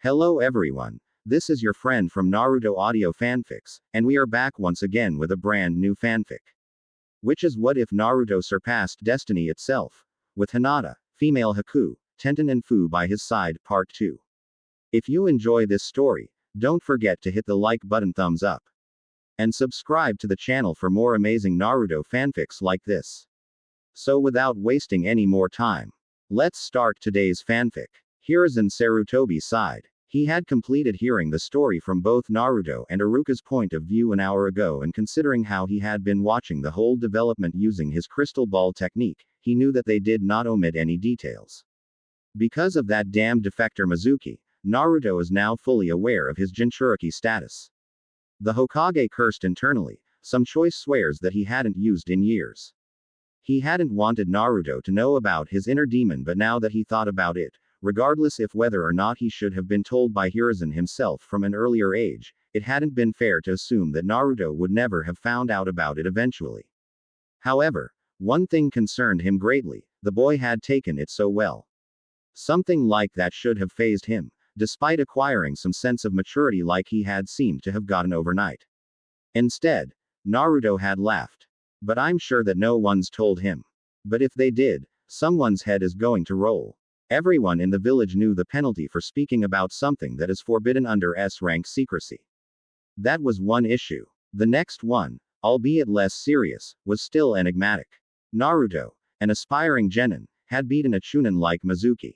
Hello everyone. This is your friend from Naruto Audio Fanfics, and we are back once again with a brand new fanfic. Which is What If Naruto Surpassed Destiny Itself? With Hinata, female Haku, Tenten and Fu by his side, Part 2. If you enjoy this story, don't forget to hit the like button, thumbs up. And subscribe to the channel for more amazing Naruto fanfics like this. So without wasting any more time, let's start today's fanfic. Hiruzen Sarutobi's side. He had completed hearing the story from both Naruto and Iruka's point of view an hour ago, and considering how he had been watching the whole development using his crystal ball technique, he knew that they did not omit any details. Because of that damned defector Mizuki, Naruto is now fully aware of his Jinchuriki status. The Hokage cursed internally, some choice swears that he hadn't used in years. He hadn't wanted Naruto to know about his inner demon, but now that he thought about it, regardless if whether or not he should have been told by Hiruzen himself from an earlier age, it hadn't been fair to assume that Naruto would never have found out about it eventually. However, one thing concerned him greatly: the boy had taken it so well. Something like that should have fazed him, despite acquiring some sense of maturity like he had seemed to have gotten overnight. Instead, Naruto had laughed. But I'm sure that no one's told him. But if they did, someone's head is going to roll. Everyone in the village knew the penalty for speaking about something that is forbidden under S-rank secrecy. That was one issue. The next one, albeit less serious, was still enigmatic. Naruto, an aspiring genin, had beaten a chunin like Mizuki.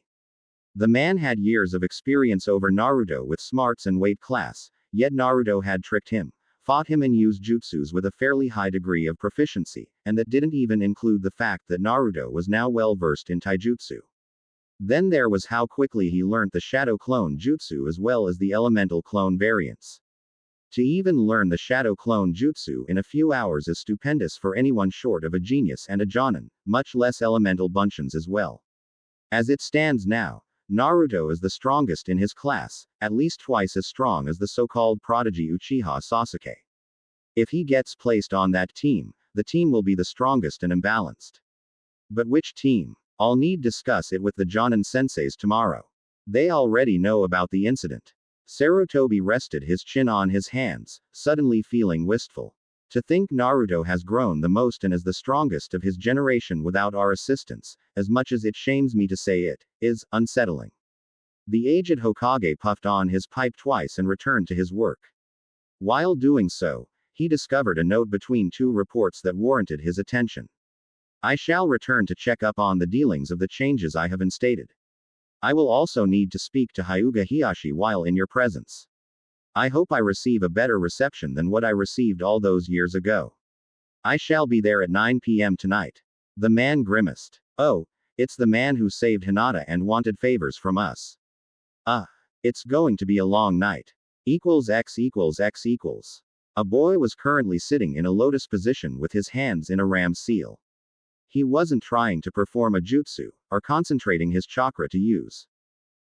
The man had years of experience over Naruto with smarts and weight class, yet Naruto had tricked him, fought him and used jutsus with a fairly high degree of proficiency, and that didn't even include the fact that Naruto was now well versed in taijutsu. Then there was how quickly he learnt the shadow clone jutsu as well as the elemental clone variants. To even learn the shadow clone jutsu in a few hours is stupendous for anyone short of a genius and a jonin, much less elemental bunchins as well. As it stands now, Naruto is the strongest in his class, at least twice as strong as the so-called prodigy Uchiha Sasuke. If he gets placed on that team, the team will be the strongest and imbalanced. But which team? I'll need discuss it with the Jonin senseis tomorrow. They already know about the incident. Sarutobi rested his chin on his hands, suddenly feeling wistful. To think Naruto has grown the most and is the strongest of his generation without our assistance, as much as it shames me to say it, is unsettling. The aged Hokage puffed on his pipe twice and returned to his work. While doing so, he discovered a note between two reports that warranted his attention. I shall return to check up on the dealings of the changes I have instated. I will also need to speak to Hyuga Hiyashi while in your presence. I hope I receive a better reception than what I received all those years ago. I shall be there at 9 p.m. tonight. The man grimaced. Oh, it's the man who saved Hinata and wanted favors from us. It's going to be a long night. X equals X equals. A boy was currently sitting in a lotus position with his hands in a ram's seal. He wasn't trying to perform a jutsu, or concentrating his chakra to use.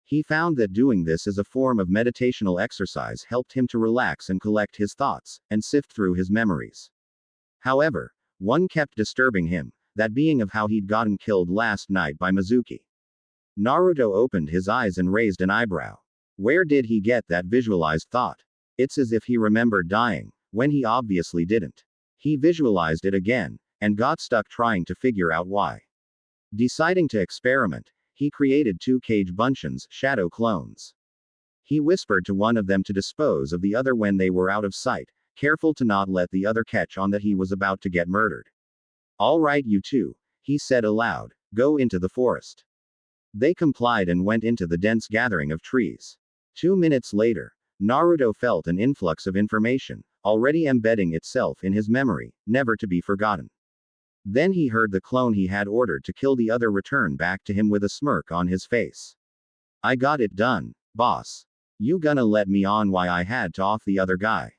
He found that doing this as a form of meditational exercise helped him to relax and collect his thoughts, and sift through his memories. However, one kept disturbing him, that being of how he'd gotten killed last night by Mizuki. Naruto opened his eyes and raised an eyebrow. Where did he get that visualized thought? It's as if he remembered dying, when he obviously didn't. He visualized it again, and got stuck trying to figure out why. Deciding to experiment, he created two cage bunchins, shadow clones. He whispered to one of them to dispose of the other when they were out of sight, careful to not let the other catch on that he was about to get murdered. All right, you two, he said aloud, go into the forest. They complied and went into the dense gathering of trees. 2 minutes later, Naruto felt an influx of information, already embedding itself in his memory, never to be forgotten. Then he heard the clone he had ordered to kill the other return back to him with a smirk on his face. I got it done, boss. You gonna let me on why I had to off the other guy?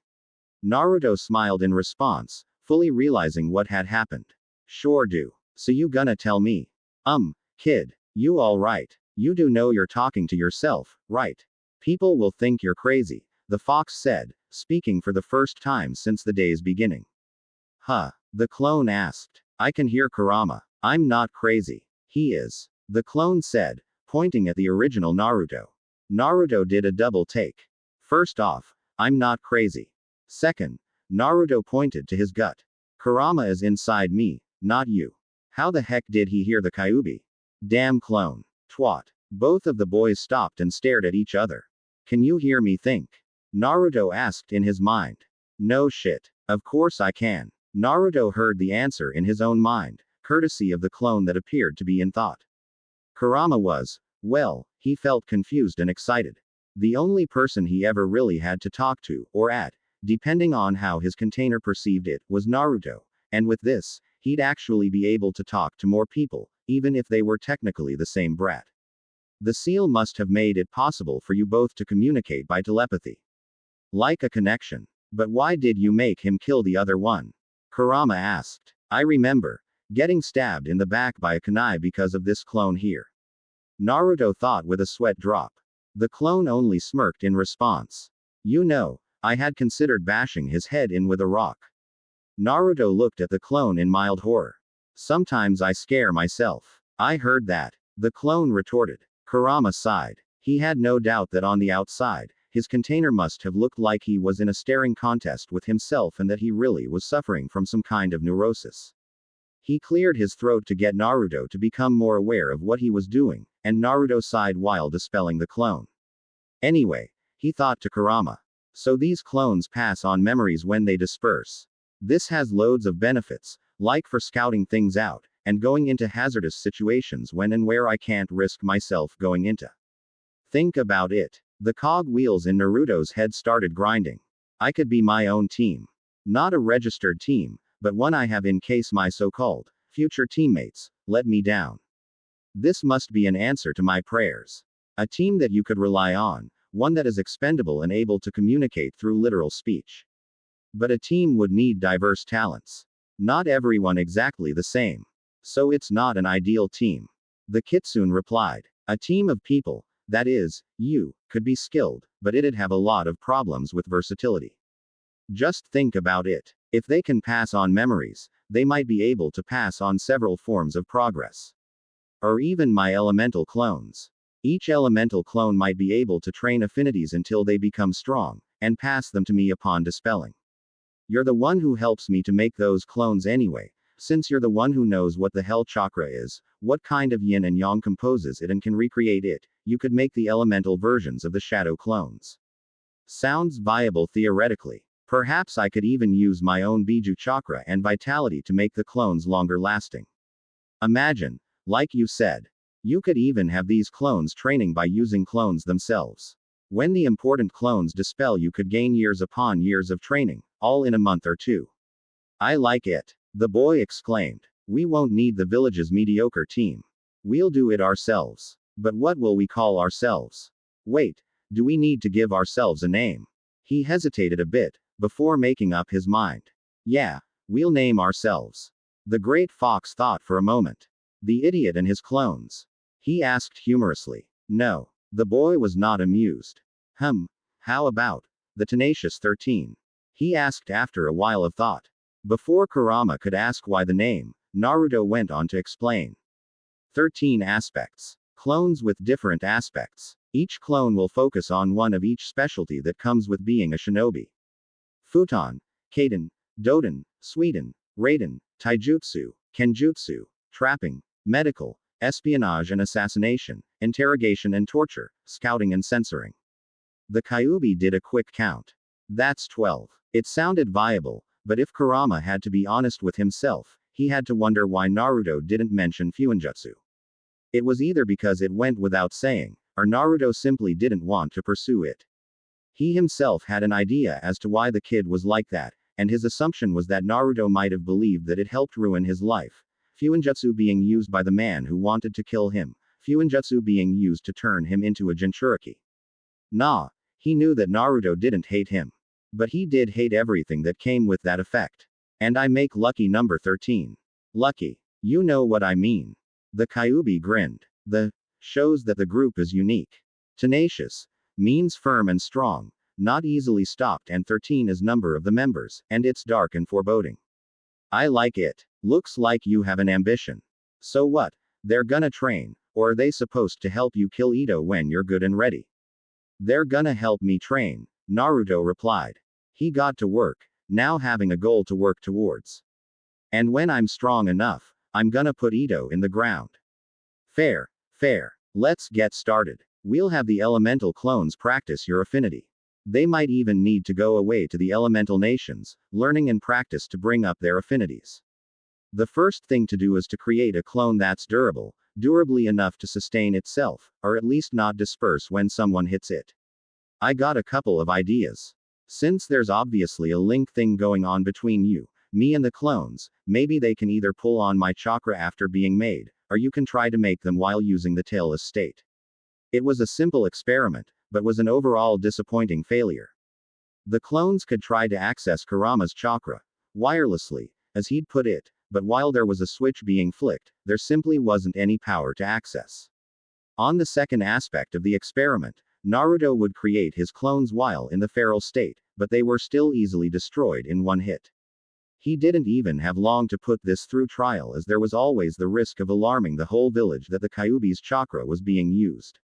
Naruto smiled in response, fully realizing what had happened. Sure do. So you gonna tell me? Kid, you alright. You do know you're talking to yourself, right? People will think you're crazy, the fox said, speaking for the first time since the day's beginning. Huh? The clone asked. I can hear Kurama. I'm not crazy. He is. The clone said, pointing at the original Naruto. Naruto did a double take. First off, I'm not crazy. Second, Naruto pointed to his gut. Kurama is inside me, not you. How the heck did he hear the Kyuubi? Damn clone. Twat. Both of the boys stopped and stared at each other. Can you hear me think? Naruto asked in his mind. No shit. Of course I can. Naruto heard the answer in his own mind, courtesy of the clone that appeared to be in thought. Kurama was, well, he felt confused and excited. The only person he ever really had to talk to, or at, depending on how his container perceived it, was Naruto, and with this, he'd actually be able to talk to more people, even if they were technically the same brat. The seal must have made it possible for you both to communicate by telepathy. Like a connection. But why did you make him kill the other one? Kurama asked. I remember getting stabbed in the back by a kunai because of this clone here. Naruto thought with a sweat drop. The clone only smirked in response. You know, I had considered bashing his head in with a rock. Naruto looked at the clone in mild horror. Sometimes I scare myself. I heard that. The clone retorted. Kurama sighed. He had no doubt that on the outside, his container must have looked like he was in a staring contest with himself and that he really was suffering from some kind of neurosis. He cleared his throat to get Naruto to become more aware of what he was doing, and Naruto sighed while dispelling the clone. Anyway, he thought to Kurama. So these clones pass on memories when they disperse. This has loads of benefits, like for scouting things out, and going into hazardous situations when and where I can't risk myself going into. Think about it. The cog wheels in Naruto's head started grinding. I could be my own team. Not a registered team, but one I have in case my so-called future teammates let me down. This must be an answer to my prayers. A team that you could rely on, one that is expendable and able to communicate through literal speech. But a team would need diverse talents. Not everyone exactly the same. So it's not an ideal team. The Kitsune replied. A team of people, that is, you, could be skilled, but it'd have a lot of problems with versatility. Just think about it. If they can pass on memories, they might be able to pass on several forms of progress. Or even my elemental clones. Each elemental clone might be able to train affinities until they become strong, and pass them to me upon dispelling. You're the one who helps me to make those clones anyway, since you're the one who knows what the hell chakra is, what kind of yin and yang composes it and can recreate it, you could make the elemental versions of the shadow clones. Sounds viable theoretically. Perhaps I could even use my own Biju chakra and vitality to make the clones longer lasting. Imagine, like you said, you could even have these clones training by using clones themselves. When the important clones dispel, you could gain years upon years of training, all in a month or two. I like it. The boy exclaimed. We won't need the village's mediocre team. We'll do it ourselves. But what will we call ourselves? Wait, do we need to give ourselves a name? He hesitated a bit, before making up his mind. Yeah, we'll name ourselves. The great fox thought for a moment. The idiot and his clones. He asked humorously. No. The boy was not amused. How about the tenacious 13? He asked after a while of thought. Before Kurama could ask why the name, Naruto went on to explain. 13 aspects. Clones with different aspects. Each clone will focus on one of each specialty that comes with being a shinobi. Futon, Kaden, Doden, Suiden, Raiden, Taijutsu, Kenjutsu, Trapping, Medical, Espionage and Assassination, Interrogation and Torture, Scouting and Censoring. The Kyuubi did a quick count. That's 12. It sounded viable, but if Kurama had to be honest with himself, he had to wonder why Naruto didn't mention Fuinjutsu. It was either because it went without saying, or Naruto simply didn't want to pursue it. He himself had an idea as to why the kid was like that, and his assumption was that Naruto might have believed that it helped ruin his life. Fuinjutsu being used by the man who wanted to kill him, Fuinjutsu being used to turn him into a Jinchuriki. Nah, he knew that Naruto didn't hate him. But he did hate everything that came with that effect. And I make lucky number 13. Lucky. You know what I mean. The Kyuubi grinned. The shows that the group is unique. Tenacious means firm and strong, not easily stopped, and 13 is number of the members, and it's dark and foreboding. I like it. Looks like you have an ambition. So what? They're gonna train, or are they supposed to help you kill Ito when you're good and ready? They're gonna help me train, Naruto replied. He got to work, now having a goal to work towards. And when I'm strong enough, I'm gonna put Ito in the ground. Fair, fair. Let's get started. We'll have the elemental clones practice your affinity. They might even need to go away to the elemental nations, learning and practice to bring up their affinities. The first thing to do is to create a clone that's durably enough to sustain itself, or at least not disperse when someone hits it. I got a couple of ideas. Since there's obviously a link thing going on between you, me and the clones, maybe they can either pull on my chakra after being made, or you can try to make them while using the tailless state. It was a simple experiment, but was an overall disappointing failure. The clones could try to access Kurama's chakra wirelessly, as he'd put it, but while there was a switch being flicked, there simply wasn't any power to access. On the second aspect of the experiment, Naruto would create his clones while in the feral state, but they were still easily destroyed in one hit. He didn't even have long to put this through trial, as there was always the risk of alarming the whole village that the Kyuubi's chakra was being used.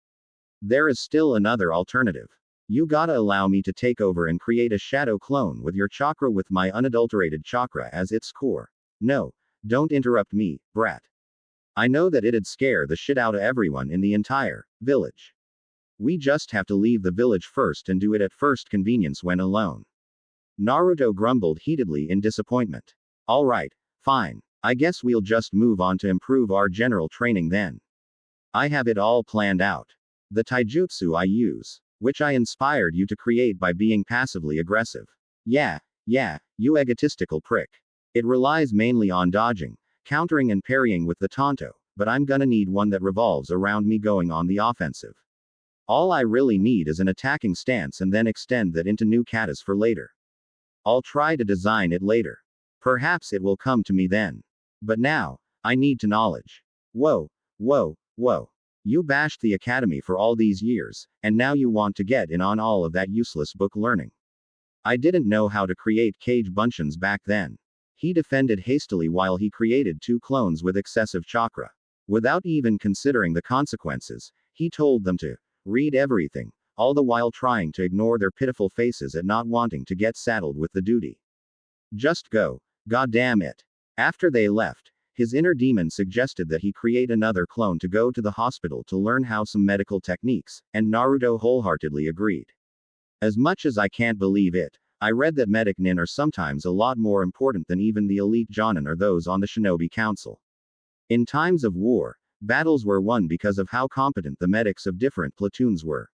There is still another alternative. You gotta allow me to take over and create a shadow clone with your chakra with my unadulterated chakra as its core. No, don't interrupt me, brat. I know that it'd scare the shit out of everyone in the entire village. We just have to leave the village first and do it at first convenience when alone. Naruto grumbled heatedly in disappointment. Alright, fine. I guess we'll just move on to improve our general training then. I have it all planned out. The taijutsu I use, which I inspired you to create by being passively aggressive. Yeah, you egotistical prick. It relies mainly on dodging, countering and parrying with the tanto, but I'm gonna need one that revolves around me going on the offensive. All I really need is an attacking stance and then extend that into new katas for later. I'll try to design it later. Perhaps it will come to me then. But now, I need to knowledge. Whoa. You bashed the academy for all these years, and now you want to get in on all of that useless book learning. I didn't know how to create cage bunshin back then. He defended hastily while he created 2 clones with excessive chakra. Without even considering the consequences, he told them to read everything, all the while trying to ignore their pitiful faces at not wanting to get saddled with the duty. Just go. Goddamn it. After they left, his inner demon suggested that he create another clone to go to the hospital to learn how some medical techniques, and Naruto wholeheartedly agreed. As much as I can't believe it, I read that medic nin are sometimes a lot more important than even the elite jonin or those on the shinobi council. In times of war, battles were won because of how competent the medics of different platoons were.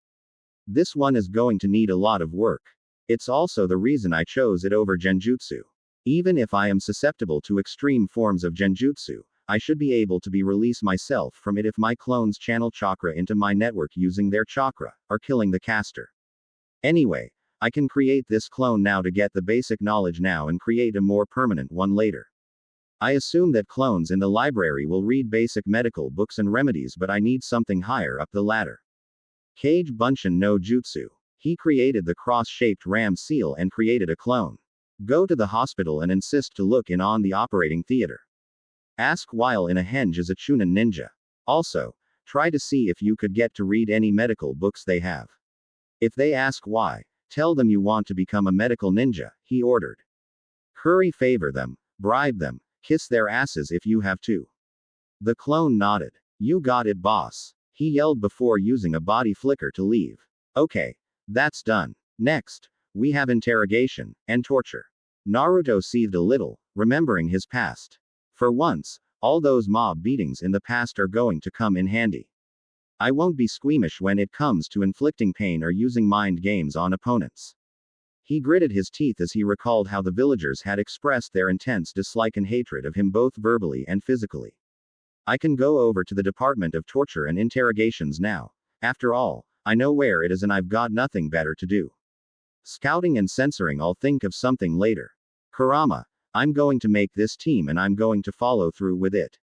This one is going to need a lot of work. It's also the reason I chose it over genjutsu. Even if I am susceptible to extreme forms of genjutsu, I should be able to release myself from it if my clones channel chakra into my network using their chakra, or killing the caster. Anyway, I can create this clone now to get the basic knowledge now and create a more permanent one later. I assume that clones in the library will read basic medical books and remedies, but I need something higher up the ladder. Kage Bunshin no Jutsu. He created the cross-shaped ram seal and created a clone. Go to the hospital and insist to look in on the operating theater. Ask while in a henge as a Chunin ninja. Also, try to see if you could get to read any medical books they have. If they ask why, tell them you want to become a medical ninja, he ordered. Curry favor them, bribe them, kiss their asses if you have to. The clone nodded. You got it, boss. He yelled before using a body flicker to leave. Okay, that's done. Next, we have interrogation and torture. Naruto seethed a little, remembering his past. For once, all those mob beatings in the past are going to come in handy. I won't be squeamish when it comes to inflicting pain or using mind games on opponents. He gritted his teeth as he recalled how the villagers had expressed their intense dislike and hatred of him both verbally and physically. I can go over to the Department of Torture and Interrogations now. After all, I know where it is and I've got nothing better to do. Scouting and censoring, I'll think of something later. Kurama, I'm going to make this team and I'm going to follow through with it.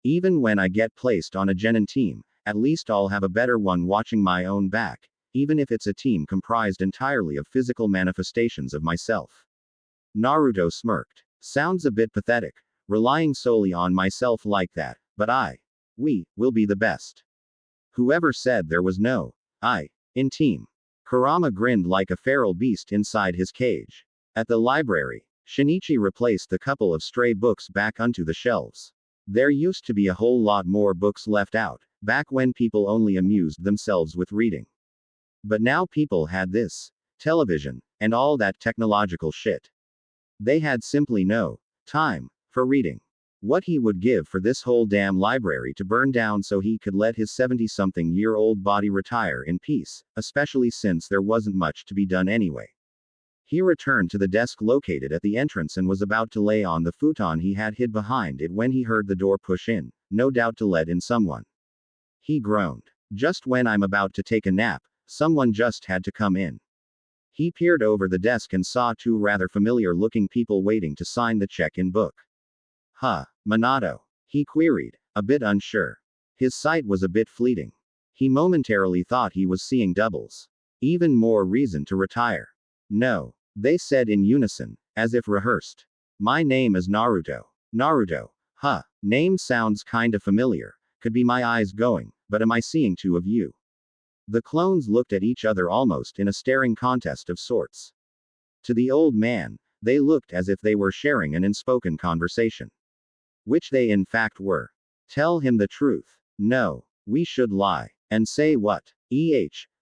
Even when I get placed on a genin team, at least I'll have a better one watching my own back, even if it's a team comprised entirely of physical manifestations of myself. Naruto smirked. Sounds a bit pathetic, relying solely on myself like that, but we will be the best. Whoever said there was no I in team? Kurama grinned like a feral beast inside his cage. At the library, Shinichi replaced the couple of stray books back onto the shelves. There used to be a whole lot more books left out, back when people only amused themselves with reading. But now people had this, television, and all that technological shit. They had simply no time for reading. What he would give for this whole damn library to burn down so he could let his 70-something-year-old body retire in peace, especially since there wasn't much to be done anyway. He returned to the desk located at the entrance and was about to lay on the futon he had hid behind it when he heard the door push in, no doubt to let in someone. He groaned. Just when I'm about to take a nap, someone just had to come in. He peered over the desk and saw two rather familiar-looking people waiting to sign the check-in book. Huh, Minato? He queried, a bit unsure. His sight was a bit fleeting. He momentarily thought he was seeing doubles. Even more reason to retire. No, they said in unison, as if rehearsed. My name is Naruto. Naruto. Huh, name sounds kinda familiar. Could be my eyes going, but am I seeing two of you? The clones looked at each other almost in a staring contest of sorts. To the old man, they looked as if they were sharing an unspoken conversation. Which they in fact were. Tell him the truth. No, we should lie. And say what?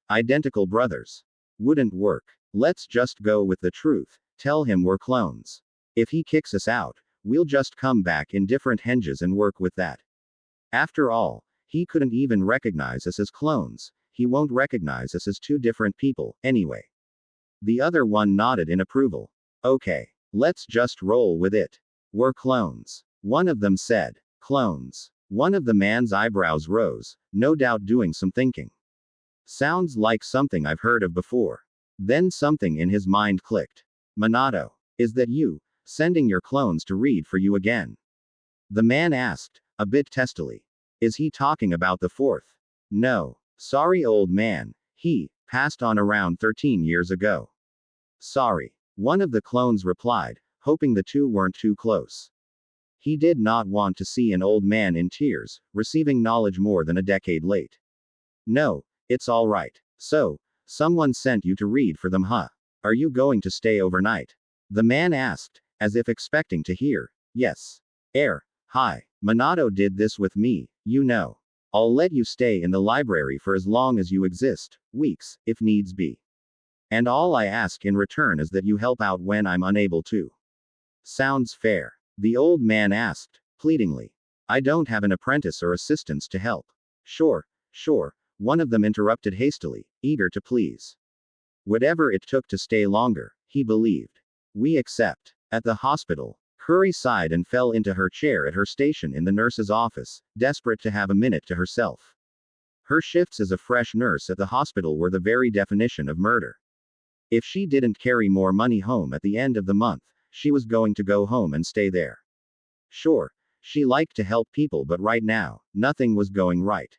Identical brothers. Wouldn't work. Let's just go with the truth. Tell him we're clones. If he kicks us out, we'll just come back in different henges and work with that. After all, he couldn't even recognize us as clones. He won't recognize us as two different people, anyway. The other one nodded in approval. Okay, let's just roll with it. We're clones. One of them said. Clones. One of the man's eyebrows rose, no doubt doing some thinking. Sounds like something I've heard of before. Then something in his mind clicked. Minato, is that you, sending your clones to read for you again? The man asked, a bit testily. Is he talking about the fourth? No. Sorry old man, he passed on around 13 years ago. Sorry. One of the clones replied, hoping the two weren't too close. He did not want to see an old man in tears, receiving knowledge more than a decade late. No, it's all right. So, someone sent you to read for them, huh? Are you going to stay overnight? The man asked, as if expecting to hear, yes. Hi. Minato did this with me, you know. I'll let you stay in the library for as long as you exist, weeks, if needs be. And all I ask in return is that you help out when I'm unable to. Sounds fair. The old man asked, pleadingly. I don't have an apprentice or assistants to help. Sure, one of them interrupted hastily, eager to please. Whatever it took to stay longer, he believed. We accept. At the hospital, Kuri sighed and fell into her chair at her station in the nurse's office, desperate to have a minute to herself. Her shifts as a fresh nurse at the hospital were the very definition of murder. If she didn't carry more money home at the end of the month, she was going to go home and stay there. Sure, she liked to help people, but right now, nothing was going right.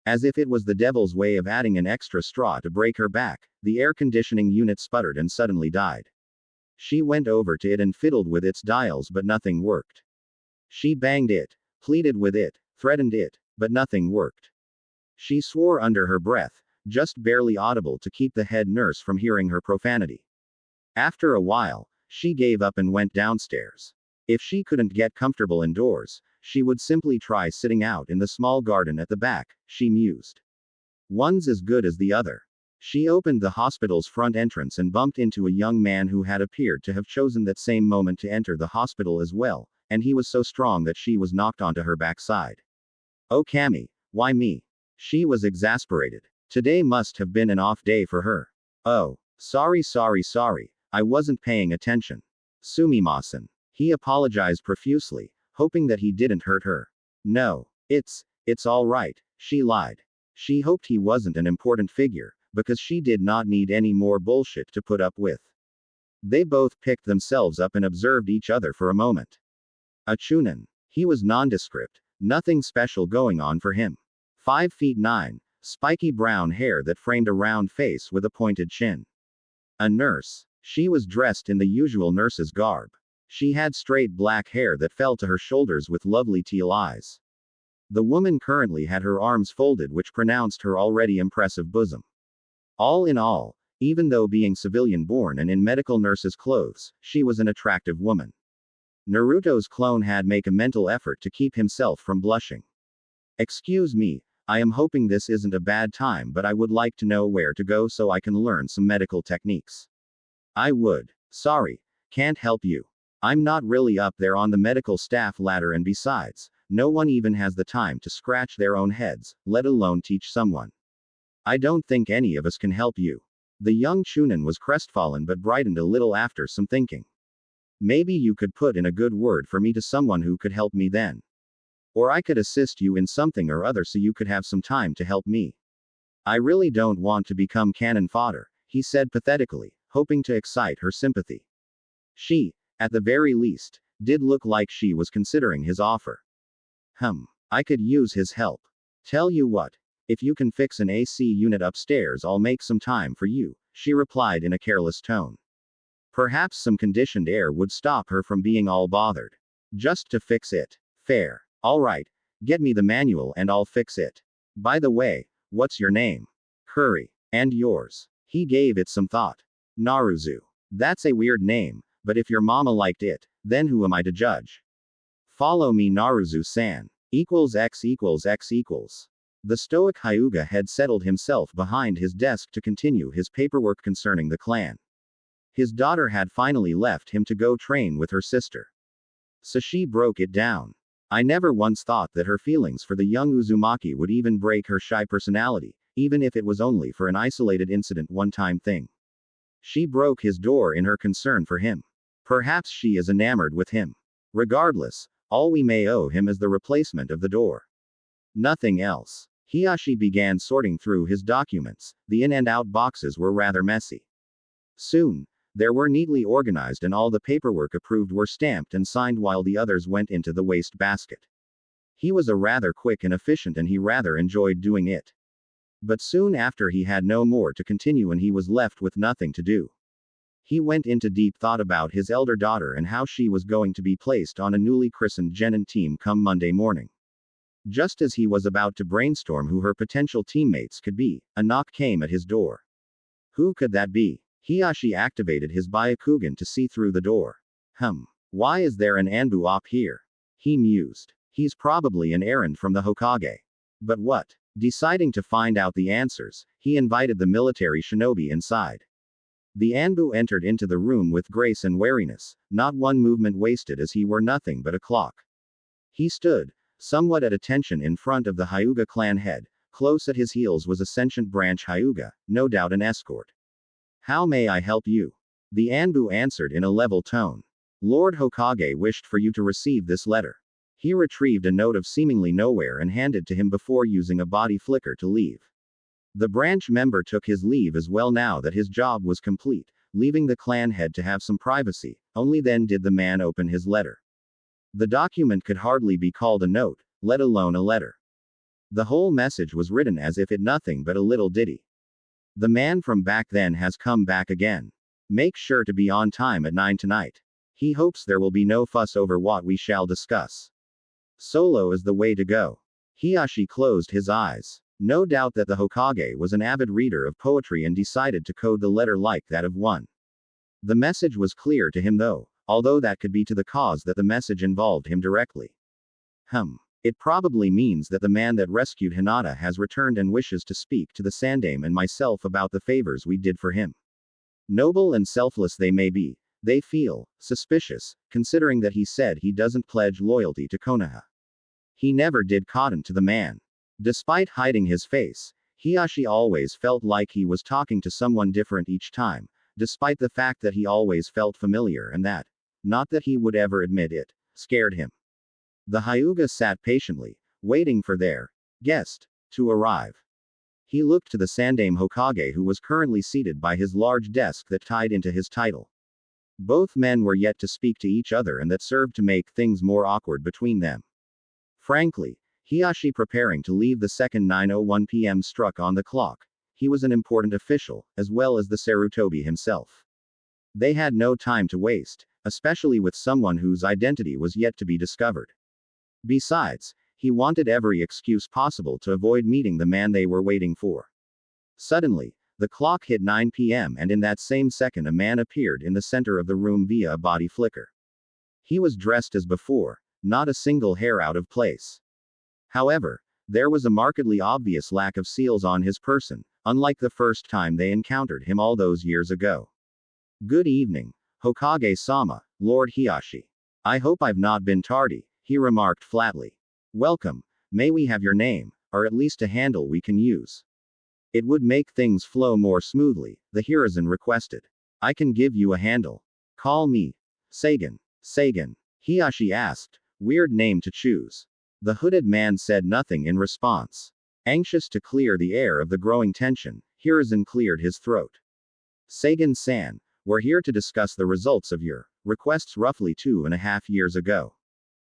As if it was the devil's way of adding an extra straw to break her back, the air conditioning unit sputtered and suddenly died. She went over to it and fiddled with its dials, but nothing worked. She banged it, pleaded with it, threatened it, but nothing worked. She swore under her breath, just barely audible to keep the head nurse from hearing her profanity. After a while, she gave up and went downstairs. If she couldn't get comfortable indoors, she would simply try sitting out in the small garden at the back, she mused. One's as good as the other. She opened the hospital's front entrance and bumped into a young man who had appeared to have chosen that same moment to enter the hospital as well, and he was so strong that she was knocked onto her backside. Oh Cammy, why me? She was exasperated. Today must have been an off day for her. Oh, sorry, I wasn't paying attention. Sumimasen. He apologized profusely, hoping that he didn't hurt her. No, it's all right, she lied. She hoped he wasn't an important figure, because she did not need any more bullshit to put up with. They both picked themselves up and observed each other for a moment. Achunin. He was nondescript, nothing special going on for him. 5'9", spiky brown hair that framed a round face with a pointed chin. A nurse. She was dressed in the usual nurse's garb. She had straight black hair that fell to her shoulders with lovely teal eyes. The woman currently had her arms folded, which pronounced her already impressive bosom. All in all, Even though being civilian-born and in medical nurse's clothes, she was an attractive woman. Naruto's clone had make a mental effort to keep himself from blushing. Excuse me, I am hoping this isn't a bad time, but I would like to know where to go so I can learn some medical techniques. I would. Sorry, can't help you. I'm not really up there on the medical staff ladder, and besides, no one even has the time to scratch their own heads, let alone teach someone. I don't think any of us can help you. The young Chunin was crestfallen but brightened a little after some thinking. Maybe you could put in a good word for me to someone who could help me then. Or I could assist you in something or other so you could have some time to help me. I really don't want to become cannon fodder, he said pathetically, hoping to excite her sympathy. She, at the very least, did look like she was considering his offer. I could use his help. Tell you what, if you can fix an AC unit upstairs, I'll make some time for you, she replied in a careless tone. Perhaps some conditioned air would stop her from being all bothered. Just to fix it. Fair. Alright, get me the manual and I'll fix it. By the way, what's your name? Curry. And yours? He gave it some thought. Naruzu. That's a weird name, but if your mama liked it, then who am I to judge? Follow me, Naruzu-san. X equals X equals. The stoic Hyuga had settled himself behind his desk to continue his paperwork concerning the clan. His daughter had finally left him to go train with her sister. So she broke it down. I never once thought that her feelings for the young Uzumaki would even break her shy personality, even if it was only for an isolated incident, one-time thing. She broke his door in her concern for him. Perhaps she is enamored with him. Regardless, all we may owe him is the replacement of the door. Nothing else. Hiyashi began sorting through his documents. The in and out boxes were rather messy. Soon, they were neatly organized and all the paperwork approved were stamped and signed while the others went into the waste basket. He was a rather quick and efficient and he rather enjoyed doing it. But soon after he had no more to continue and he was left with nothing to do. He went into deep thought about his elder daughter and how she was going to be placed on a newly christened genin team come Monday morning. Just as he was about to brainstorm who her potential teammates could be, a knock came at his door. Who could that be? Hiyashi activated his Byakugan to see through the door. Why is there an Anbu op here? He mused. He's probably an errand from the Hokage. But what? Deciding to find out the answers, he invited the military shinobi inside. The Anbu entered into the room with grace and wariness, not one movement wasted as he were nothing but a clock. He stood, somewhat at attention in front of the Hyuga clan head. Close at his heels was a sentient branch Hyuga, no doubt an escort. How may I help you? The Anbu answered in a level tone. Lord Hokage wished for you to receive this letter. He retrieved a note of seemingly nowhere and handed to him before using a body flicker to leave. The branch member took his leave as well now that his job was complete, leaving the clan head to have some privacy. Only then did the man open his letter. The document could hardly be called a note, let alone a letter. The whole message was written as if it nothing but a little ditty. The man from back then has come back again. Make sure to be on time at 9 tonight. He hopes there will be no fuss over what we shall discuss. Solo is the way to go. Hiyashi closed his eyes. No doubt that the Hokage was an avid reader of poetry and decided to code the letter like that of one. The message was clear to him though, although that could be to the cause that the message involved him directly. It probably means that the man that rescued Hinata has returned and wishes to speak to the Sandaime and myself about the favors we did for him. Noble and selfless they may be, they feel suspicious, considering that he said he doesn't pledge loyalty to Konoha. He never did cotton to the man. Despite hiding his face, Hiyashi always felt like he was talking to someone different each time, despite the fact that he always felt familiar and that, not that he would ever admit it, scared him. The Hyuga sat patiently, waiting for their guest to arrive. He looked to the Sandaime Hokage who was currently seated by his large desk that tied into his title. Both men were yet to speak to each other and that served to make things more awkward between them. Frankly, Hiyashi preparing to leave the second 9:01 p.m. struck on the clock. He was an important official, as well as the Sarutobi himself. They had no time to waste, especially with someone whose identity was yet to be discovered. Besides, he wanted every excuse possible to avoid meeting the man they were waiting for. Suddenly, The clock hit 9 p.m., and in that same second a man appeared in the center of the room via a body flicker. He was dressed as before, not a single hair out of place. However, there was a markedly obvious lack of seals on his person, unlike the first time they encountered him all those years ago. Good evening, Hokage-sama, Lord Hiashi. I hope I've not been tardy, he remarked flatly. Welcome, may we have your name, or at least a handle we can use? It would make things flow more smoothly, the Hiruzen requested. I can give you a handle. Call me Sagan. Sagan, Hiashi asked. Weird name to choose. The hooded man said nothing in response. Anxious to clear the air of the growing tension, Hiruzen cleared his throat. Sagan-san, we're here to discuss the results of your requests roughly 2.5 years ago.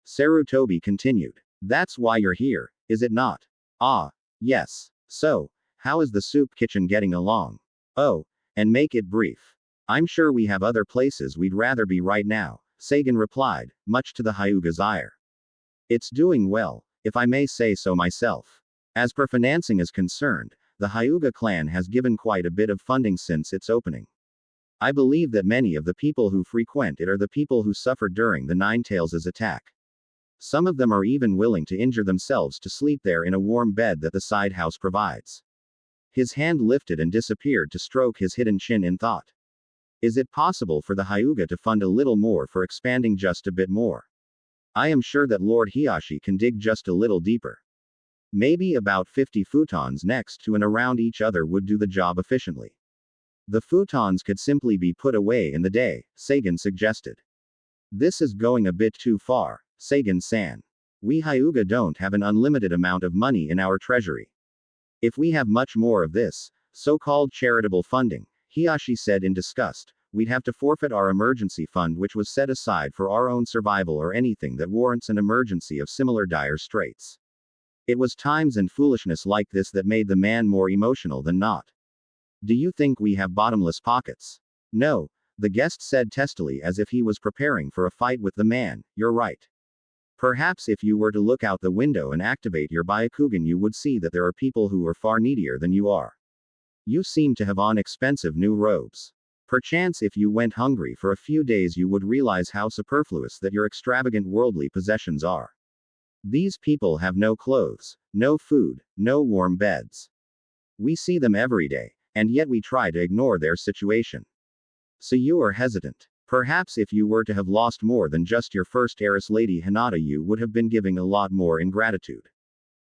Sarutobi continued. That's why you're here, is it not? Ah, yes. So, how is the soup kitchen getting along? Oh, and make it brief. I'm sure we have other places we'd rather be right now, Sagan replied, much to the Hyuga's ire. It's doing well, if I may say so myself. As per financing is concerned, the Hyuga clan has given quite a bit of funding since its opening. I believe that many of the people who frequent it are the people who suffered during the Ninetales' attack. Some of them are even willing to injure themselves to sleep there in a warm bed that the side house provides. His hand lifted and disappeared to stroke his hidden chin in thought. Is it possible for the Hyuga to fund a little more for expanding just a bit more? I am sure that Lord Hiashi can dig just a little deeper. Maybe about 50 futons next to and around each other would do the job efficiently. The futons could simply be put away in the day, Sagan suggested. This is going a bit too far, Sagan-san. We Hyuga don't have an unlimited amount of money in our treasury. If we have much more of this so-called charitable funding, Hiashi said in disgust, we'd have to forfeit our emergency fund which was set aside for our own survival or anything that warrants an emergency of similar dire straits. It was times and foolishness like this that made the man more emotional than not. Do you think we have bottomless pockets? No, the guest said testily as if he was preparing for a fight with the man, you're right. Perhaps if you were to look out the window and activate your Byakugan you would see that there are people who are far needier than you are. You seem to have on expensive new robes. Perchance if you went hungry for a few days you would realize how superfluous that your extravagant worldly possessions are. These people have no clothes, no food, no warm beds. We see them every day, and yet we try to ignore their situation. So you are hesitant. Perhaps if you were to have lost more than just your first heiress Lady Hinata you would have been giving a lot more in gratitude.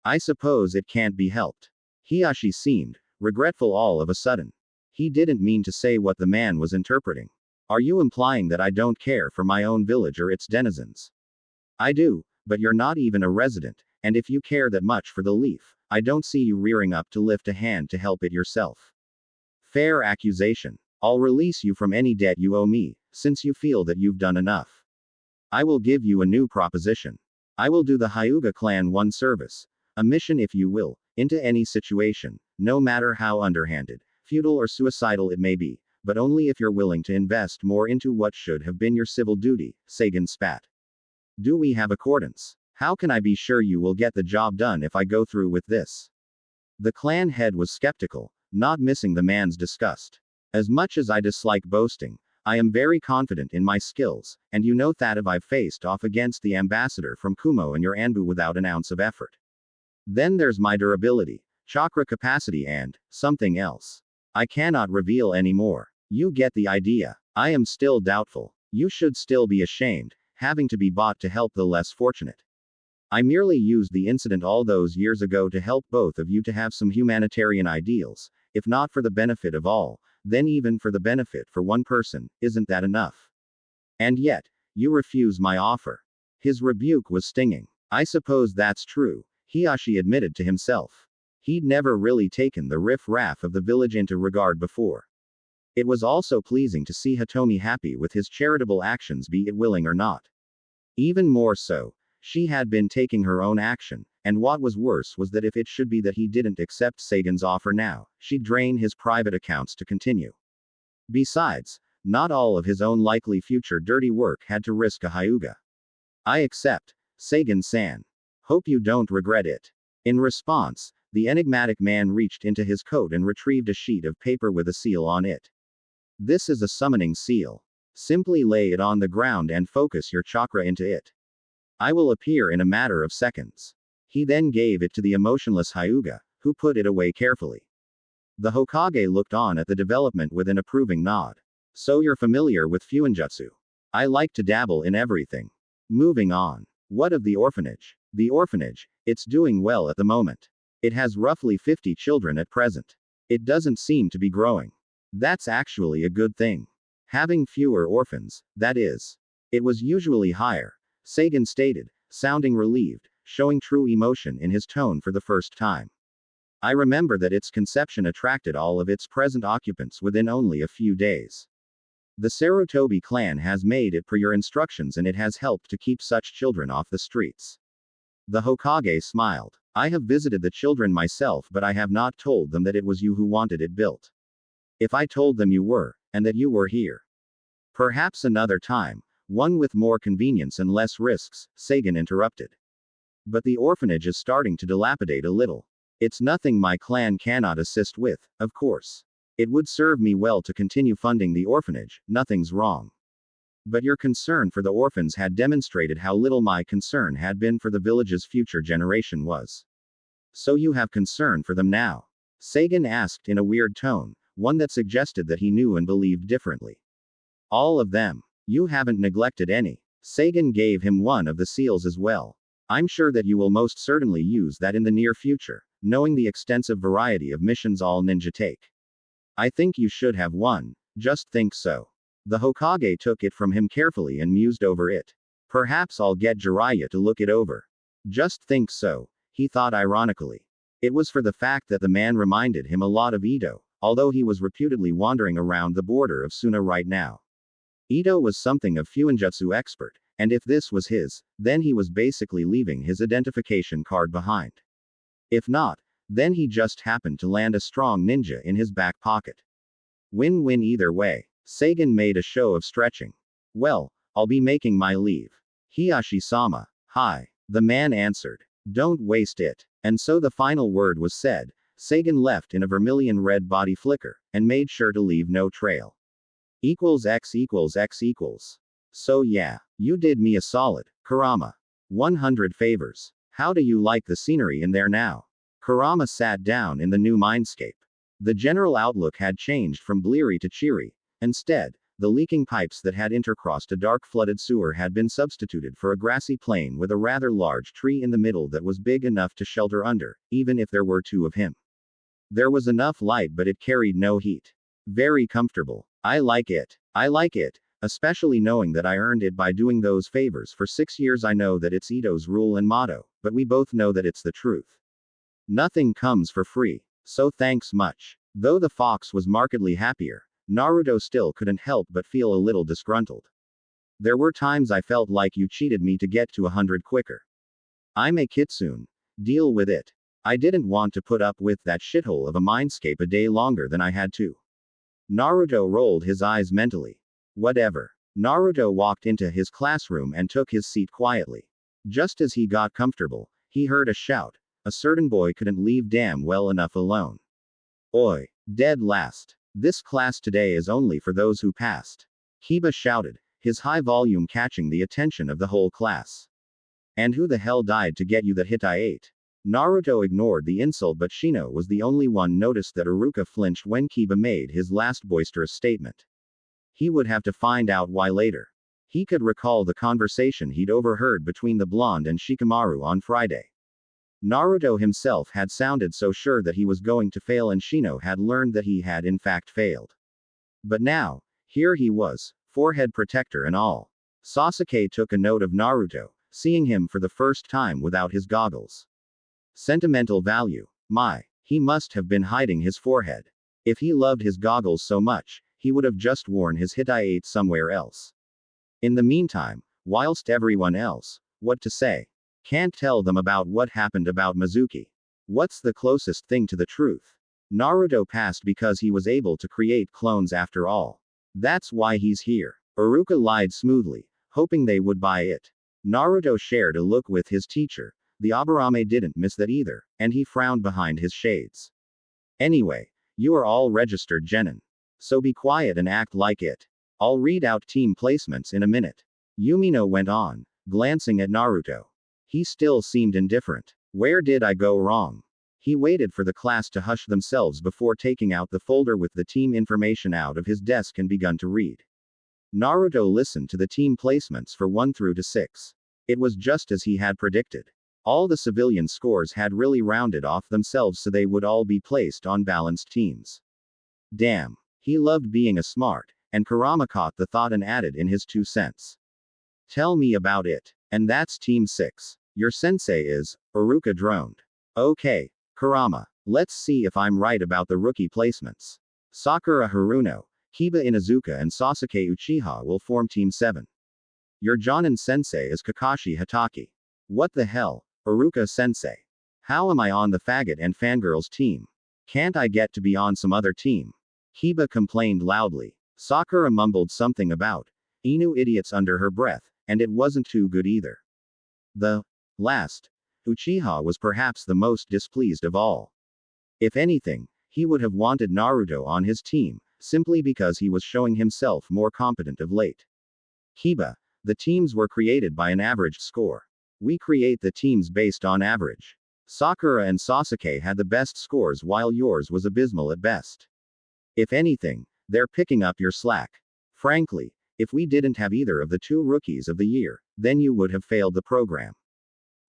I suppose it can't be helped. Hiashi seemed regretful all of a sudden. He didn't mean to say what the man was interpreting. Are you implying that I don't care for my own village or its denizens? I do, but you're not even a resident, and if you care that much for the leaf, I don't see you rearing up to lift a hand to help it yourself. Fair accusation. I'll release you from any debt you owe me, since you feel that you've done enough. I will give you a new proposition. I will do the Hyuga clan one service, a mission if you will, into any situation, no matter how underhanded, futile or suicidal it may be, but only if you're willing to invest more into what should have been your civil duty, Sagan spat. Do we have accordance? How can I be sure you will get the job done if I go through with this? The clan head was skeptical, not missing the man's disgust. As much as I dislike boasting, I am very confident in my skills, and you know that I've faced off against the ambassador from Kumo and your Anbu without an ounce of effort. Then there's my durability, chakra capacity and something else. I cannot reveal any more. You get the idea. I am still doubtful. You should still be ashamed, having to be bought to help the less fortunate. I merely used the incident all those years ago to help both of you to have some humanitarian ideals, if not for the benefit of all, then even for the benefit for one person, isn't that enough? And yet, you refuse my offer. His rebuke was stinging. I suppose that's true, Hiashi admitted to himself. He'd never really taken the riff-raff of the village into regard before. It was also pleasing to see Hitomi happy with his charitable actions be it willing or not. Even more so, she had been taking her own action, and what was worse was that if it should be that he didn't accept Sagan's offer now, she'd drain his private accounts to continue. Besides, not all of his own likely future dirty work had to risk a Hyuga. I accept, Sagan-san. Hope you don't regret it. In response, The enigmatic man reached into his coat and retrieved a sheet of paper with a seal on it. This is a summoning seal. Simply lay it on the ground and focus your chakra into it. I will appear in a matter of seconds. He then gave it to the emotionless Hyuga, who put it away carefully. The Hokage looked on at the development with an approving nod. So you're familiar with Fuinjutsu. I like to dabble in everything. Moving on. What of the orphanage? The orphanage, it's doing well at the moment. It has roughly 50 children at present. It doesn't seem to be growing. That's actually a good thing. Having fewer orphans, that is. It was usually higher, Sagan stated, sounding relieved, showing true emotion in his tone for the first time. I remember that its conception attracted all of its present occupants within only a few days. The Sarutobi clan has made it per your instructions and it has helped to keep such children off the streets. The Hokage smiled. I have visited the children myself, but I have not told them that it was you who wanted it built. If I told them you were, and that you were here. Perhaps another time, one with more convenience and less risks, Sagan interrupted. But the orphanage is starting to dilapidate a little. It's nothing my clan cannot assist with, of course. It would serve me well to continue funding the orphanage, nothing's wrong. But your concern for the orphans had demonstrated how little my concern had been for the village's future generation was. So you have concern for them now? Sagan asked in a weird tone, one that suggested that he knew and believed differently. All of them. You haven't neglected any. Sagan gave him one of the seals as well. I'm sure that you will most certainly use that in the near future, knowing the extensive variety of missions all ninja take. I think you should have one. Just think so. The Hokage took it from him carefully and mused over it. Perhaps I'll get Jiraiya to look it over. Just think so, he thought ironically. It was for the fact that the man reminded him a lot of Ito, although he was reputedly wandering around the border of Suna right now. Ito was something of Fuinjutsu expert, and if this was his, then he was basically leaving his identification card behind. If not, then he just happened to land a strong ninja in his back pocket. Win-win either way. Sagan made a show of stretching. Well, I'll be making my leave. Hiyashi-sama. Hi. The man answered. Don't waste it. And so the final word was said. Sagan left in a vermilion red body flicker, and made sure to leave no trail. X equals X equals. So yeah, you did me a solid, Kurama. 100 favors. How do you like the scenery in there now? Kurama sat down in the new mindscape. The general outlook had changed from bleary to cheery. Instead, the leaking pipes that had intercrossed a dark flooded sewer had been substituted for a grassy plain with a rather large tree in the middle that was big enough to shelter under, even if there were two of him. There was enough light but it carried no heat. Very comfortable. I like it. I like it, especially knowing that I earned it by doing those favors for 6 years. I know that it's Ito's rule and motto, but we both know that it's the truth. Nothing comes for free. So thanks much. Though the fox was markedly happier, Naruto still couldn't help but feel a little disgruntled. There were times I felt like you cheated me to get to 100 quicker. I'm a kitsune. Deal with it. I didn't want to put up with that shithole of a mindscape a day longer than I had to. Naruto rolled his eyes mentally. Whatever. Naruto walked into his classroom and took his seat quietly. Just as he got comfortable, he heard a shout. A certain boy couldn't leave damn well enough alone. Oi, dead last. This class today is only for those who passed. Kiba shouted, his high volume catching the attention of the whole class. And who the hell died to get you that hit I ate? Naruto ignored the insult, but Shino was the only one noticed that Iruka flinched when Kiba made his last boisterous statement. He would have to find out why later. He could recall the conversation he'd overheard between the blonde and Shikamaru on Friday. Naruto himself had sounded so sure that he was going to fail, and Shino had learned that he had in fact failed. But now, here he was, forehead protector and all. Sasuke took a note of Naruto, seeing him for the first time without his goggles. Sentimental value. My, he must have been hiding his forehead. If he loved his goggles so much, he would have just worn his Hitai-8 somewhere else. In the meantime, whilst everyone else, what to say? Can't tell them about what happened about Mizuki. What's the closest thing to the truth? Naruto passed because he was able to create clones after all. That's why he's here. Iruka lied smoothly, hoping they would buy it. Naruto shared a look with his teacher, The Aburame didn't miss that either, and he frowned behind his shades. Anyway, you are all registered genin. So be quiet and act like it. I'll read out team placements in a minute. Yumino went on, glancing at Naruto. He still seemed indifferent. Where did I go wrong? He waited for the class to hush themselves before taking out the folder with the team information out of his desk and begun to read. Naruto listened to the team placements for 1 through to 6. It was just as he had predicted. All the civilian scores had really rounded off themselves so they would all be placed on balanced teams. Damn. He loved being a smart, and Kurama caught the thought and added in his 2 cents. Tell me about it. And that's Team 6. Your sensei is, Iruka droned. Okay, Kurama. Let's see if I'm right about the rookie placements. Sakura Haruno, Hiba Inuzuka and Sasuke Uchiha will form Team 7. Your Jonin sensei is Kakashi Hatake. What the hell, Iruka sensei? How am I on the faggot and fangirls team? Can't I get to be on some other team? Hiba complained loudly. Sakura mumbled something about Inu idiots under her breath, and it wasn't too good either. The last Uchiha was perhaps the most displeased of all. If anything, he would have wanted Naruto on his team, simply because he was showing himself more competent of late. Hiba, the teams were created by an averaged score. We create the teams based on average. Sakura and Sasuke had the best scores while yours was abysmal at best. If anything, they're picking up your slack. Frankly, if we didn't have either of the 2 rookies of the year, then you would have failed the program.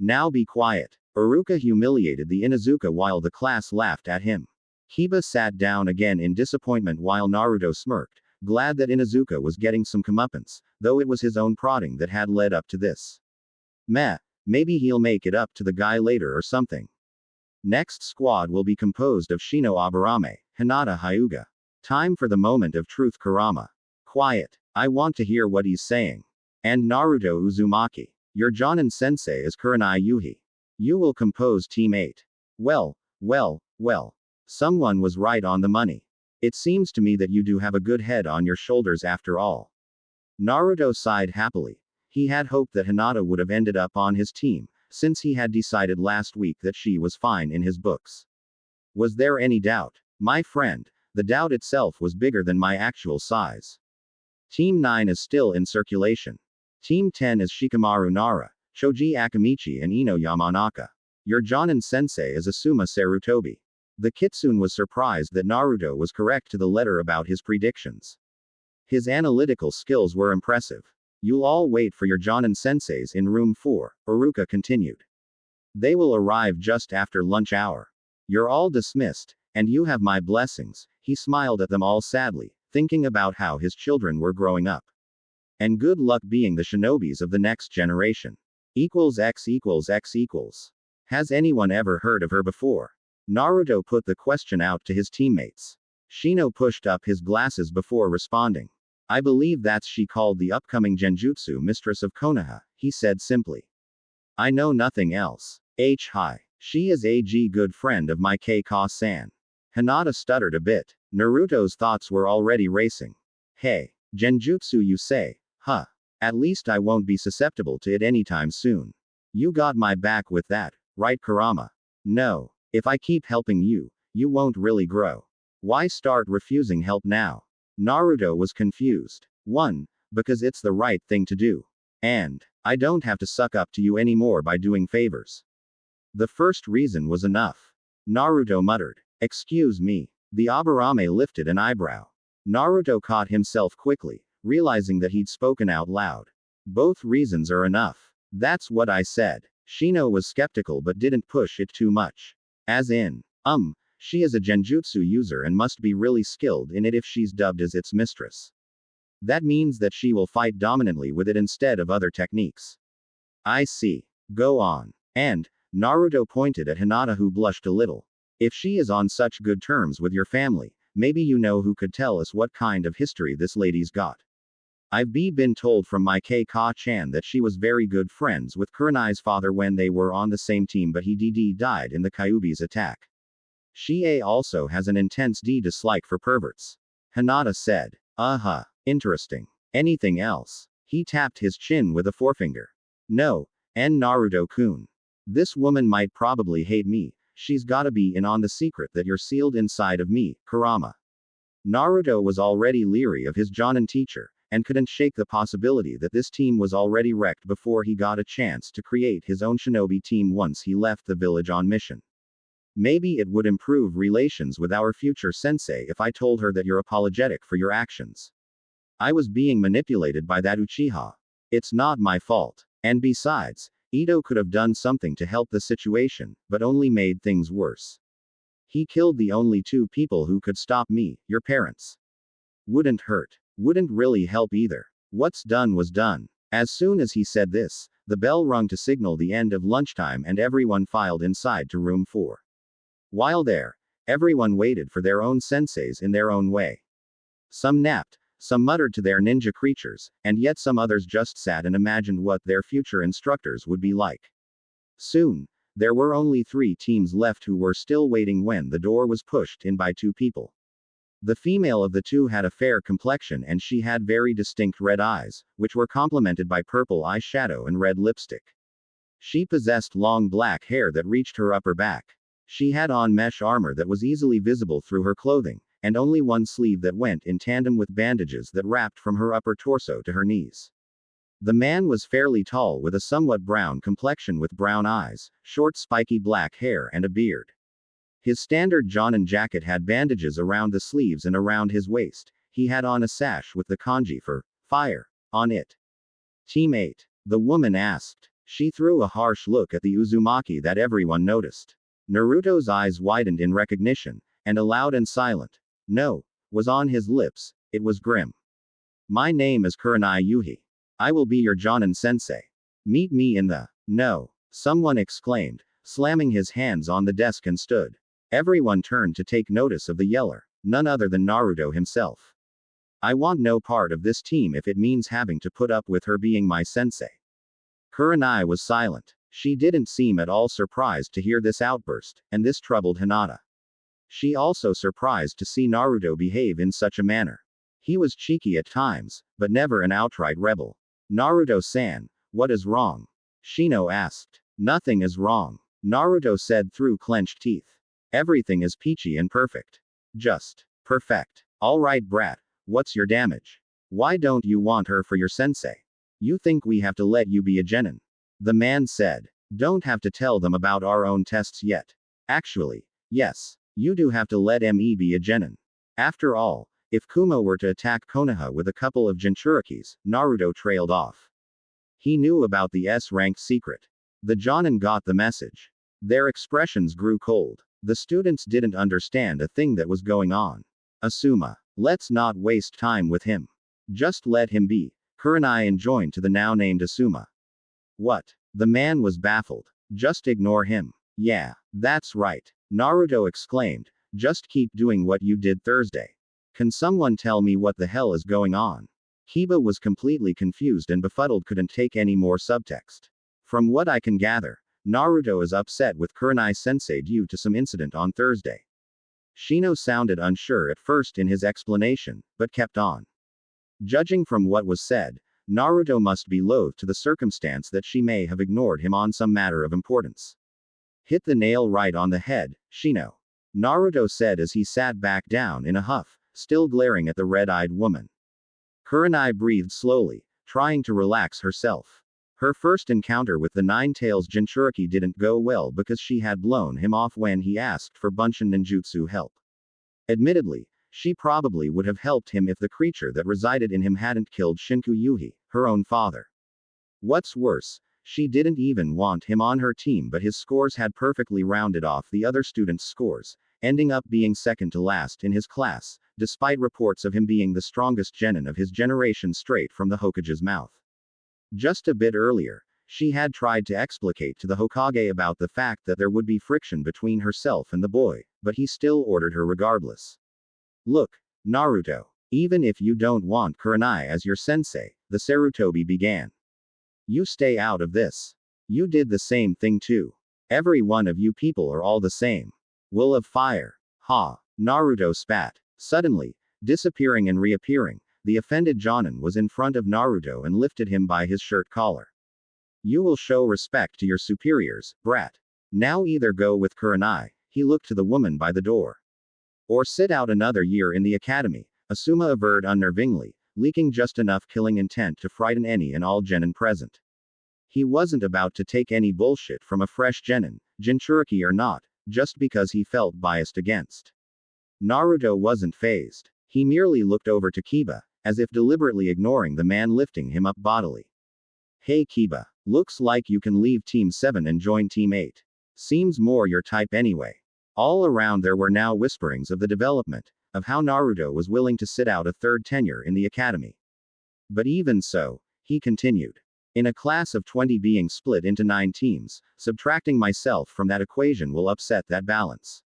Now be quiet. Iruka humiliated the Inuzuka while the class laughed at him. Hiba sat down again in disappointment while Naruto smirked, glad that Inuzuka was getting some comeuppance, though it was his own prodding that had led up to this. Meh, maybe he'll make it up to the guy later or something. Next squad will be composed of Shino Aburame, Hinata Hyuga. Time for the moment of truth Kurama. Quiet. I want to hear what he's saying. And Naruto Uzumaki. Your Jonin sensei is Kurenai Yuhi. You will compose Team 8. Well. Someone was right on the money. It seems to me that you do have a good head on your shoulders after all. Naruto sighed happily. He had hoped that Hinata would have ended up on his team, since he had decided last week that she was fine in his books. Was there any doubt? My friend, the doubt itself was bigger than my actual size. Team 9 is still in circulation. Team 10 is Shikamaru Nara, Shoji Akamichi and Ino Yamanaka. Your Jonin sensei is Asuma Sarutobi. The Kitsune was surprised that Naruto was correct to the letter about his predictions. His analytical skills were impressive. You'll all wait for your Jonin senseis in room 4, Iruka continued. They will arrive just after lunch hour. You're all dismissed, and you have my blessings. He smiled at them all sadly, thinking about how his children were growing up. And good luck being the shinobis of the next generation. X equals X equals. Has anyone ever heard of her before? Naruto put the question out to his teammates. Shino pushed up his glasses before responding. I believe that's she called the upcoming Genjutsu mistress of Konoha, he said simply. I know nothing else. Hi. She is a good friend of my K-Ka-san. Hinata stuttered a bit. Naruto's thoughts were already racing. Hey, Genjutsu you say? Huh. At least I won't be susceptible to it anytime soon. You got my back with that, right Kurama? No. If I keep helping you, you won't really grow. Why start refusing help now? Naruto was confused. 1. Because it's the right thing to do. And, I don't have to suck up to you anymore by doing favors. The first reason was enough. Naruto muttered. Excuse me. The Aburame lifted an eyebrow. Naruto caught himself quickly, realizing that he'd spoken out loud. Both reasons are enough. That's what I said. Shino was skeptical but didn't push it too much. As in, she is a genjutsu user and must be really skilled in it if she's dubbed as its mistress. That means that she will fight dominantly with it instead of other techniques. I see. Go on. And, Naruto pointed at Hinata who blushed a little. If she is on such good terms with your family, maybe you know who could tell us what kind of history this lady's got. I've been told from my K-Ka-chan that she was very good friends with Kurenai's father when they were on the same team but he died in the Kyuubi's attack. She also has an intense dislike for perverts. Hinata said. Interesting. Anything else? He tapped his chin with a forefinger. No, Naruto-kun. This woman might probably hate me. She's gotta be in on the secret that you're sealed inside of me, Kurama. Naruto was already leery of his Jonin teacher, and couldn't shake the possibility that this team was already wrecked before he got a chance to create his own shinobi team once he left the village on mission. Maybe it would improve relations with our future sensei if I told her that you're apologetic for your actions. I was being manipulated by that Uchiha. It's not my fault. And besides, Ito could have done something to help the situation, but only made things worse. He killed the only two people who could stop me, your parents. Wouldn't hurt. Wouldn't really help either. What's done was done. As soon as he said this, the bell rung to signal the end of lunchtime and everyone filed inside to room 4. While there, everyone waited for their own senseis in their own way. Some napped, some muttered to their ninja creatures, and yet some others just sat and imagined what their future instructors would be like. Soon, there were only 3 teams left who were still waiting when the door was pushed in by 2 people. The female of the 2 had a fair complexion and she had very distinct red eyes, which were complemented by purple eyeshadow and red lipstick. She possessed long black hair that reached her upper back. She had on mesh armor that was easily visible through her clothing, and only one sleeve that went in tandem with bandages that wrapped from her upper torso to her knees. The man was fairly tall with a somewhat brown complexion with brown eyes, short spiky black hair and a beard. His standard Jonin jacket had bandages around the sleeves and around his waist. He had on a sash with the kanji for fire on it. Team 8. The woman asked. She threw a harsh look at the Uzumaki that everyone noticed. Naruto's eyes widened in recognition, and a loud and silent "No" was on his lips. It was grim. My name is Kurenai Yuhi. I will be your Jonin sensei. Meet me in the "No," someone exclaimed, slamming his hands on the desk and stood. Everyone turned to take notice of the yeller, none other than Naruto himself. I want no part of this team if it means having to put up with her being my sensei. Kurenai was silent. She didn't seem at all surprised to hear this outburst, and this troubled Hinata. She also surprised to see Naruto behave in such a manner. He was cheeky at times, but never an outright rebel. Naruto-san, what is wrong? Shino asked. Nothing is wrong, Naruto said through clenched teeth. Everything is peachy and perfect. Just perfect. All right, brat, what's your damage? Why don't you want her for your sensei? You think we have to let you be a genin? The man said. Don't have to tell them about our own tests yet. Actually, yes, you do have to let me be a genin. After all, if Kuma were to attack Konoha with a couple of Jinchurikis, Naruto trailed off. He knew about the S-ranked secret. The Jonin got the message. Their expressions grew cold. The students didn't understand a thing that was going on. Asuma. Let's not waste time with him. Just let him be. Kurenai enjoined to the now named Asuma. What? The man was baffled. Just ignore him. Yeah, that's right, Naruto exclaimed. Just keep doing what you did Thursday. Can someone tell me what the hell is going on? Kiba was completely confused and befuddled, couldn't take any more subtext. From what I can gather, Naruto is upset with Kurenai sensei due to some incident on Thursday. Shino sounded unsure at first in his explanation, but kept on. Judging from what was said, Naruto must be loath to the circumstance that she may have ignored him on some matter of importance. Hit the nail right on the head, Shino, Naruto said as he sat back down in a huff, still glaring at the red-eyed woman. Kurenai breathed slowly, trying to relax herself. Her first encounter with the Nine-Tails Jinchuriki didn't go well because she had blown him off when he asked for Bunshin ninjutsu help. Admittedly, she probably would have helped him if the creature that resided in him hadn't killed Shinku Yuhi, her own father. What's worse, she didn't even want him on her team, but his scores had perfectly rounded off the other students' scores, ending up being second to last in his class, despite reports of him being the strongest genin of his generation straight from the Hokage's mouth. Just a bit earlier, she had tried to explicate to the Hokage about the fact that there would be friction between herself and the boy, but he still ordered her regardless. Look, Naruto, even if you don't want Kurenai as your sensei, the Sarutobi began. You stay out of this. You did the same thing too. Every one of you people are all the same. Will of fire. Ha. Naruto spat. Suddenly, disappearing and reappearing, the offended Jonin was in front of Naruto and lifted him by his shirt collar. You will show respect to your superiors, brat. Now either go with Kurenai, he looked to the woman by the door. Or sit out another year in the academy, Asuma averred unnervingly, leaking just enough killing intent to frighten any and all genin present. He wasn't about to take any bullshit from a fresh genin, Jinchuriki or not, just because he felt biased against. Naruto wasn't fazed. He merely looked over to Kiba, as if deliberately ignoring the man lifting him up bodily. Hey Kiba, looks like you can leave Team 7 and join Team 8. Seems more your type anyway. All around there were now whisperings of the development, of how Naruto was willing to sit out a third tenure in the academy. But even so, he continued. In a class of 20 being split into 9 teams, subtracting myself from that equation will upset that balance.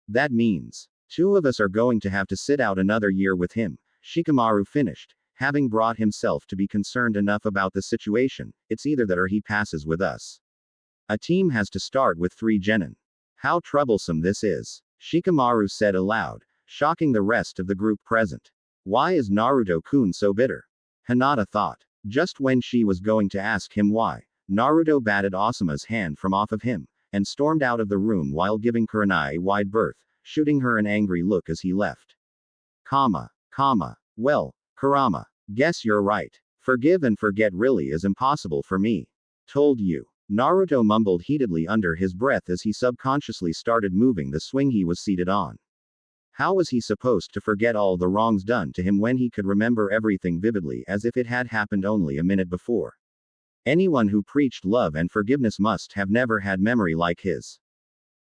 That means, 2 of us are going to have to sit out another year with him, Shikamaru finished, having brought himself to be concerned enough about the situation. It's either that or he passes with us. A team has to start with 3 genin. How troublesome this is, Shikamaru said aloud, shocking the rest of the group present. Why is Naruto-kun so bitter? Hinata thought. Just when she was going to ask him why, Naruto batted Asuma's hand from off of him, and stormed out of the room while giving Kurenai a wide berth, shooting her an angry look as he left. Well, Kurama, guess you're right. Forgive and forget really is impossible for me. Told you. Naruto mumbled heatedly under his breath as he subconsciously started moving the swing he was seated on. How was he supposed to forget all the wrongs done to him when he could remember everything vividly as if it had happened only a minute before? Anyone who preached love and forgiveness must have never had memory like his.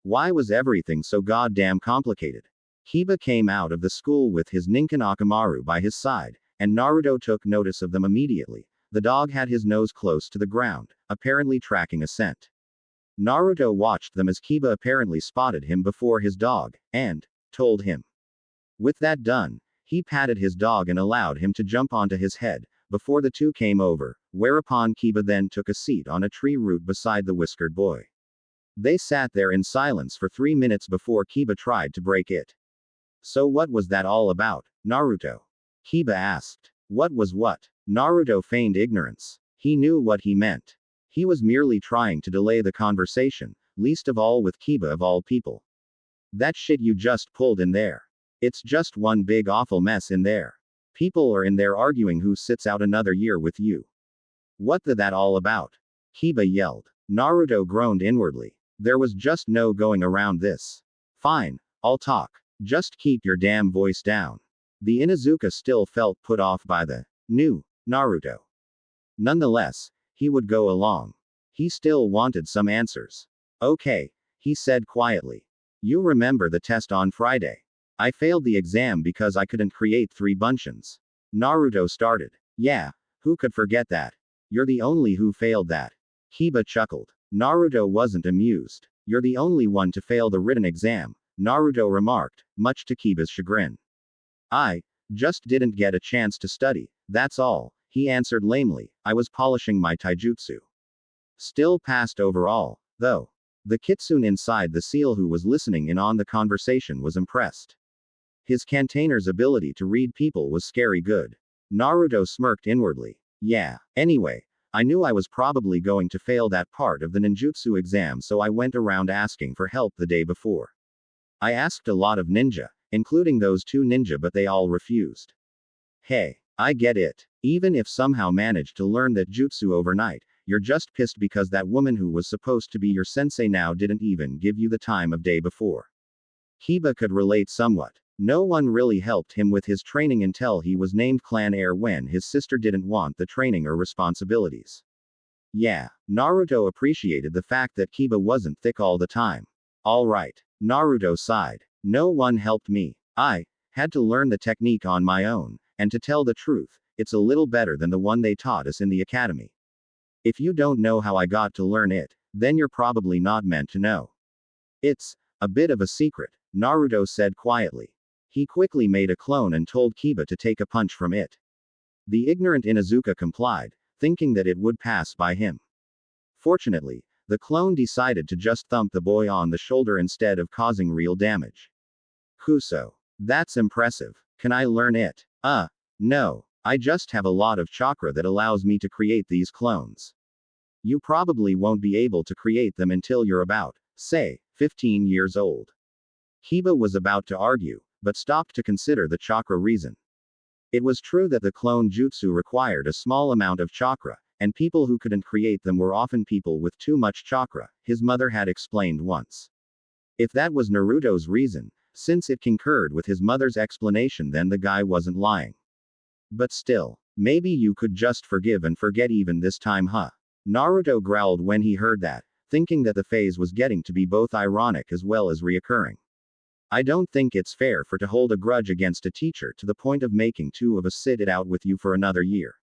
Why was everything so goddamn complicated? Kiba came out of the school with his Ninken Akamaru by his side, and Naruto took notice of them immediately. The dog had his nose close to the ground, apparently tracking a scent. Naruto watched them as Kiba apparently spotted him before his dog, and told him. With that done, he patted his dog and allowed him to jump onto his head, before the 2 came over, whereupon Kiba then took a seat on a tree root beside the whiskered boy. They sat there in silence for 3 minutes before Kiba tried to break it. So what was that all about, Naruto? Kiba asked. What was what? Naruto feigned ignorance. He knew what he meant. He was merely trying to delay the conversation, least of all with Kiba of all people. That shit you just pulled in there. It's just one big awful mess in there. People are in there arguing who sits out another year with you. What that all about? Kiba yelled. Naruto groaned inwardly. There was just no going around this. Fine, I'll talk. Just keep your damn voice down. The Inuzuka still felt put off by the new Naruto. Nonetheless, he would go along. He still wanted some answers. Okay, he said quietly. You remember the test on Friday? I failed the exam because I couldn't create 3 bunchins. Naruto started. Yeah, who could forget that? You're the only who failed that. Kiba chuckled. Naruto wasn't amused. You're the only one to fail the written exam, Naruto remarked, much to Kiba's chagrin. I just didn't get a chance to study, that's all, he answered lamely. I was polishing my taijutsu. Still passed overall, though. The kitsune inside the seal who was listening in on the conversation was impressed. His container's ability to read people was scary good. Naruto smirked inwardly. Yeah, anyway, I knew I was probably going to fail that part of the ninjutsu exam, so I went around asking for help the day before. I asked a lot of ninja, including those 2 ninja, but they all refused. Hey, I get it. Even if somehow managed to learn that jutsu overnight, you're just pissed because that woman who was supposed to be your sensei now didn't even give you the time of day before. Kiba could relate somewhat. No one really helped him with his training until he was named clan heir when his sister didn't want the training or responsibilities. Yeah, Naruto appreciated the fact that Kiba wasn't thick all the time. Alright, Naruto sighed. No one helped me. I had to learn the technique on my own, and to tell the truth, it's a little better than the one they taught us in the academy. If you don't know how I got to learn it, then you're probably not meant to know. It's a bit of a secret, Naruto said quietly. He quickly made a clone and told Kiba to take a punch from it. The ignorant Inuzuka complied, thinking that it would pass by him. Fortunately, the clone decided to just thump the boy on the shoulder instead of causing real damage. Kuso. That's impressive. Can I learn it? No. I just have a lot of chakra that allows me to create these clones. You probably won't be able to create them until you're about, say, 15 years old. Hiba was about to argue, but stopped to consider the chakra reason. It was true that the clone jutsu required a small amount of chakra, and people who couldn't create them were often people with too much chakra, his mother had explained once. If that was Naruto's reason, since it concurred with his mother's explanation, then the guy wasn't lying. But still, maybe you could just forgive and forget even this time, huh? Naruto growled when he heard that, thinking that the phase was getting to be both ironic as well as reoccurring. I don't think it's fair for to hold a grudge against a teacher to the point of making two of us sit it out with you for another year.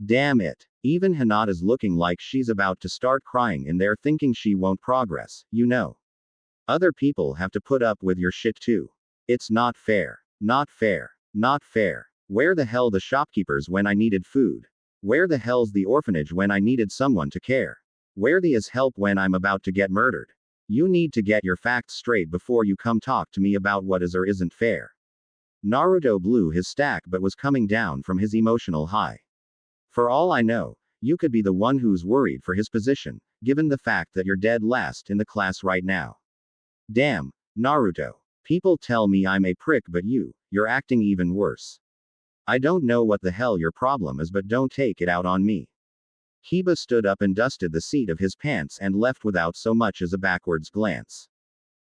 Damn it. Even Hinata's looking like she's about to start crying in there, thinking she won't progress, you know. Other people have to put up with your shit too. It's not fair. Not fair. Not fair. Where the hell the shopkeepers when I needed food? Where the hell's the orphanage when I needed someone to care? Where the is help when I'm about to get murdered? You need to get your facts straight before you come talk to me about what is or isn't fair. Naruto blew his stack but was coming down from his emotional high. For all I know, you could be the one who's worried for his position, given the fact that you're dead last in the class right now. Damn, Naruto. People tell me I'm a prick, but you're acting even worse. I don't know what the hell your problem is, but don't take it out on me. Hiba stood up and dusted the seat of his pants and left without so much as a backwards glance.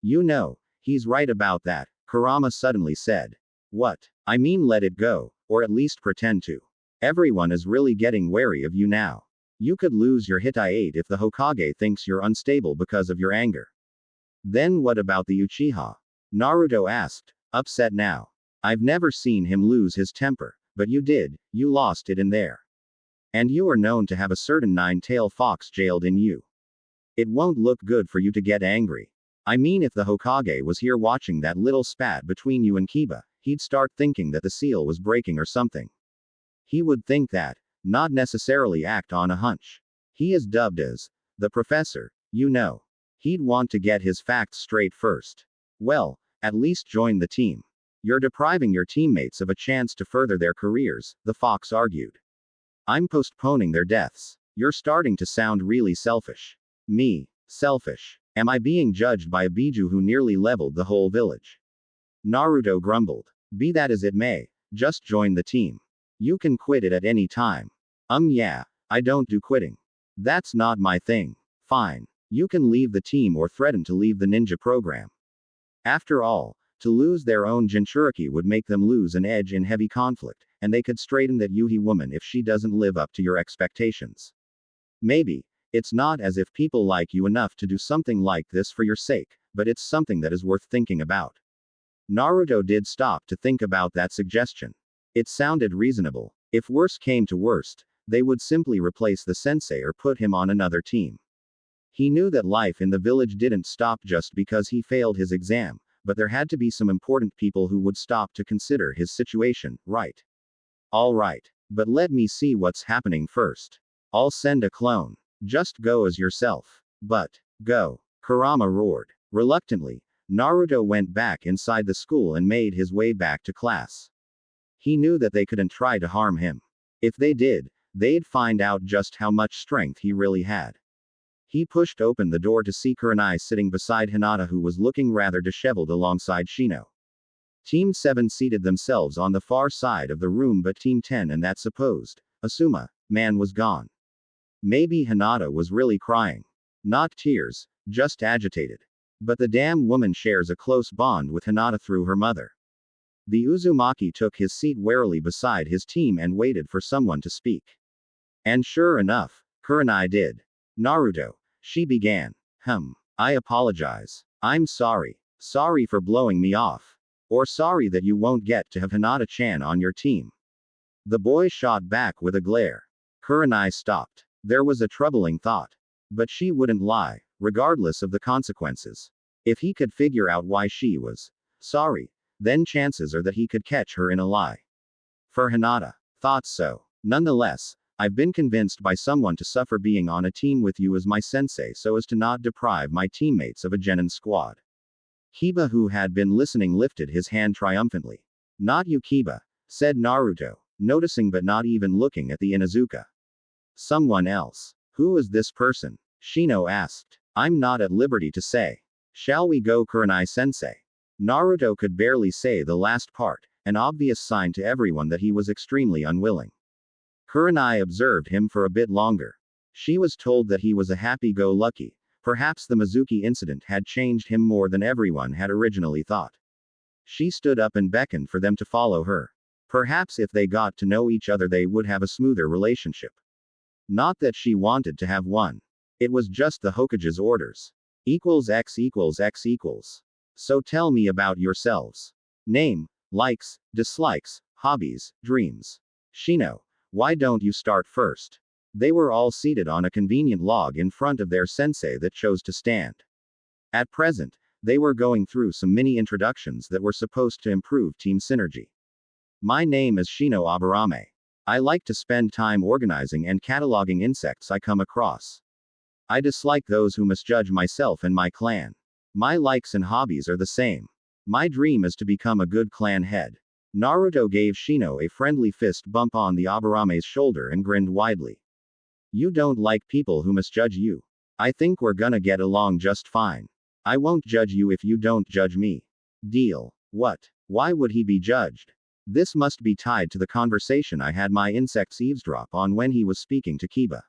You know, he's right about that, Kurama suddenly said. What? I mean, let it go, or at least pretend to. Everyone is really getting wary of you now. You could lose your Hitai if the Hokage thinks you're unstable because of your anger. Then what about the Uchiha? Naruto asked, upset now. I've never seen him lose his temper, but you did, you lost it in there. And you are known to have a certain nine-tailed fox jailed in you. It won't look good for you to get angry. I mean, if the Hokage was here watching that little spat between you and Kiba, he'd start thinking that the seal was breaking or something. He would think that, not necessarily act on a hunch. He is dubbed as the professor, you know. He'd want to get his facts straight first. Well, at least join the team. You're depriving your teammates of a chance to further their careers, the fox argued. I'm postponing their deaths. You're starting to sound really selfish. Me? Selfish? Am I being judged by a Biju who nearly leveled the whole village? Naruto grumbled. Be that as it may, just join the team. You can quit it at any time. Yeah, I don't do quitting. That's not my thing. Fine. You can leave the team or threaten to leave the ninja program. After all, to lose their own Jinchuriki would make them lose an edge in heavy conflict, and they could straighten that Yuhi woman if she doesn't live up to your expectations. Maybe, it's not as if people like you enough to do something like this for your sake, but it's something that is worth thinking about. Naruto did stop to think about that suggestion. It sounded reasonable. If worse came to worst, they would simply replace the sensei or put him on another team. He knew that life in the village didn't stop just because he failed his exam, but there had to be some important people who would stop to consider his situation, right? All right. But let me see what's happening first. I'll send a clone. Just go as yourself. But, go. Kurama roared. Reluctantly, Naruto went back inside the school and made his way back to class. He knew that they couldn't try to harm him. If they did, they'd find out just how much strength he really had. He pushed open the door to see Kurenai sitting beside Hinata, who was looking rather disheveled alongside Shino. Team 7 seated themselves on the far side of the room, but Team 10 and that supposed Asuma man was gone. Maybe Hinata was really crying. Not tears, just agitated. But the damn woman shares a close bond with Hinata through her mother. The Uzumaki took his seat warily beside his team and waited for someone to speak. And sure enough, Kurenai did. Naruto, she began. I apologize. I'm sorry. Sorry for blowing me off. Or sorry that you won't get to have Hinata-chan on your team. The boy shot back with a glare. Kurenai stopped. There was a troubling thought. But she wouldn't lie, regardless of the consequences. If he could figure out why she was sorry, then chances are that he could catch her in a lie. For Hinata, thought so. Nonetheless, I've been convinced by someone to suffer being on a team with you as my sensei so as to not deprive my teammates of a genin squad. Kiba, who had been listening, lifted his hand triumphantly. Not you, Kiba, said Naruto, noticing but not even looking at the Inuzuka. Someone else. Who is this person? Shino asked. I'm not at liberty to say. Shall we go, Kurenai-sensei? Naruto could barely say the last part, an obvious sign to everyone that he was extremely unwilling. Kurenai observed him for a bit longer. She was told that he was a happy-go-lucky. Perhaps the Mizuki incident had changed him more than everyone had originally thought. She stood up and beckoned for them to follow her. Perhaps if they got to know each other they would have a smoother relationship. Not that she wanted to have one. It was just the Hokage's orders. X equals X equals. So tell me about yourselves. Name, likes, dislikes, hobbies, dreams. Shino, why don't you start first? They were all seated on a convenient log in front of their sensei that chose to stand. At present, they were going through some mini introductions that were supposed to improve team synergy. My name is Shino Aburame. I like to spend time organizing and cataloging insects I come across. I dislike those who misjudge myself and my clan. My likes and hobbies are the same. My dream is to become a good clan head. Naruto gave Shino a friendly fist bump on the Aburame's shoulder and grinned widely. You don't like people who misjudge you. I think we're gonna get along just fine. I won't judge you if you don't judge me. Deal. What? Why would he be judged? This must be tied to the conversation I had my insects eavesdrop on when he was speaking to Kiba.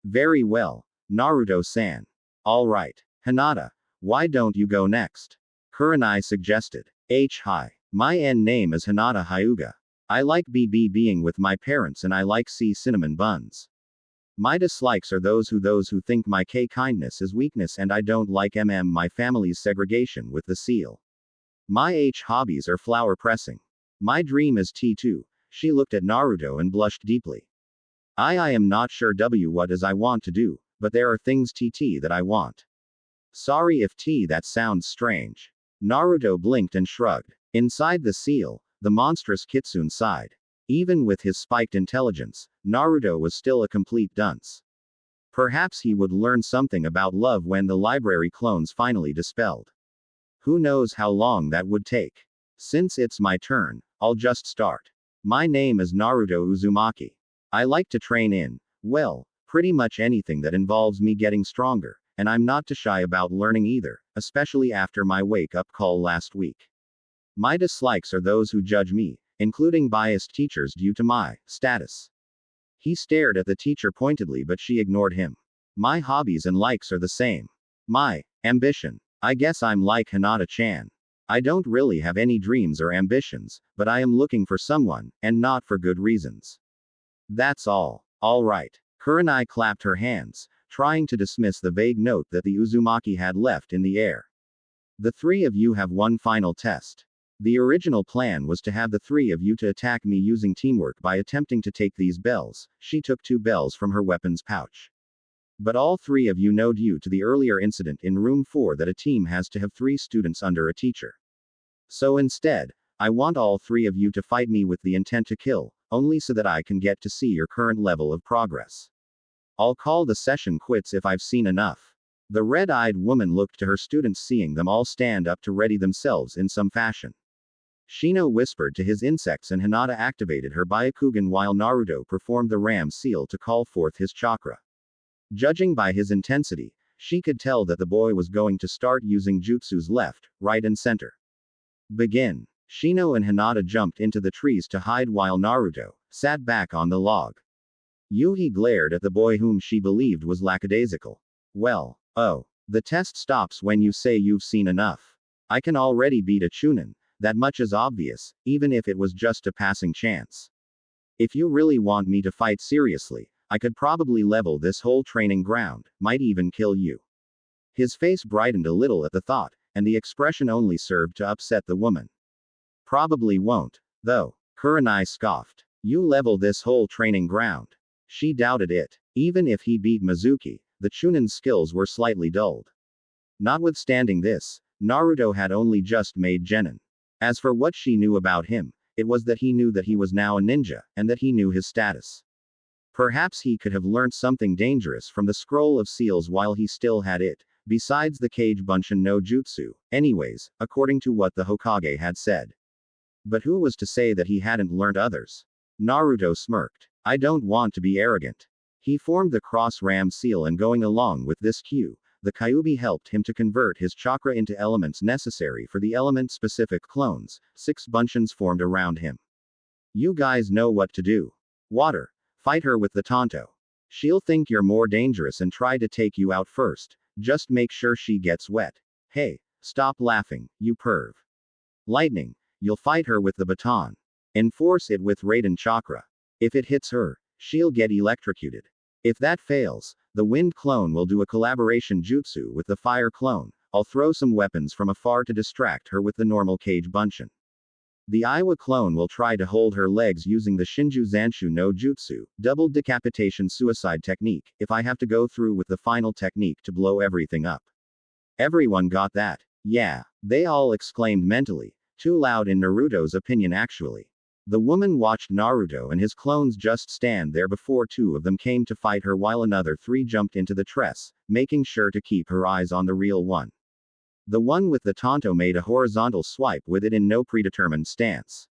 Very well, Naruto-san. Alright. Hinata, why don't you go next? Kurenai suggested. Hi. My name is Hinata Hyuga. I like being with my parents and I like cinnamon buns. My dislikes are those who think my kindness is weakness and I don't like my family's segregation with the seal. My hobbies are flower pressing. My dream is T2. She looked at Naruto and blushed deeply. I am not sure what is I want to do, but there are things TT that I want. Sorry if that sounds strange. Naruto blinked and shrugged. Inside the seal, the monstrous Kitsune sighed. Even with his spiked intelligence, Naruto was still a complete dunce. Perhaps he would learn something about love when the library clones finally dispelled. Who knows how long that would take? Since it's my turn, I'll just start. My name is Naruto Uzumaki. I like to train in, well, pretty much anything that involves me getting stronger, and I'm not too shy about learning either, especially after my wake-up call last week. My dislikes are those who judge me, including biased teachers due to my status. He stared at the teacher pointedly but she ignored him. My hobbies and likes are the same. My ambition. I guess I'm like Hinata-chan. I don't really have any dreams or ambitions, but I am looking for someone, and not for good reasons. That's all. Alright. Kurenai clapped her hands, trying to dismiss the vague note that the Uzumaki had left in the air. The three of you have one final test. The original plan was to have the three of you to attack me using teamwork by attempting to take these bells. She took 2 bells from her weapons pouch. But all 3 of you know due to the earlier incident in room 4 that a team has to have 3 students under a teacher. So instead, I want all 3 of you to fight me with the intent to kill, only so that I can get to see your current level of progress. I'll call the session quits if I've seen enough. The red-eyed woman looked to her students, seeing them all stand up to ready themselves in some fashion. Shino whispered to his insects and Hinata activated her Byakugan while Naruto performed the ram seal to call forth his chakra. Judging by his intensity, she could tell that the boy was going to start using jutsus left, right and center. Begin. Shino and Hinata jumped into the trees to hide while Naruto sat back on the log. Yuhi glared at the boy whom she believed was lackadaisical. Well, oh, the test stops when you say you've seen enough. I can already beat a Chunin, that much is obvious, even if it was just a passing chance. If you really want me to fight seriously, I could probably level this whole training ground, might even kill you. His face brightened a little at the thought, and the expression only served to upset the woman. Probably won't, though. Kurenai scoffed. You level this whole training ground. She doubted it. Even if he beat Mizuki, the Chunin's skills were slightly dulled. Notwithstanding this, Naruto had only just made Genin. As for what she knew about him, it was that he knew that he was now a ninja, and that he knew his status. Perhaps he could have learnt something dangerous from the scroll of seals while he still had it, besides the Kage Bunshin no Jutsu, anyways, according to what the Hokage had said. But who was to say that he hadn't learnt others? Naruto smirked. I don't want to be arrogant. He formed the cross ram seal, and going along with this cue, the Kyuubi helped him to convert his chakra into elements necessary for the element-specific clones. 6 buncheons formed around him. You guys know what to do. Water. Fight her with the Tonto. She'll think you're more dangerous and try to take you out first. Just make sure she gets wet. Hey, stop laughing, you perv. Lightning. You'll fight her with the baton. Enforce it with Raiden Chakra. If it hits her, she'll get electrocuted. If that fails, the wind clone will do a collaboration jutsu with the fire clone. I'll throw some weapons from afar to distract her with the normal cage buncheon. The Iwa clone will try to hold her legs using the Shinju Zanshu no Jutsu, double decapitation suicide technique, if I have to go through with the final technique to blow everything up. Everyone got that? Yeah, they all exclaimed mentally. Too loud in Naruto's opinion actually. The woman watched Naruto and his clones just stand there before 2 of them came to fight her while another 3 jumped into the tress, making sure to keep her eyes on the real one. The one with the Tonto made a horizontal swipe with it in no predetermined stance.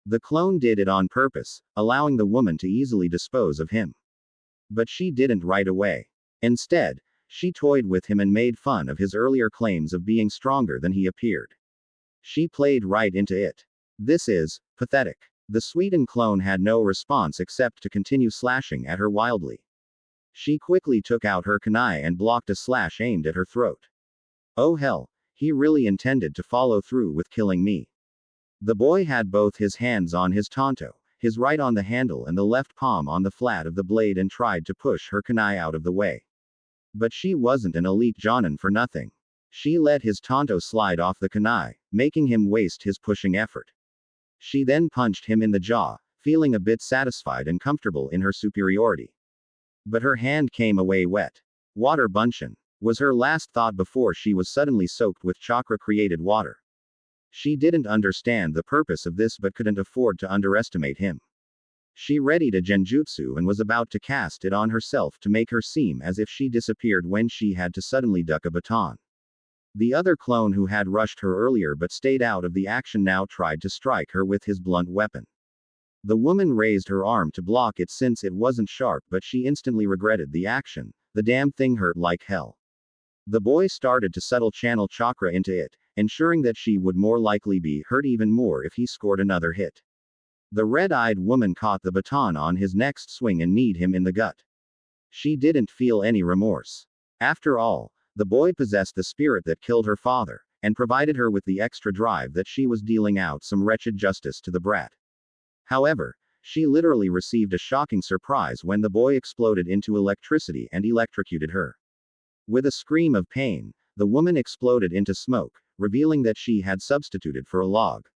The clone did it on purpose, allowing the woman to easily dispose of him. But she didn't right away. Instead, she toyed with him and made fun of his earlier claims of being stronger than he appeared. She played right into it. This is pathetic. The Sweden clone had no response except to continue slashing at her wildly. She quickly took out her kunai and blocked a slash aimed at her throat. Oh hell, he really intended to follow through with killing me. The boy had both his hands on his Tonto, his right on the handle and the left palm on the flat of the blade, and tried to push her kunai out of the way. But she wasn't an elite Jonin for nothing. She let his Tonto slide off the kunai, making him waste his pushing effort. She then punched him in the jaw, feeling a bit satisfied and comfortable in her superiority. But her hand came away wet. Water buncheon was her last thought before she was suddenly soaked with chakra-created water. She didn't understand the purpose of this but couldn't afford to underestimate him. She readied a genjutsu and was about to cast it on herself to make her seem as if she disappeared when she had to suddenly duck a baton. The other clone who had rushed her earlier but stayed out of the action now tried to strike her with his blunt weapon. The woman raised her arm to block it since it wasn't sharp, but she instantly regretted the action. The damn thing hurt like hell. The boy started to subtle channel chakra into it, ensuring that she would more likely be hurt even more if he scored another hit. The red-eyed woman caught the baton on his next swing and kneed him in the gut. She didn't feel any remorse. After all, the boy possessed the spirit that killed her father, and provided her with the extra drive that she was dealing out some wretched justice to the brat. However, she literally received a shocking surprise when the boy exploded into electricity and electrocuted her. With a scream of pain, the woman exploded into smoke, revealing that she had substituted for a log.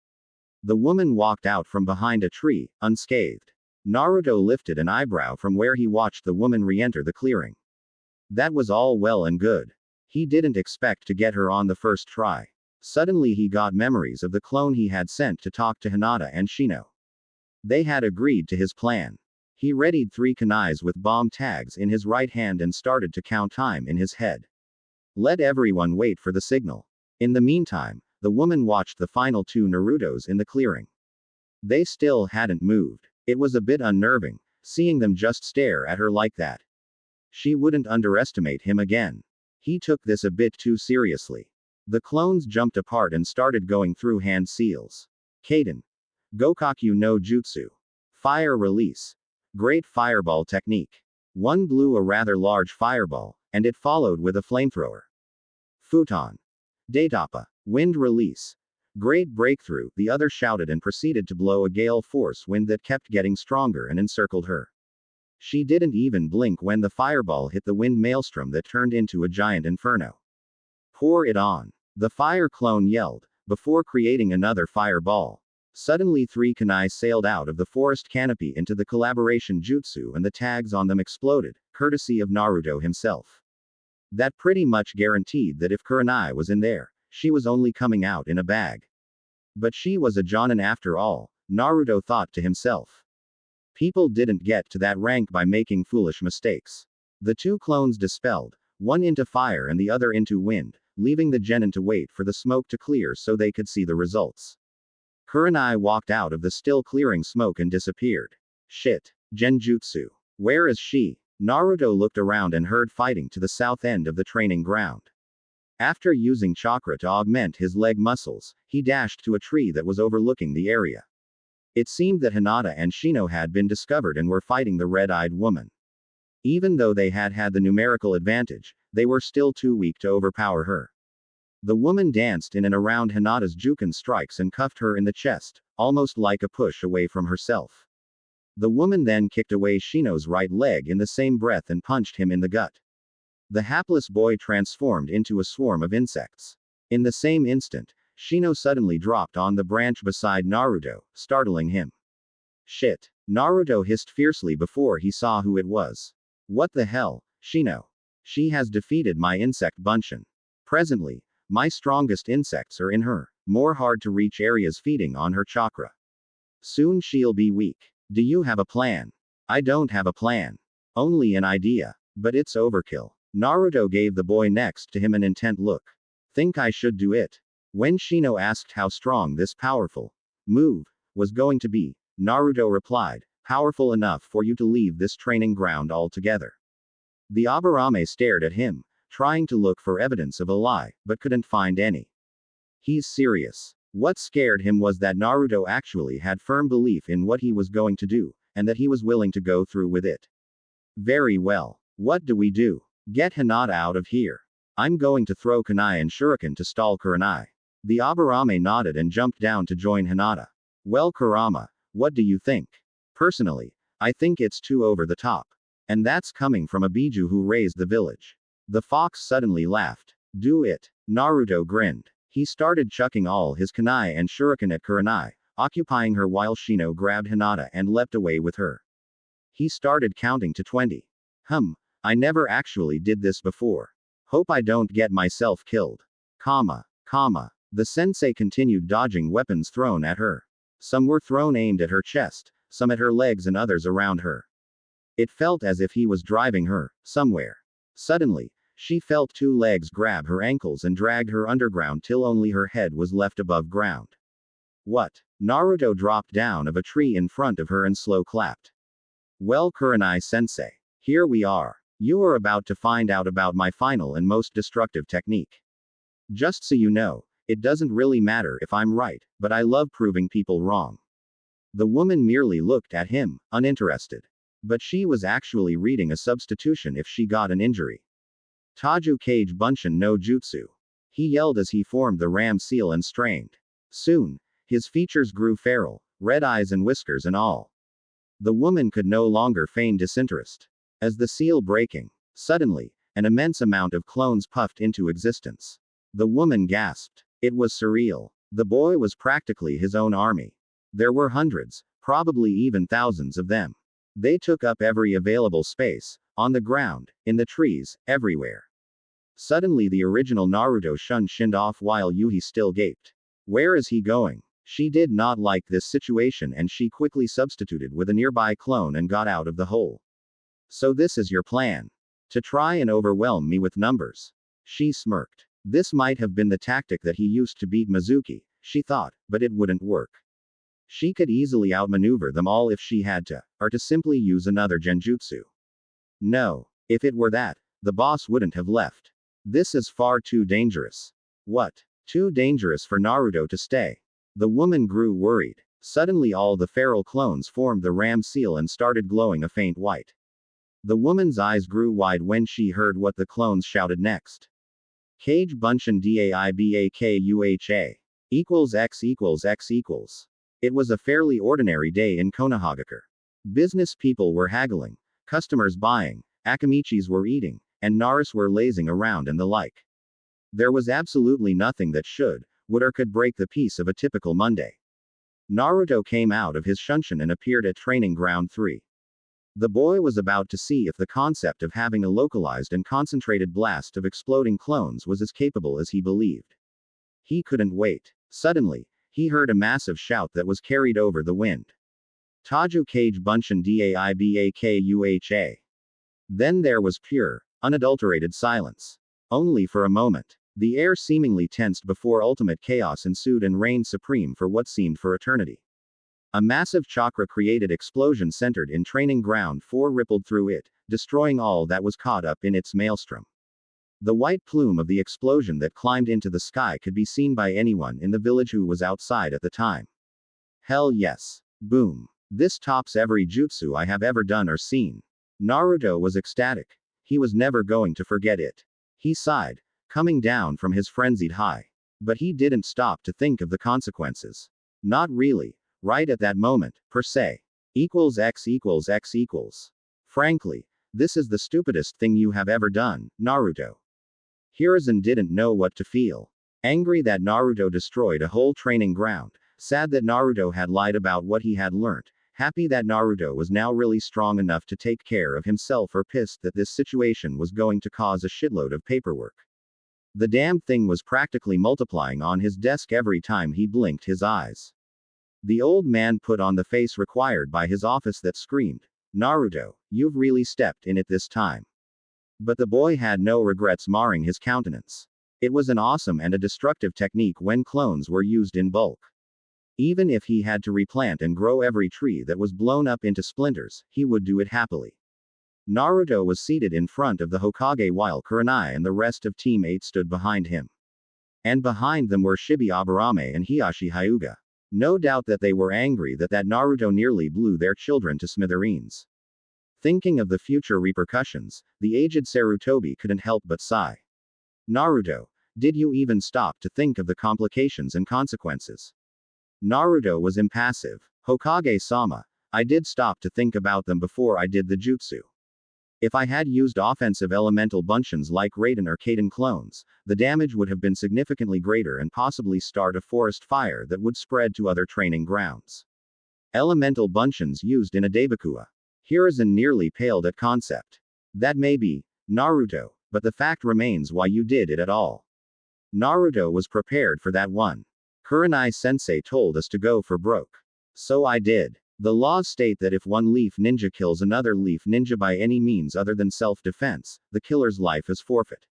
The woman walked out from behind a tree, unscathed. Naruto lifted an eyebrow from where he watched the woman re-enter the clearing. That was all well and good. He didn't expect to get her on the first try. Suddenly he got memories of the clone he had sent to talk to Hinata and Shino. They had agreed to his plan. He readied 3 kunais with bomb tags in his right hand and started to count time in his head. Let everyone wait for the signal. In the meantime, the woman watched the final 2 Narutos in the clearing. They still hadn't moved. It was a bit unnerving, seeing them just stare at her like that. She wouldn't underestimate him again. He took this a bit too seriously. The clones jumped apart and started going through hand seals. Kaden. Gokaku no Jutsu. Fire release. Great fireball technique. One blew a rather large fireball, and it followed with a flamethrower. Futon. Datapa. Wind release. Great breakthrough, the other shouted and proceeded to blow a gale force wind that kept getting stronger and encircled her. She didn't even blink when the fireball hit the wind maelstrom that turned into a giant inferno. Pour it on. The fire clone yelled, before creating another fireball. Suddenly 3 kunai sailed out of the forest canopy into the collaboration jutsu and the tags on them exploded, courtesy of Naruto himself. That pretty much guaranteed that if Kurenai was in there, she was only coming out in a bag. But she was a Jonin after all, Naruto thought to himself. People didn't get to that rank by making foolish mistakes. The 2 clones dispelled, one into fire and the other into wind, leaving the genin to wait for the smoke to clear so they could see the results. Kurenai walked out of the still clearing smoke and disappeared. Shit. Genjutsu. Where is she? Naruto looked around and heard fighting to the south end of the training ground. After using chakra to augment his leg muscles, he dashed to a tree that was overlooking the area. It seemed that Hinata and Shino had been discovered and were fighting the red-eyed woman. Even though they had had the numerical advantage, they were still too weak to overpower her. The woman danced in and around Hinata's Juken strikes and cuffed her in the chest, almost like a push away from herself. The woman then kicked away Shino's right leg in the same breath and punched him in the gut. The hapless boy transformed into a swarm of insects. In the same instant, Shino suddenly dropped on the branch beside Naruto, startling him. Shit! Naruto hissed fiercely before he saw who it was. What the hell, Shino? She has defeated my insect Bunshin. Presently, my strongest insects are in her, more hard-to-reach areas feeding on her chakra. Soon she'll be weak. Do you have a plan? I don't have a plan. Only an idea. But it's overkill. Naruto gave the boy next to him an intent look. Think I should do it? When Shino asked how strong this powerful move was going to be, Naruto replied, powerful enough for you to leave this training ground altogether. The Aburame stared at him, trying to look for evidence of a lie, but couldn't find any. He's serious. What scared him was that Naruto actually had firm belief in what he was going to do, and that he was willing to go through with it. Very well. What do we do? Get Hinata out of here. I'm going to throw kunai and shuriken to stall Kurenai. The Aburame nodded and jumped down to join Hinata. Well, Kurama, what do you think? Personally, I think it's too over the top. And that's coming from a Biju who raised the village. The fox suddenly laughed. Do it. Naruto grinned. He started chucking all his kunai and shuriken at Kurenai, occupying her while Shino grabbed Hinata and leapt away with her. He started counting to 20. I never actually did this before. Hope I don't get myself killed. The sensei continued dodging weapons thrown at her. Some were thrown aimed at her chest, some at her legs and others around her. It felt as if he was driving her somewhere. Suddenly, she felt two legs grab her ankles and dragged her underground till only her head was left above ground. What? Naruto dropped down of a tree in front of her and slow clapped. Well, Kurenai-sensei. Here we are. You are about to find out about my final and most destructive technique. Just so you know, it doesn't really matter if I'm right, but I love proving people wrong. The woman merely looked at him, uninterested. But she was actually reading a substitution if she got an injury. Taju Kage Bunshin no Jutsu. He yelled as he formed the ram seal and strained. Soon, his features grew feral, red eyes and whiskers and all. The woman could no longer feign disinterest. As the seal breaking, suddenly, an immense amount of clones puffed into existence. The woman gasped. It was surreal. The boy was practically his own army. There were hundreds, probably even thousands of them. They took up every available space, on the ground, in the trees, everywhere. Suddenly the original Naruto shinned off while Yuhi still gaped. Where is he going? She did not like this situation and she quickly substituted with a nearby clone and got out of the hole. So this is your plan? To try and overwhelm me with numbers? She smirked. This might have been the tactic that he used to beat Mizuki, she thought, but it wouldn't work. She could easily outmaneuver them all if she had to, or to simply use another genjutsu. No. If it were that, the boss wouldn't have left. This is far too dangerous. What? Too dangerous for Naruto to stay. The woman grew worried. Suddenly all the feral clones formed the ram seal and started glowing a faint white. The woman's eyes grew wide when she heard what the clones shouted next. Kage Bunshin Daibakuha equals X equals X equals. It was a fairly ordinary day in Konohagakure. Business people were haggling, customers buying, Akamichis were eating, and Naris were lazing around and the like. There was absolutely nothing that would or could break the peace of a typical Monday. Naruto came out of his shunshin and appeared at Training Ground 3. The boy was about to see if the concept of having a localized and concentrated blast of exploding clones was as capable as he believed. He couldn't wait. Suddenly, he heard a massive shout that was carried over the wind. Taju Kage Bunshin Daibakuha. Then there was pure, unadulterated silence. Only for a moment. The air seemingly tensed before ultimate chaos ensued and reigned supreme for what seemed for eternity. A massive chakra-created explosion centered in Training Ground 4 rippled through it, destroying all that was caught up in its maelstrom. The white plume of the explosion that climbed into the sky could be seen by anyone in the village who was outside at the time. Hell yes. Boom. This tops every jutsu I have ever done or seen. Naruto was ecstatic. He was never going to forget it. He sighed, coming down from his frenzied high. But he didn't stop to think of the consequences. Not really. Right at that moment, per se. Equals x equals x equals. Frankly, this is the stupidest thing you have ever done, Naruto. Hiruzen didn't know what to feel. Angry that Naruto destroyed a whole training ground, sad that Naruto had lied about what he had learnt, happy that Naruto was now really strong enough to take care of himself, or pissed that this situation was going to cause a shitload of paperwork. The damn thing was practically multiplying on his desk every time he blinked his eyes. The old man put on the face required by his office that screamed, "Naruto, you've really stepped in it this time." But the boy had no regrets marring his countenance. It was an awesome and a destructive technique when clones were used in bulk. Even if he had to replant and grow every tree that was blown up into splinters, he would do it happily. Naruto was seated in front of the Hokage while Kurenai and the rest of Team 8 stood behind him. And behind them were Shibi Aburame and Hiashi Hyuga. No doubt that they were angry that Naruto nearly blew their children to smithereens. Thinking of the future repercussions, the aged Sarutobi couldn't help but sigh. Naruto, did you even stop to think of the complications and consequences? Naruto was impassive. Hokage-sama, I did stop to think about them before I did the jutsu. If I had used offensive elemental bunchins like Raiden or Kaden clones, the damage would have been significantly greater and possibly start a forest fire that would spread to other training grounds. Elemental bunchins used in a Daibakua. Hiruzen nearly paled at concept. That may be, Naruto, but the fact remains why you did it at all. Naruto was prepared for that one. Kurenai-sensei told us to go for broke. So I did. The laws state that if one leaf ninja kills another leaf ninja by any means other than self-defense, the killer's life is forfeit.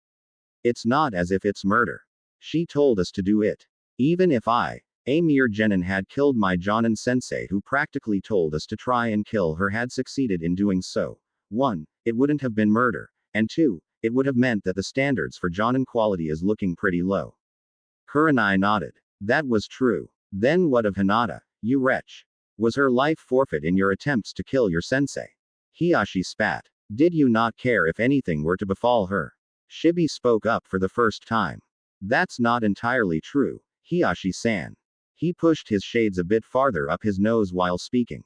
It's not as if it's murder. She told us to do it. Even if a mere genin had killed my Jonin sensei who practically told us to try and kill her had succeeded in doing so, 1, it wouldn't have been murder, and 2, it would have meant that the standards for Jonin quality is looking pretty low. Kurenai nodded. That was true. Then what of Hinata, you wretch? Was her life forfeit in your attempts to kill your sensei? Hiashi spat. Did you not care if anything were to befall her? Shibi spoke up for the first time. That's not entirely true, Hiashi-san. He pushed his shades a bit farther up his nose while speaking.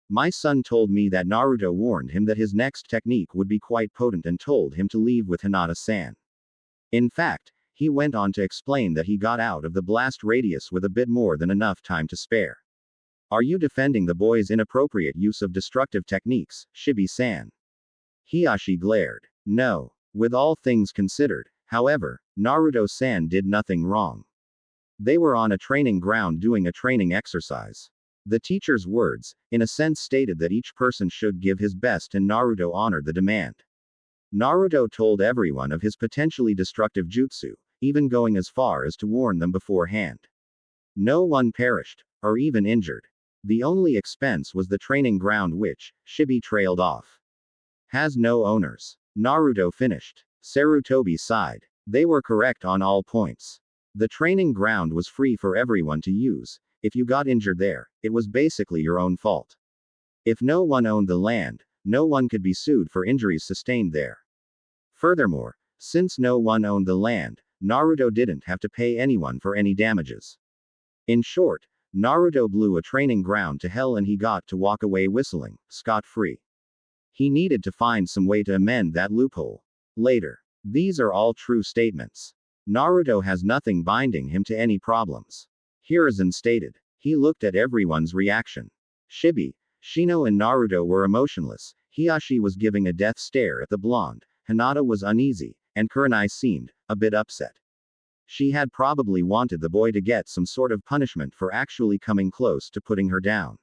My son told me that Naruto warned him that his next technique would be quite potent and told him to leave with Hinata-san. In fact, he went on to explain that he got out of the blast radius with a bit more than enough time to spare. Are you defending the boy's inappropriate use of destructive techniques, Shibi-san? Hiashi glared. No. With all things considered, however, Naruto-san did nothing wrong. They were on a training ground doing a training exercise. The teacher's words, in a sense, stated that each person should give his best, and Naruto honored the demand. Naruto told everyone of his potentially destructive jutsu, even going as far as to warn them beforehand. No one perished, or even injured. The only expense was the training ground, which, Shibi trailed off. Has no owners. Naruto finished. Sarutobi sighed. They were correct on all points. The training ground was free for everyone to use. If you got injured there, it was basically your own fault. If no one owned the land, no one could be sued for injuries sustained there. Furthermore, since no one owned the land, Naruto didn't have to pay anyone for any damages. In short, Naruto blew a training ground to hell and he got to walk away whistling, scot-free. He needed to find some way to amend that loophole. Later. These are all true statements. Naruto has nothing binding him to any problems. Hiruzen stated. He looked at everyone's reaction. Shibi, Shino and Naruto were emotionless, Hiashi was giving a death stare at the blonde, Hinata was uneasy, and Kurenai seemed a bit upset. She had probably wanted the boy to get some sort of punishment for actually coming close to putting her down.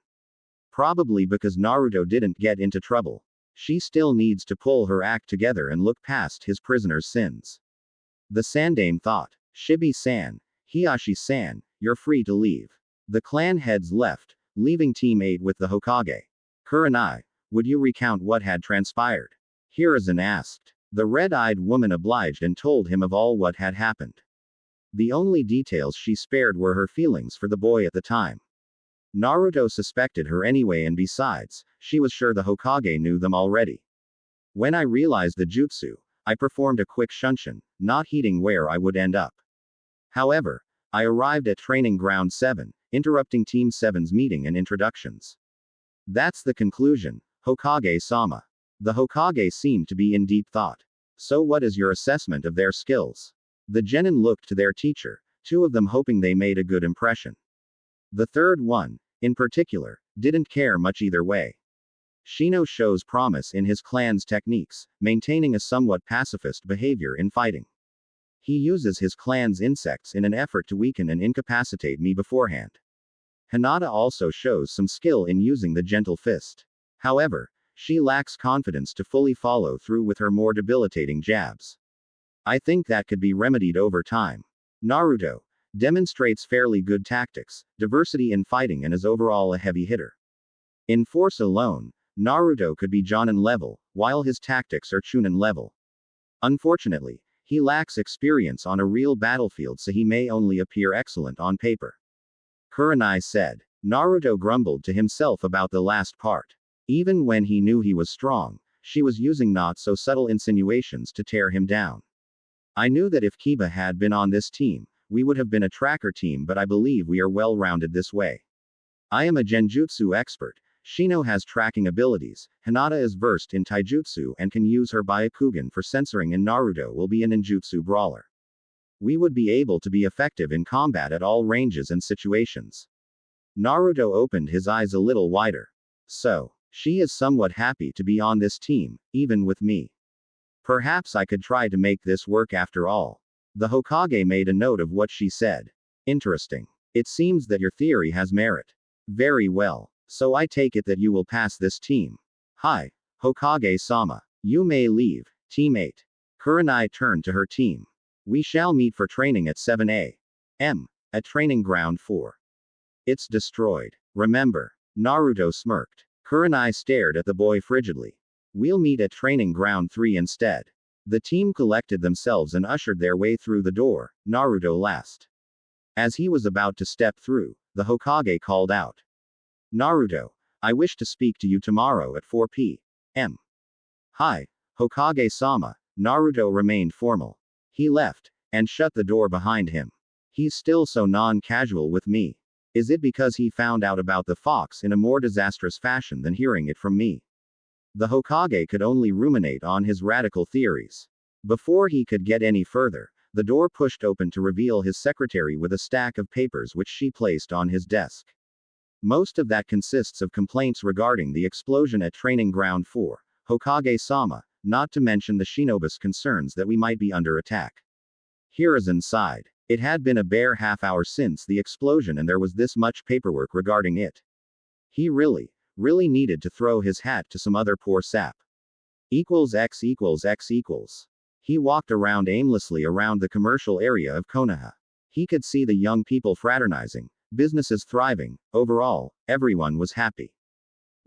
Probably because Naruto didn't get into trouble. She still needs to pull her act together and look past his prisoner's sins. The Sandame thought. Shibi-san, Hiashi-san, you're free to leave. The clan heads left, leaving Team 8 with the Hokage. Kurenai, would you recount what had transpired? Hiruzen asked. The red-eyed woman obliged and told him of all what had happened. The only details she spared were her feelings for the boy at the time. Naruto suspected her anyway, and besides, she was sure the Hokage knew them already. When I realized the jutsu, I performed a quick shunshin, not heeding where I would end up. However, I arrived at Training Ground 7, interrupting Team 7's meeting and introductions. That's the conclusion, Hokage-sama. The Hokage seemed to be in deep thought. So what is your assessment of their skills? The genin looked to their teacher, two of them hoping they made a good impression. The third one, in particular, didn't care much either way. Shino shows promise in his clan's techniques, maintaining a somewhat pacifist behavior in fighting. He uses his clan's insects in an effort to weaken and incapacitate me beforehand. Hinata also shows some skill in using the gentle fist. However, she lacks confidence to fully follow through with her more debilitating jabs. I think that could be remedied over time. Naruto demonstrates fairly good tactics, diversity in fighting, and is overall a heavy hitter. In force alone, Naruto could be Jonin level, while his tactics are Chunin level. Unfortunately, he lacks experience on a real battlefield, so he may only appear excellent on paper. Kurenai said. Naruto grumbled to himself about the last part. Even when he knew he was strong, she was using not so subtle insinuations to tear him down. I knew that if Kiba had been on this team, we would have been a tracker team, but I believe we are well rounded this way. I am a genjutsu expert. Shino has tracking abilities, Hinata is versed in taijutsu and can use her Byakugan for censoring, and Naruto will be a ninjutsu brawler. We would be able to be effective in combat at all ranges and situations. Naruto opened his eyes a little wider. So, she is somewhat happy to be on this team, even with me. Perhaps I could try to make this work after all. The Hokage made a note of what she said. Interesting. It seems that your theory has merit. Very well. So I take it that you will pass this team. Hi, Hokage-sama. You may leave, Team 8. Kurenai turned to her team. We shall meet for training at 7 a.m. at Training Ground 4. It's destroyed. Remember. Naruto smirked. Kurenai stared at the boy frigidly. We'll meet at Training Ground 3 instead. The team collected themselves and ushered their way through the door, Naruto last. As he was about to step through, the Hokage called out. Naruto, I wish to speak to you tomorrow at 4 p.m. Hi, Hokage-sama. Naruto remained formal. He left, and shut the door behind him. He's still so non-casual with me. Is it because he found out about the fox in a more disastrous fashion than hearing it from me? The Hokage could only ruminate on his radical theories. Before he could get any further, the door pushed open to reveal his secretary with a stack of papers which she placed on his desk. Most of that consists of complaints regarding the explosion at Training Ground 4, Hokage-sama, not to mention the Shinobi's concerns that we might be under attack. Hiruzen sighed. It had been a bare half-hour since the explosion and there was this much paperwork regarding it. He really needed to throw his hat to some other poor sap. X equals X equals. He walked around aimlessly around the commercial area of Konoha. He could see the young people fraternizing, businesses thriving, overall, everyone was happy.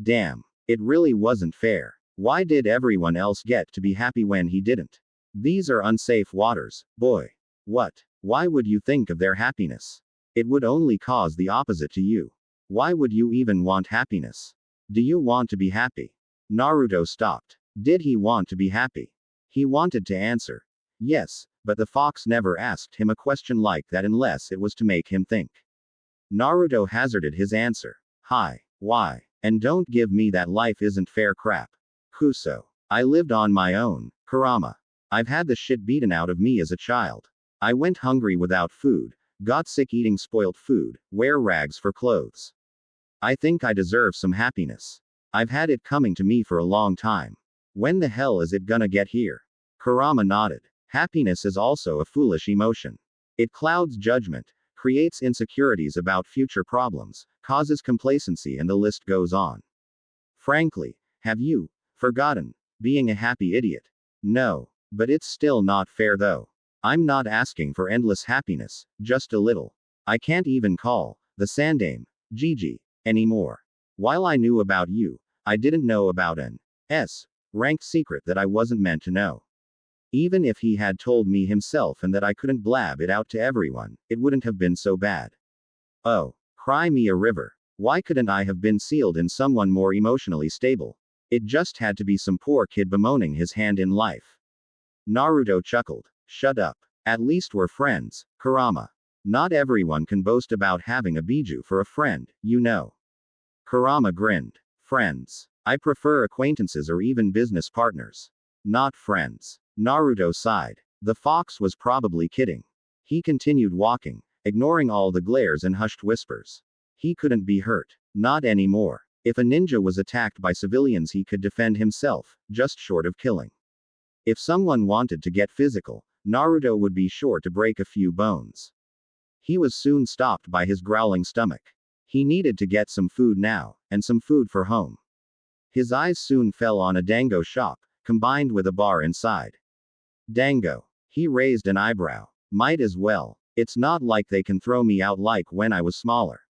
Damn. It really wasn't fair. Why did everyone else get to be happy when he didn't? These are unsafe waters, boy. What? Why would you think of their happiness? It would only cause the opposite to you. Why would you even want happiness? Do you want to be happy? Naruto stopped. Did he want to be happy? He wanted to answer yes, but the fox never asked him a question like that unless it was to make him think. Naruto hazarded his answer. Hi. Why? And don't give me that life isn't fair crap. Kuso. I lived on my own, Kurama. I've had the shit beaten out of me as a child. I went hungry without food, got sick eating spoiled food, wear rags for clothes. I think I deserve some happiness. I've had it coming to me for a long time. When the hell is it gonna get here? Kurama nodded. Happiness is also a foolish emotion. It clouds judgment, creates insecurities about future problems, causes complacency, and the list goes on. Frankly, have you forgotten being a happy idiot? No. But it's still not fair though. I'm not asking for endless happiness, just a little. I can't even call the Sandame Gigi anymore. While I knew about you, I didn't know about an S ranked secret that I wasn't meant to know. Even if he had told me himself and that I couldn't blab it out to everyone, it wouldn't have been so bad. Oh, cry me a river. Why couldn't I have been sealed in someone more emotionally stable? It just had to be some poor kid bemoaning his hand in life. Naruto chuckled. Shut up. At least we're friends, Kurama. Not everyone can boast about having a Biju for a friend, you know. Kurama grinned. Friends. I prefer acquaintances or even business partners. Not friends. Naruto sighed. The fox was probably kidding. He continued walking, ignoring all the glares and hushed whispers. He couldn't be hurt. Not anymore. If a ninja was attacked by civilians, he could defend himself, just short of killing. If someone wanted to get physical, Naruto would be sure to break a few bones. He was soon stopped by his growling stomach. He needed to get some food now, and some food for home. His eyes soon fell on a dango shop, combined with a bar inside. Dango. He raised an eyebrow. Might as well. It's not like they can throw me out like when I was smaller.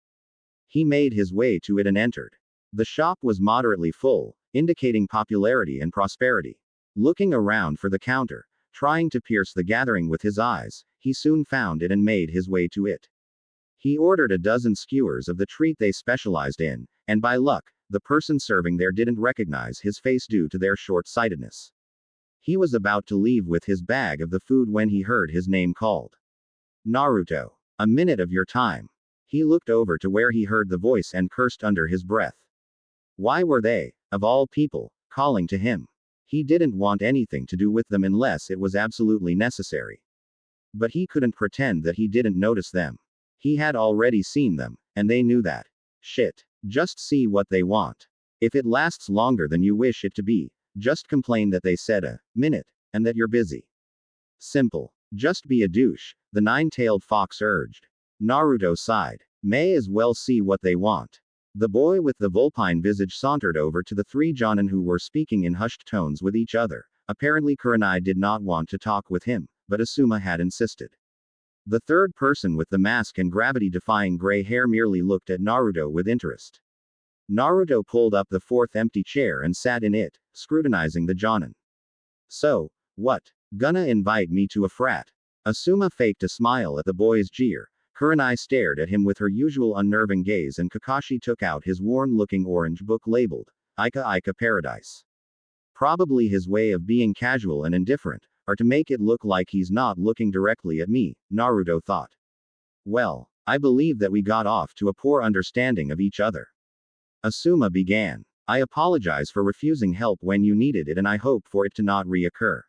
He made his way to it and entered. The shop was moderately full, indicating popularity and prosperity. Looking around for the counter, trying to pierce the gathering with his eyes, he soon found it and made his way to it. He ordered a dozen skewers of the treat they specialized in, and by luck, the person serving there didn't recognize his face due to their short-sightedness. He was about to leave with his bag of the food when he heard his name called. Naruto. A minute of your time. He looked over to where he heard the voice and cursed under his breath. Why were they, of all people, calling to him? He didn't want anything to do with them unless it was absolutely necessary. But he couldn't pretend that he didn't notice them. He had already seen them, and they knew that. Shit. Just see what they want. If it lasts longer than you wish it to be, just complain that they said a minute, and that you're busy. Simple. Just be a douche, the nine-tailed fox urged. Naruto sighed. May as well see what they want. The boy with the vulpine visage sauntered over to the three Jonin who were speaking in hushed tones with each other. Apparently Kurenai did not want to talk with him, but Asuma had insisted. The third person with the mask and gravity-defying gray hair merely looked at Naruto with interest. Naruto pulled up the fourth empty chair and sat in it, scrutinizing the Jonin. So, what? Gonna invite me to a frat? Asuma faked a smile at the boy's jeer. Kurenai stared at him with her usual unnerving gaze and Kakashi took out his worn-looking orange book labeled, Ika Ika Paradise. Probably his way of being casual and indifferent, or to make it look like he's not looking directly at me, Naruto thought. Well, I believe that we got off to a poor understanding of each other. Asuma began. I apologize for refusing help when you needed it and I hope for it to not reoccur.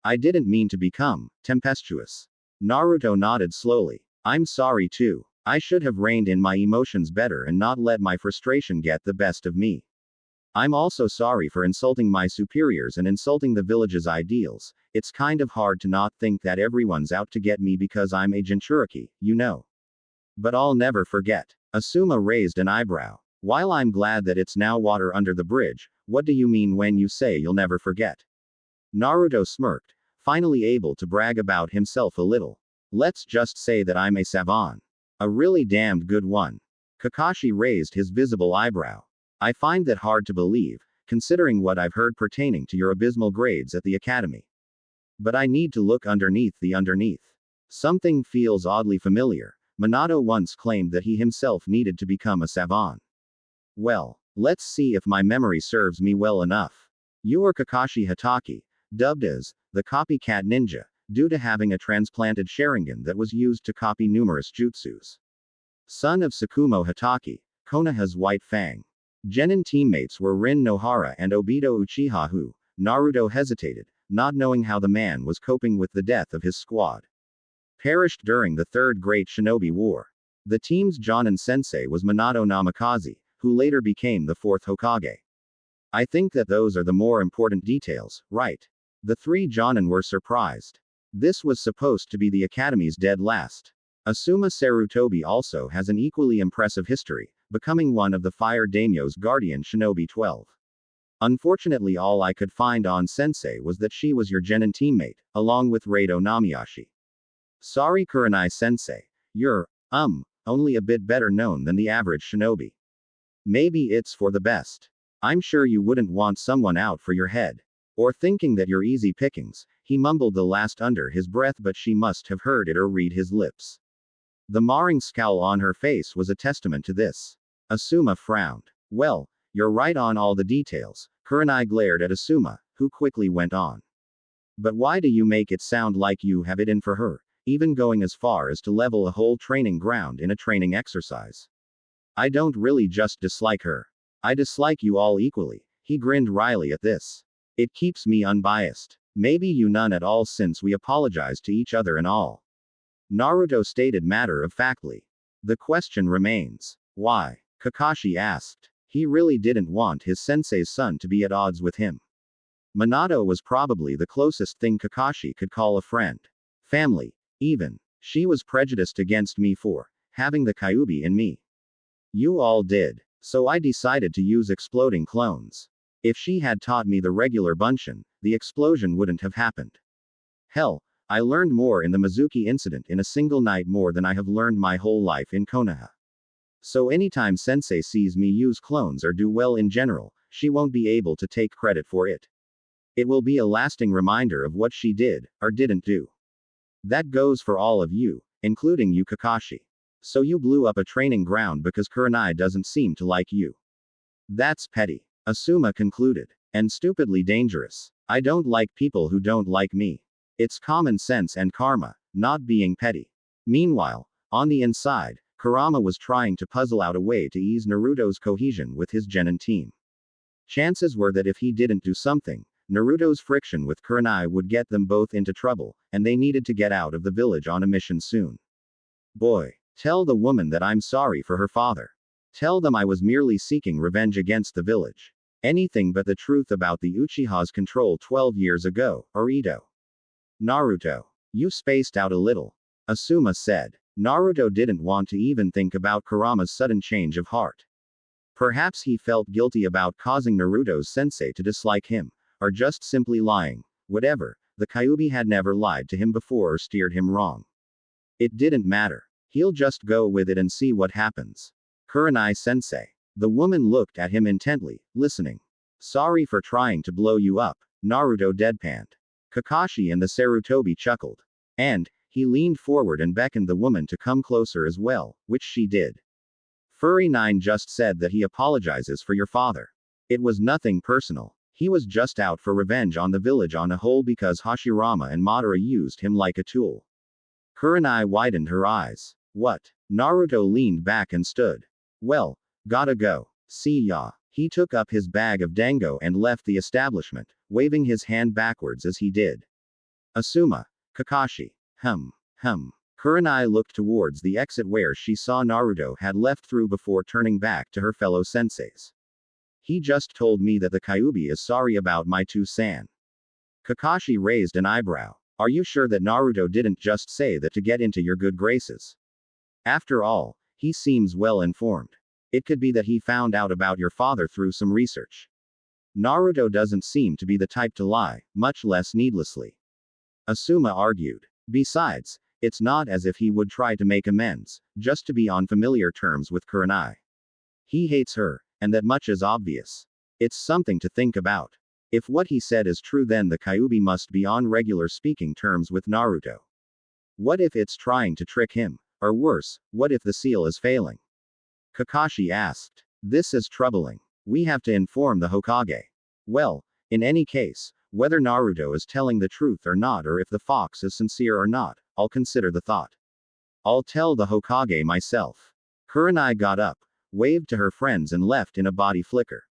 I didn't mean to become tempestuous. Naruto nodded slowly. I'm sorry too. I should have reined in my emotions better and not let my frustration get the best of me. I'm also sorry for insulting my superiors and insulting the village's ideals. It's kind of hard to not think that everyone's out to get me because I'm a Jinchuriki, you know. But I'll never forget. Asuma raised an eyebrow. While I'm glad that it's now water under the bridge, what do you mean when you say you'll never forget? Naruto smirked, finally able to brag about himself a little. Let's just say that I'm a savant. A really damned good one. Kakashi raised his visible eyebrow. I find that hard to believe, considering what I've heard pertaining to your abysmal grades at the academy. But I need to look underneath the underneath. Something feels oddly familiar. Minato once claimed that he himself needed to become a savant. Well, let's see if my memory serves me well enough. You are Kakashi Hatake, dubbed as the copycat ninja, due to having a transplanted Sharingan that was used to copy numerous jutsus. Son of Tsukumo Hatake, Konoha's White Fang. Genin teammates were Rin Nohara and Obito Uchiha who, Naruto hesitated, not knowing how the man was coping with the death of his squad. Perished during the Third Great Shinobi War. The team's Jonin sensei was Minato Namikaze, who later became the fourth Hokage. I think that those are the more important details, right? The three Jonin were surprised. This was supposed to be the Academy's dead last. Asuma Sarutobi also has an equally impressive history, becoming one of the Fire Daimyo's guardian shinobi 12. Unfortunately all I could find on Sensei was that she was your Genin teammate, along with Rado Namiyashi. Sorry Kurenai Sensei. You're, only a bit better known than the average shinobi. Maybe it's for the best. I'm sure you wouldn't want someone out for your head. Or thinking that you're easy pickings. He mumbled the last under his breath, but she must have heard it or read his lips. The marring scowl on her face was a testament to this. Asuma frowned. Well, you're right on all the details. Kurenai glared at Asuma, who quickly went on. But why do you make it sound like you have it in for her, even going as far as to level a whole training ground in a training exercise? I don't really just dislike her. I dislike you all equally. He grinned wryly at this. It keeps me unbiased. Maybe you none at all, since we apologize to each other and all. Naruto stated matter-of-factly. The question remains. Why? Kakashi asked. He really didn't want his sensei's son to be at odds with him. Minato was probably the closest thing Kakashi could call a friend. Family, even. She was prejudiced against me for having the Kyuubi in me. You all did. So I decided to use exploding clones. If she had taught me the regular Bunshin, the explosion wouldn't have happened. Hell, I learned more in the Mizuki incident in a single night more than I have learned my whole life in Konoha. So anytime sensei sees me use clones or do well in general, she won't be able to take credit for it. It will be a lasting reminder of what she did, or didn't do. That goes for all of you, including you Kakashi. So you blew up a training ground because Kurenai doesn't seem to like you. That's petty. Asuma concluded. And stupidly dangerous. I don't like people who don't like me. It's common sense and karma, not being petty. Meanwhile, on the inside, Kurama was trying to puzzle out a way to ease Naruto's cohesion with his genin team. Chances were that if he didn't do something, Naruto's friction with Kurenai would get them both into trouble, and they needed to get out of the village on a mission soon. Boy, tell the woman that I'm sorry for her father. Tell them I was merely seeking revenge against the village. Anything but the truth about the Uchiha's control 12 years ago, or Ito. Naruto. You spaced out a little. Asuma said. Naruto didn't want to even think about Kurama's sudden change of heart. Perhaps he felt guilty about causing Naruto's sensei to dislike him, or just simply lying. Whatever, the Kyuubi had never lied to him before or steered him wrong. It didn't matter. He'll just go with it and see what happens. Kurenai sensei. The woman looked at him intently, listening. Sorry for trying to blow you up, Naruto deadpanned. Kakashi and the Sarutobi chuckled. And, he leaned forward and beckoned the woman to come closer as well, which she did. Furry 9 just said that he apologizes for your father. It was nothing personal. He was just out for revenge on the village on a whole because Hashirama and Madara used him like a tool. Kurenai widened her eyes. What? Naruto leaned back and stood. Well, gotta go. See ya. He took up his bag of dango and left the establishment, waving his hand backwards as he did. Asuma. Kakashi. Kurenai looked towards the exit where she saw Naruto had left through before turning back to her fellow senseis. He just told me that the Kyuubi is sorry about my 2-san. Kakashi raised an eyebrow. Are you sure that Naruto didn't just say that to get into your good graces? After all, he seems well informed. It could be that he found out about your father through some research. Naruto doesn't seem to be the type to lie, much less needlessly. Asuma argued. Besides, it's not as if he would try to make amends, just to be on familiar terms with Kurenai. He hates her, and that much is obvious. It's something to think about. If what he said is true, then the Kyuubi must be on regular speaking terms with Naruto. What if it's trying to trick him? Or worse, what if the seal is failing? Kakashi asked. This is troubling. We have to inform the Hokage. Well, in any case, whether Naruto is telling the truth or not, or if the fox is sincere or not, I'll consider the thought. I'll tell the Hokage myself. Kurenai got up, waved to her friends and left in a body flicker.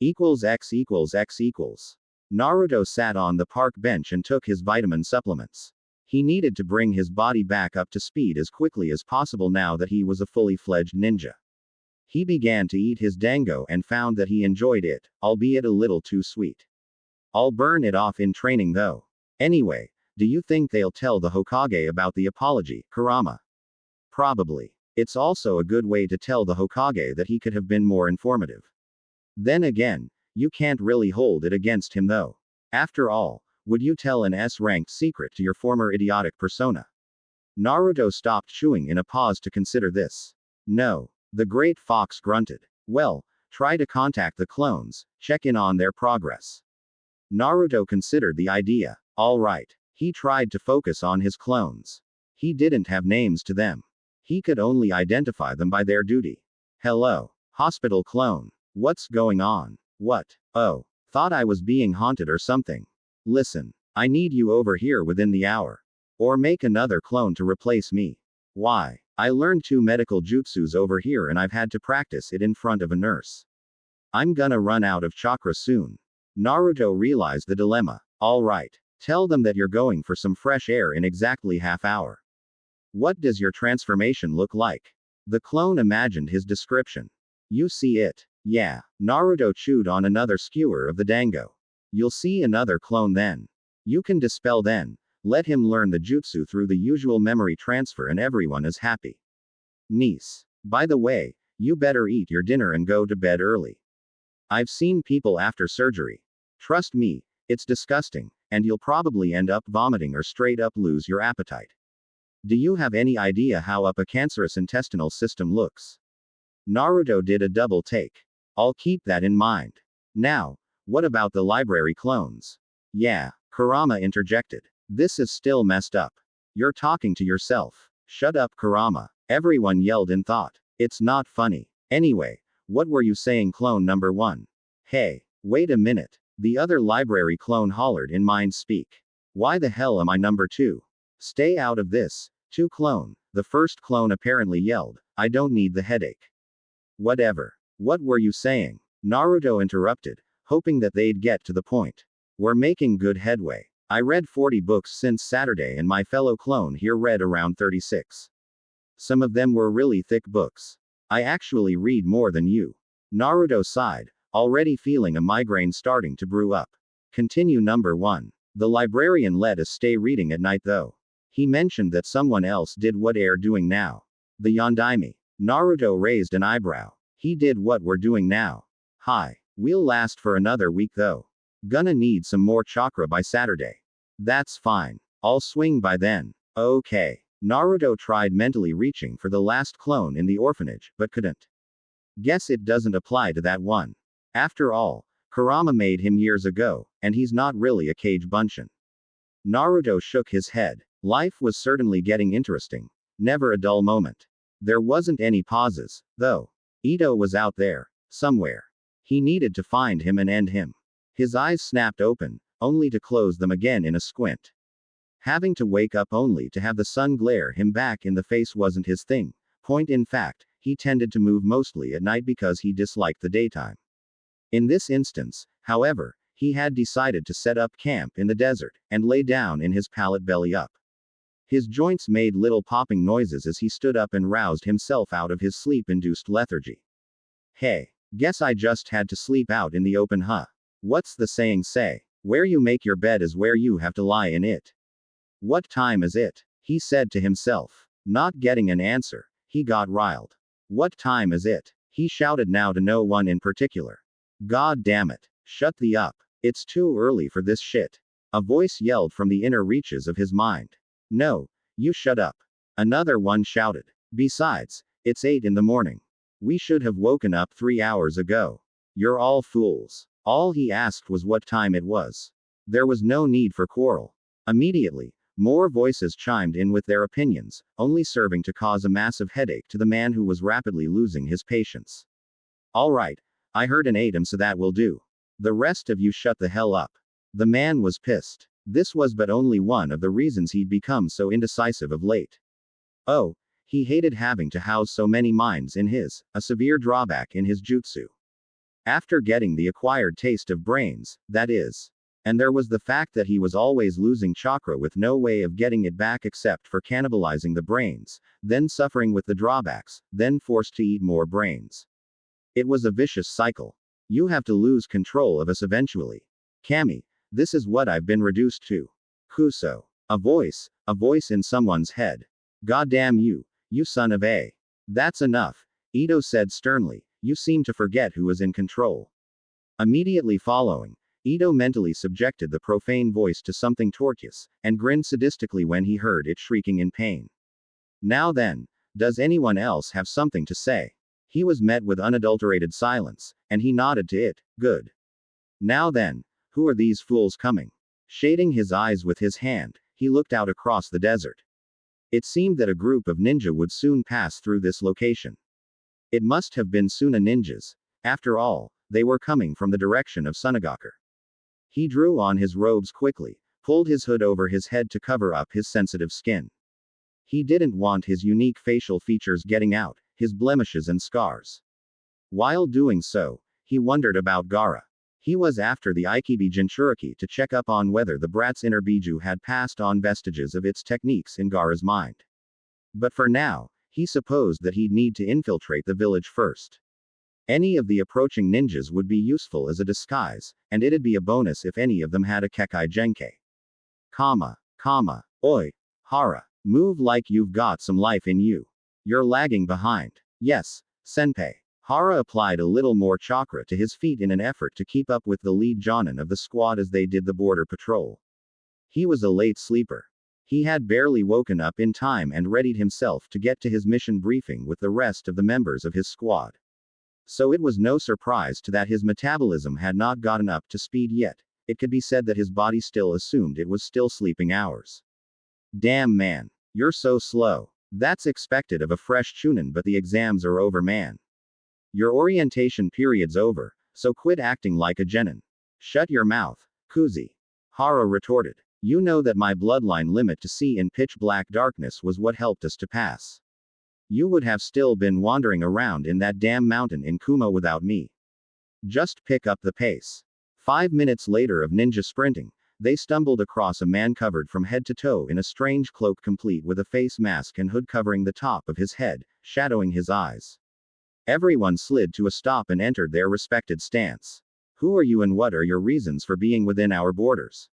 X equals X equals. Naruto sat on the park bench and took his vitamin supplements. He needed to bring his body back up to speed as quickly as possible now that he was a fully fledged ninja. He began to eat his dango and found that he enjoyed it, albeit a little too sweet. I'll burn it off in training though. Anyway, do you think they'll tell the Hokage about the apology, Kurama? Probably. It's also a good way to tell the Hokage that he could have been more informative. Then again, you can't really hold it against him though. After all, would you tell an S-ranked secret to your former idiotic persona? Naruto stopped chewing in a pause to consider this. No. The great fox grunted. Well, try to contact the clones, check in on their progress. Naruto considered the idea. Alright. He tried to focus on his clones. He didn't have names to them. He could only identify them by their duty. Hello. Hospital clone. What's going on? What? Oh. Thought I was being haunted or something. Listen. I need you over here within the hour. Or make another clone to replace me. Why? I learned 2 medical jutsus over here and I've had to practice it in front of a nurse. I'm gonna run out of chakra soon. Naruto realized the dilemma. Alright. Tell them that you're going for some fresh air in exactly half hour. What does your transformation look like? The clone imagined his description. You see it. Yeah. Naruto chewed on another skewer of the dango. You'll see another clone then. You can dispel then. Let him learn the jutsu through the usual memory transfer and everyone is happy. Niece. By the way, you better eat your dinner and go to bed early. I've seen people after surgery. Trust me, it's disgusting, and you'll probably end up vomiting or straight up lose your appetite. Do you have any idea how up a cancerous intestinal system looks? Naruto did a double take. I'll keep that in mind. Now, what about the library clones? Yeah, Kurama interjected. This is still messed up. You're talking to yourself. Shut up, Kurama. Everyone yelled in thought. It's not funny. Anyway, what were you saying, clone number 1? Hey, wait a minute. The other library clone hollered in mind speak. Why the hell am I number 2? Stay out of this. 2 clone. The first clone apparently yelled. I don't need the headache. Whatever. What were you saying? Naruto interrupted, hoping that they'd get to the point. We're making good headway. I read 40 books since Saturday and my fellow clone here read around 36. Some of them were really thick books. I actually read more than you. Naruto sighed, already feeling a migraine starting to brew up. Continue number 1. The librarian let us stay reading at night though. He mentioned that someone else did what they're doing now. The Yondaime. Naruto raised an eyebrow. He did what we're doing now. Hi. We'll last for another week though. Gonna need some more chakra by Saturday. That's fine. I'll swing by then. Okay. Naruto tried mentally reaching for the last clone in the orphanage, but couldn't. Guess it doesn't apply to that one. After all, Kurama made him years ago, and he's not really a Kage Bunshin. Naruto shook his head. Life was certainly getting interesting. Never a dull moment. There wasn't any pauses, though. Ito was out there, somewhere. He needed to find him and end him. His eyes snapped open, only to close them again in a squint. Having to wake up only to have the sun glare him back in the face wasn't his thing. In fact, he tended to move mostly at night because he disliked the daytime. In this instance, however, he had decided to set up camp in the desert, and lay down in his pallet belly up. His joints made little popping noises as he stood up and roused himself out of his sleep-induced lethargy. Hey, guess I just had to sleep out in the open, huh? What's the saying say? Where you make your bed is where you have to lie in it. What time is it? He said to himself. Not getting an answer, he got riled. What time is it? He shouted now to no one in particular. God damn it. Shut the up. It's too early for this shit. A voice yelled from the inner reaches of his mind. No, you shut up. Another one shouted. Besides, it's 8 in the morning. We should have woken up 3 hours ago. You're all fools. All he asked was what time it was. There was no need for quarrel. Immediately, more voices chimed in with their opinions, only serving to cause a massive headache to the man who was rapidly losing his patience. Alright, I heard an ATM, so that will do. The rest of you shut the hell up. The man was pissed. This was but only one of the reasons he'd become so indecisive of late. Oh, he hated having to house so many minds in his, a severe drawback in his jutsu. After getting the acquired taste of brains, that is. And there was the fact that he was always losing chakra with no way of getting it back except for cannibalizing the brains, then suffering with the drawbacks, then forced to eat more brains. It was a vicious cycle. You have to lose control of us eventually. Kami, this is what I've been reduced to. Kuso. A voice in someone's head. Goddamn you, you son of a. That's enough, Ito said sternly, you seem to forget who is in control. Immediately following, Ito mentally subjected the profane voice to something tortuous, and grinned sadistically when he heard it shrieking in pain. Now then, does anyone else have something to say? He was met with unadulterated silence, and he nodded to it. Good. Now then, who are these fools coming? Shading his eyes with his hand, he looked out across the desert. It seemed that a group of ninja would soon pass through this location. It must have been Suna ninjas. After all, they were coming from the direction of Sunagaku. He drew on his robes quickly, pulled his hood over his head to cover up his sensitive skin. He didn't want his unique facial features getting out, his blemishes and scars. While doing so, he wondered about Gaara. He was after the Ikibi Jinchuriki to check up on whether the brat's inner Biju had passed on vestiges of its techniques in Gaara's mind. But for now, he supposed that he'd need to infiltrate the village first. Any of the approaching ninjas would be useful as a disguise, and it'd be a bonus if any of them had a Kekai Genkai. Oi, Hara, move like you've got some life in you. You're lagging behind. Yes, Senpai. Hara applied a little more chakra to his feet in an effort to keep up with the lead Jonin of the squad as they did the border patrol. He was a late sleeper. He had barely woken up in time and readied himself to get to his mission briefing with the rest of the members of his squad. So it was no surprise to that his metabolism had not gotten up to speed yet. It could be said that his body still assumed it was still sleeping hours. Damn man, you're so slow. That's expected of a fresh Chunin, but the exams are over, man. Your orientation period's over, so quit acting like a genin. Shut your mouth, Kuzi. Hara retorted. You know that my bloodline limit to see in pitch black darkness was what helped us to pass. You would have still been wandering around in that damn mountain in Kuma without me. Just pick up the pace. 5 minutes later of ninja sprinting, they stumbled across a man covered from head to toe in a strange cloak complete with a face mask and hood covering the top of his head, shadowing his eyes. Everyone slid to a stop and entered their respected stance. Who are you and what are your reasons for being within our borders?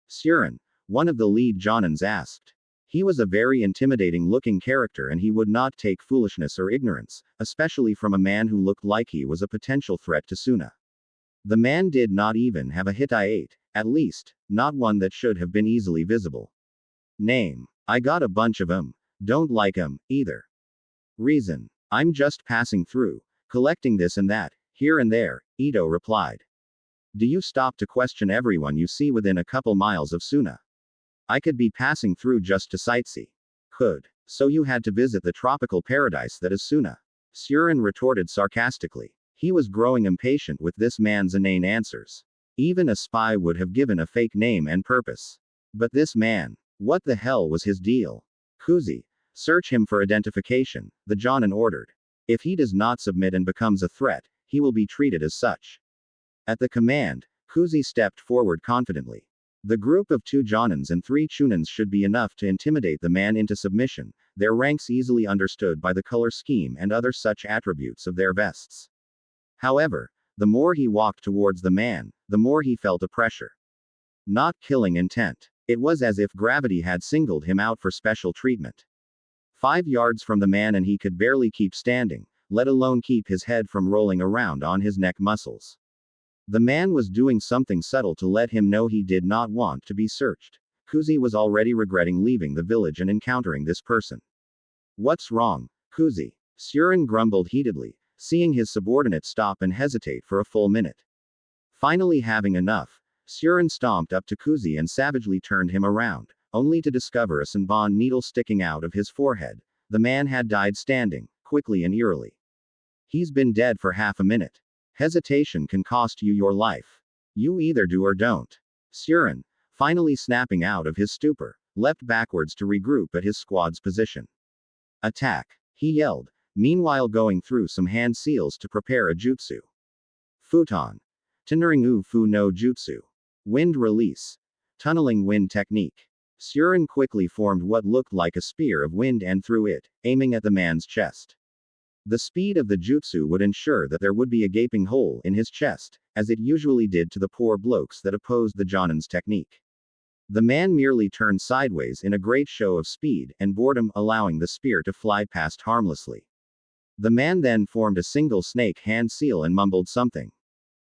Surin, one of the lead Jonins asked. He was a very intimidating looking character and he would not take foolishness or ignorance, especially from a man who looked like he was a potential threat to Suna. The man did not even have a Hittite, at least, not one that should have been easily visible. Name. I got a bunch of 'em. Don't like 'em, either. Reason. I'm just passing through, collecting this and that, here and there, Ito replied. Do you stop to question everyone you see within a couple miles of Suna? I could be passing through just to sightsee. Could. So you had to visit the tropical paradise that is Suna? Surin retorted sarcastically. He was growing impatient with this man's inane answers. Even a spy would have given a fake name and purpose. But this man, what the hell was his deal? Kuzi. Search him for identification, the Jonin ordered. If he does not submit and becomes a threat, he will be treated as such. At the command, Kuzi stepped forward confidently. The group of 2 Jonins and 3 Chunins should be enough to intimidate the man into submission, their ranks easily understood by the color scheme and other such attributes of their vests. However, the more he walked towards the man, the more he felt a pressure. Not killing intent. It was as if gravity had singled him out for special treatment. 5 yards from the man and he could barely keep standing, let alone keep his head from rolling around on his neck muscles. The man was doing something subtle to let him know he did not want to be searched. Kuzi was already regretting leaving the village and encountering this person. What's wrong, Kuzi? Surin grumbled heatedly, seeing his subordinate stop and hesitate for a full minute. Finally having enough, Surin stomped up to Kuzi and savagely turned him around, only to discover a Senbon needle sticking out of his forehead. The man had died standing, quickly and eerily. He's been dead for half a minute. Hesitation can cost you your life. You either do or don't. Surin, finally snapping out of his stupor, leapt backwards to regroup at his squad's position. Attack! He yelled, meanwhile going through some hand seals to prepare a jutsu. Futon. Tenringu Fu no Jutsu. Wind release. Tunneling wind technique. Surin quickly formed what looked like a spear of wind and threw it, aiming at the man's chest. The speed of the jutsu would ensure that there would be a gaping hole in his chest, as it usually did to the poor blokes that opposed the Jonin's technique. The man merely turned sideways in a great show of speed and boredom, allowing the spear to fly past harmlessly. The man then formed a single snake hand seal and mumbled something.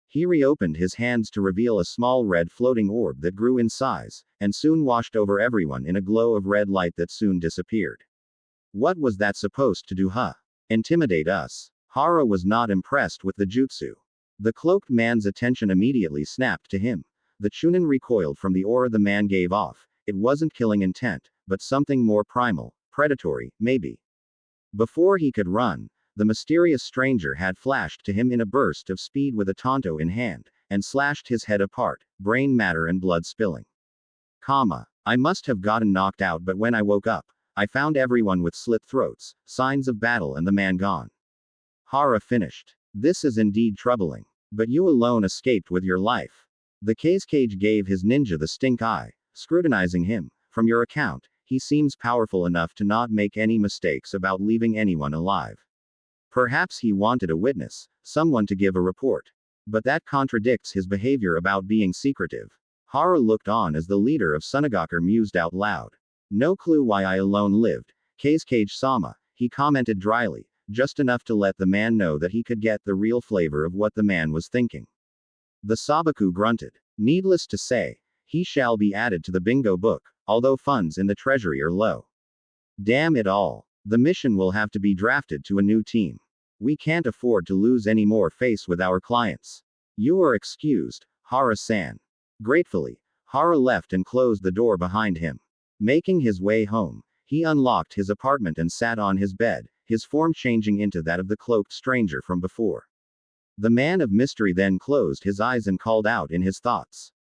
He reopened his hands to reveal a small red floating orb that grew in size, and soon washed over everyone in a glow of red light that soon disappeared. What was that supposed to do, huh? Intimidate us? Hara was not impressed with the jutsu. The cloaked man's attention immediately snapped to him. The Chunin recoiled from the aura the man gave off. It wasn't killing intent, but something more primal, predatory, maybe. Before he could run, the mysterious stranger had flashed to him in a burst of speed with a tanto in hand, and slashed his head apart, brain matter and blood spilling. I must have gotten knocked out, but when I woke up, I found everyone with slit throats, signs of battle, and the man gone. Hara finished. This is indeed troubling. But you alone escaped with your life. The Cage gave his ninja the stink eye, scrutinizing him. From your account, he seems powerful enough to not make any mistakes about leaving anyone alive. Perhaps he wanted a witness, someone to give a report. But that contradicts his behavior about being secretive. Hara looked on as the leader of Sunagaker mused out loud. No clue why I alone lived. Cage-sama, he commented dryly, just enough to let the man know that he could get the real flavor of what the man was thinking. The Sabaku grunted. Needless to say, he shall be added to the bingo book, although funds in the treasury are low. Damn it all. The mission will have to be drafted to a new team. We can't afford to lose any more face with our clients. You are excused, Hara-san. Gratefully, Hara left and closed the door behind him. Making his way home, he unlocked his apartment and sat on his bed, his form changing into that of the cloaked stranger from before. The man of mystery then closed his eyes and called out in his thoughts.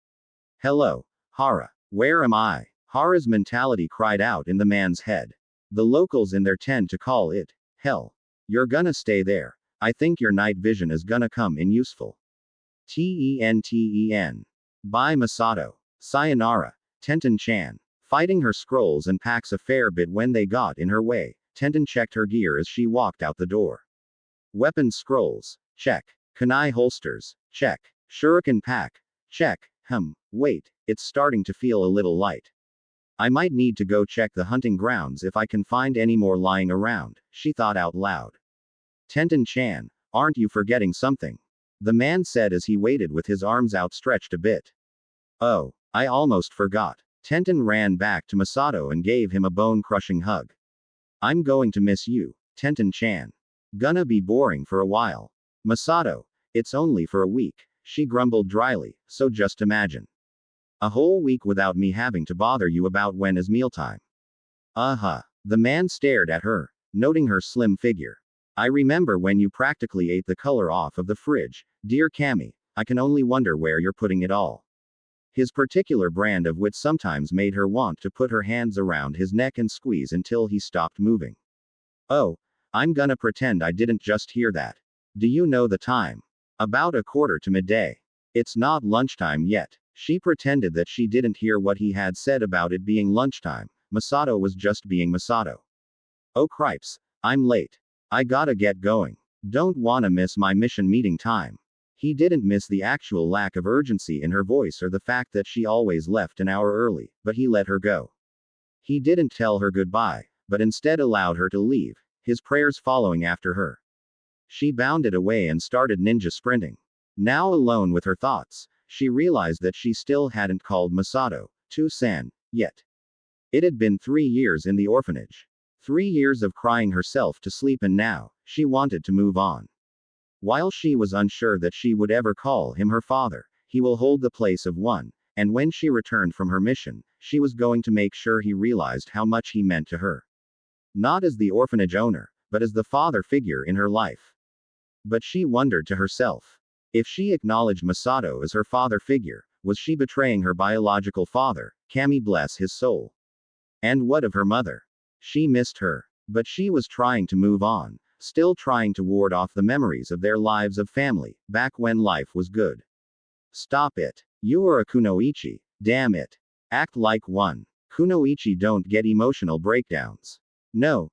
Hello, Hara. Where am I? Hara's mentality cried out in the man's head. The locals in there tend to call it hell. You're gonna stay there. I think your night vision is gonna come in useful. Tenten. Bye Masato. Sayonara. Tenten-chan. Fighting her scrolls and packs a fair bit when they got in her way, Tenten checked her gear as she walked out the door. Weapon scrolls. Check. Kunai holsters. Check. Shuriken pack. Check. Wait, it's starting to feel a little light. I might need to go check the hunting grounds if I can find any more lying around, she thought out loud. Tenten-chan, aren't you forgetting something? The man said as he waited with his arms outstretched a bit. Oh, I almost forgot. Tenten ran back to Masato and gave him a bone-crushing hug. I'm going to miss you, Tenten-chan. Gonna be boring for a while. Masato, it's only for a week, she grumbled dryly, so just imagine. A whole week without me having to bother you about when is mealtime. The man stared at her, noting her slim figure. I remember when you practically ate the color off of the fridge, dear Cammy, I can only wonder where you're putting it all. His particular brand of wit sometimes made her want to put her hands around his neck and squeeze until he stopped moving. Oh, I'm gonna pretend I didn't just hear that. Do you know the time? About 1:15 midday. It's not lunchtime yet. She pretended that she didn't hear what he had said about it being lunchtime. Masato was just being Masato. Oh cripes, I'm late. I gotta get going. Don't wanna miss my mission meeting time. He didn't miss the actual lack of urgency in her voice or the fact that she always left an hour early, but he let her go. He didn't tell her goodbye, but instead allowed her to leave, his prayers following after her. She bounded away and started ninja sprinting. Now alone with her thoughts, she realized that she still hadn't called Masato, to-san, yet. It had been 3 years in the orphanage. 3 years of crying herself to sleep, and now, she wanted to move on. While she was unsure that she would ever call him her father, he will hold the place of one, and when she returned from her mission, she was going to make sure he realized how much he meant to her. Not as the orphanage owner, but as the father figure in her life. But she wondered to herself. If she acknowledged Masato as her father figure, was she betraying her biological father, Kami bless his soul? And what of her mother? She missed her. But she was trying to move on, still trying to ward off the memories of their lives of family, back when life was good. Stop it. You are a kunoichi, damn it. Act like one. Kunoichi don't get emotional breakdowns. No.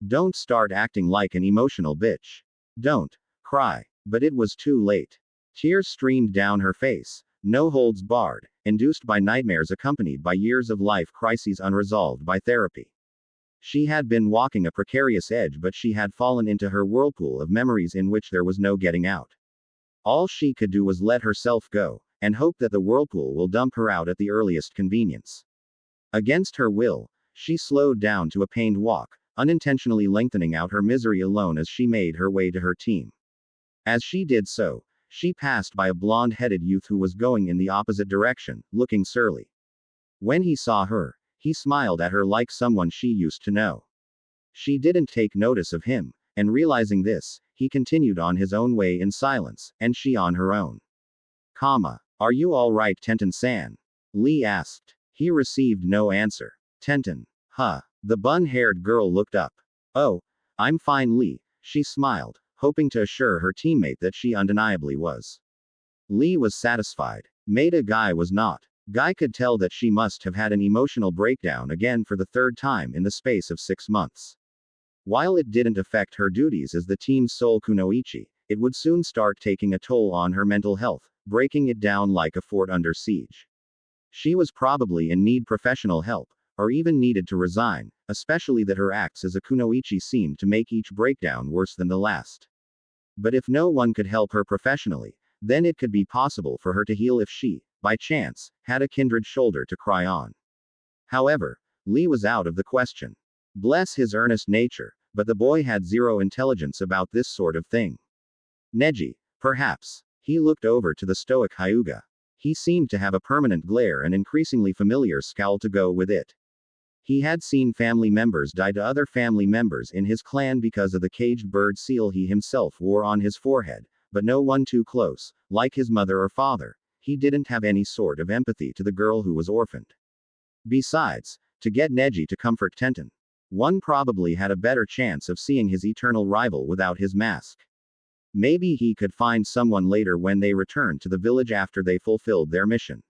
Don't start acting like an emotional bitch. Don't cry. But it was too late. Tears streamed down her face, no holds barred, induced by nightmares accompanied by years of life crises unresolved by therapy. She had been walking a precarious edge, but she had fallen into her whirlpool of memories in which there was no getting out. All she could do was let herself go, and hope that the whirlpool will dump her out at the earliest convenience. Against her will, she slowed down to a pained walk, unintentionally lengthening out her misery alone as she made her way to her team. As she did so, she passed by a blonde-headed youth who was going in the opposite direction, looking surly. When he saw her, he smiled at her like someone she used to know. She didn't take notice of him, and realizing this, he continued on his own way in silence, and she on her own. Are you alright, Tenten-san? Lee asked. He received no answer. Tenten. Huh. The bun-haired girl looked up. Oh, I'm fine, Lee, she smiled, hoping to assure her teammate that she undeniably was. Lee was satisfied. Maida Guy was not. Guy could tell that she must have had an emotional breakdown again for the third time in the space of 6 months. While it didn't affect her duties as the team's sole kunoichi, it would soon start taking a toll on her mental health, breaking it down like a fort under siege. She was probably in need professional help, or even needed to resign, especially that her acts as a kunoichi seemed to make each breakdown worse than the last. But if no one could help her professionally, then it could be possible for her to heal if she, by chance, had a kindred shoulder to cry on. However, Lee was out of the question. Bless his earnest nature, but the boy had zero intelligence about this sort of thing. Neji, perhaps. He looked over to the stoic Hyuga. He seemed to have a permanent glare and increasingly familiar scowl to go with it. He had seen family members die to other family members in his clan because of the caged bird seal he himself wore on his forehead, but no one too close, like his mother or father. He didn't have any sort of empathy to the girl who was orphaned. Besides, to get Neji to comfort Tenten, one probably had a better chance of seeing his eternal rival without his mask. Maybe he could find someone later when they returned to the village after they fulfilled their mission.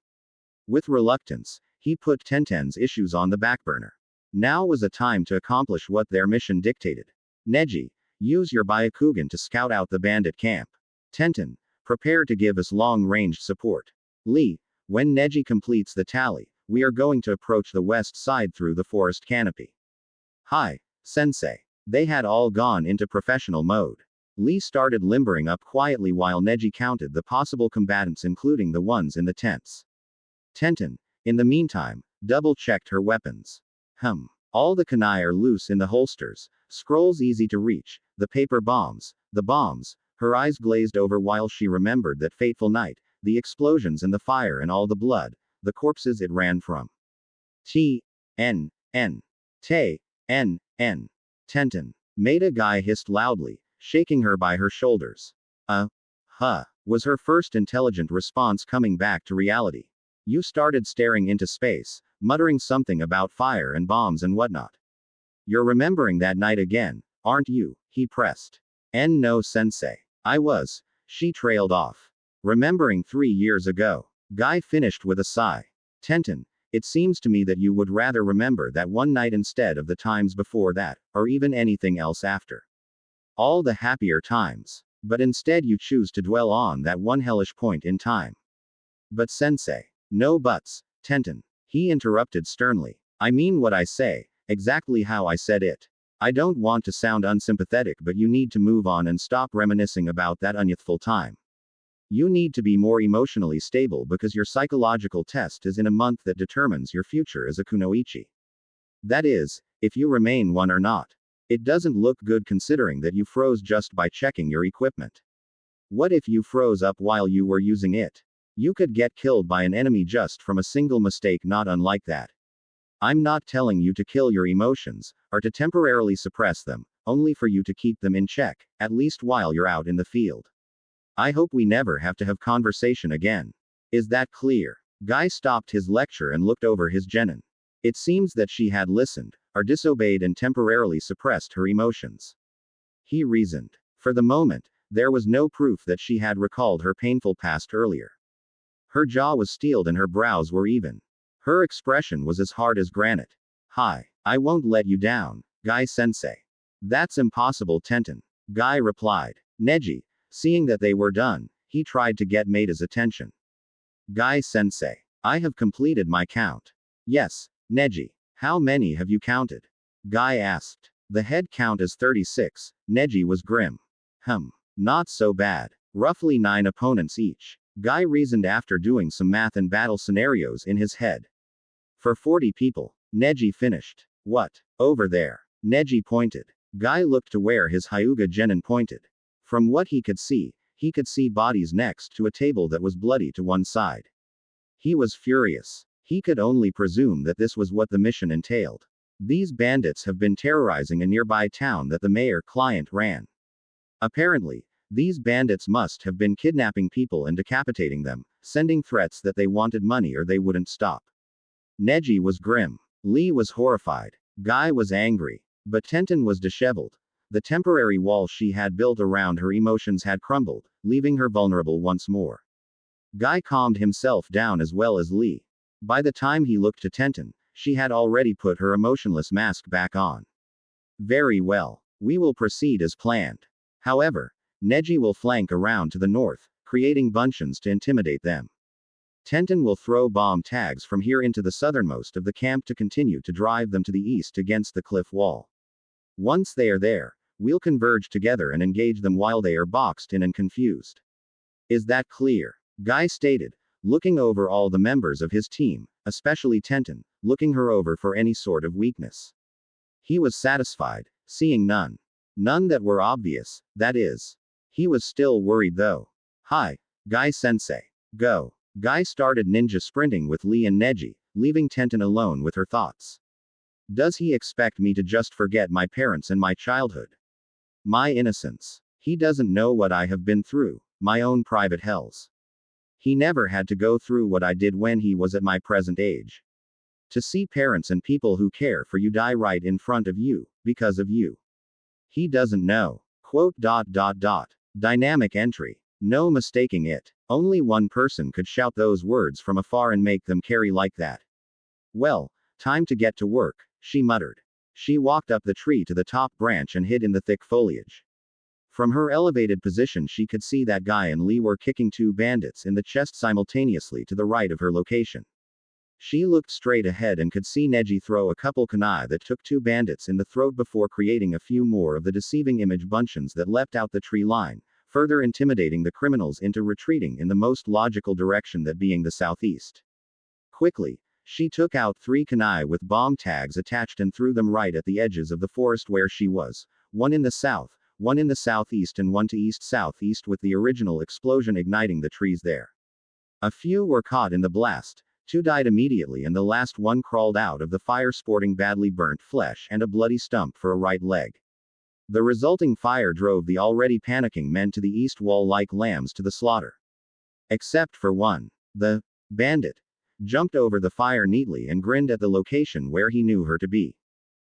With reluctance, he put Tenten's issues on the back burner. Now was a time to accomplish what their mission dictated. Neji, use your Byakugan to scout out the bandit camp. Tenten, prepare to give us long-range support. Lee, when Neji completes the tally, we are going to approach the west side through the forest canopy. Hi, Sensei. They had all gone into professional mode. Lee started limbering up quietly while Neji counted the possible combatants, including the ones in the tents. Tenten, in the meantime, double-checked her weapons. All the kunai are loose in the holsters, scrolls easy to reach, the paper bombs, her eyes glazed over while she remembered that fateful night, the explosions and the fire and all the blood, the corpses it ran from. T-N-N. T-N-N. Tenten. Maida Guy hissed loudly, shaking her by her shoulders. Was her first intelligent response coming back to reality. You started staring into space, muttering something about fire and bombs and whatnot. You're remembering that night again, aren't you? He pressed. No, Sensei. I was. She trailed off. Remembering 3 years ago. Guy finished with a sigh. Tenten, it seems to me that you would rather remember that one night instead of the times before that, or even anything else after. All the happier times. But instead you choose to dwell on that one hellish point in time. But Sensei. No buts, Tenten. He interrupted sternly. I mean what I say, exactly how I said it. I don't want to sound unsympathetic, but you need to move on and stop reminiscing about that unyouthful time. You need to be more emotionally stable because your psychological test is in a month that determines your future as a kunoichi. That is, if you remain one or not. It doesn't look good considering that you froze just by checking your equipment. What if you froze up while you were using it? You could get killed by an enemy just from a single mistake, not unlike that. I'm not telling you to kill your emotions, or to temporarily suppress them, only for you to keep them in check, at least while you're out in the field. I hope we never have to have conversation again. Is that clear? Guy stopped his lecture and looked over his genin. It seems that she had listened, or disobeyed and temporarily suppressed her emotions. He reasoned. For the moment, there was no proof that she had recalled her painful past earlier. Her jaw was steeled and her brows were even. Her expression was as hard as granite. Hi, I won't let you down, Guy-sensei. That's impossible, Tenten. Guy replied. Neji, seeing that they were done, he tried to get Maida's attention. Guy-sensei, I have completed my count. Yes, Neji. How many have you counted? Guy asked. The head count is 36, Neji was grim. Not so bad. Roughly 9 opponents each. Guy reasoned after doing some math and battle scenarios in his head. For 40 people. Neji finished. What? Over there. Neji pointed. Guy looked to where his Hyuga Genin pointed. From what he could see bodies next to a table that was bloody to one side. He was furious. He could only presume that this was what the mission entailed. These bandits have been terrorizing a nearby town that the mayor-client ran. Apparently, these bandits must have been kidnapping people and decapitating them, sending threats that they wanted money or they wouldn't stop. Neji was grim. Lee was horrified. Guy was angry. But Tenten was disheveled. The temporary wall she had built around her emotions had crumbled, leaving her vulnerable once more. Guy calmed himself down as well as Lee. By the time he looked to Tenten, she had already put her emotionless mask back on. Very well. We will proceed as planned. However, Neji will flank around to the north, creating buncheons to intimidate them. Tenten will throw bomb tags from here into the southernmost of the camp to continue to drive them to the east against the cliff wall. Once they are there, we'll converge together and engage them while they are boxed in and confused. Is that clear? Guy stated, looking over all the members of his team, especially Tenten, looking her over for any sort of weakness. He was satisfied, seeing none. None that were obvious, that is. He was still worried though. Hi, Guy-sensei. Go. Guy started ninja sprinting with Lee and Neji, leaving Tenten alone with her thoughts. Does he expect me to just forget my parents and my childhood? My innocence. He doesn't know what I have been through, my own private hells. He never had to go through what I did when he was at my present age. To see parents and people who care for you die right in front of you, because of you. He doesn't know. Quote. Dynamic entry. No mistaking it. Only one person could shout those words from afar and make them carry like that. Well, time to get to work, she muttered. She walked up the tree to the top branch and hid in the thick foliage. From her elevated position she could see that Guy and Lee were kicking two bandits in the chest simultaneously to the right of her location. She looked straight ahead and could see Neji throw a couple kunai that took two bandits in the throat before creating a few more of the deceiving image buncheons that leapt out the tree line, further intimidating the criminals into retreating in the most logical direction, that being the southeast. Quickly, she took out 3 kunai with bomb tags attached and threw them right at the edges of the forest where she was, one in the south, one in the southeast and one to east-southeast, with the original explosion igniting the trees there. A few were caught in the blast, 2 died immediately and the last one crawled out of the fire sporting badly burnt flesh and a bloody stump for a right leg. The resulting fire drove the already panicking men to the east wall like lambs to the slaughter. Except for one. The bandit jumped over the fire neatly and grinned at the location where he knew her to be.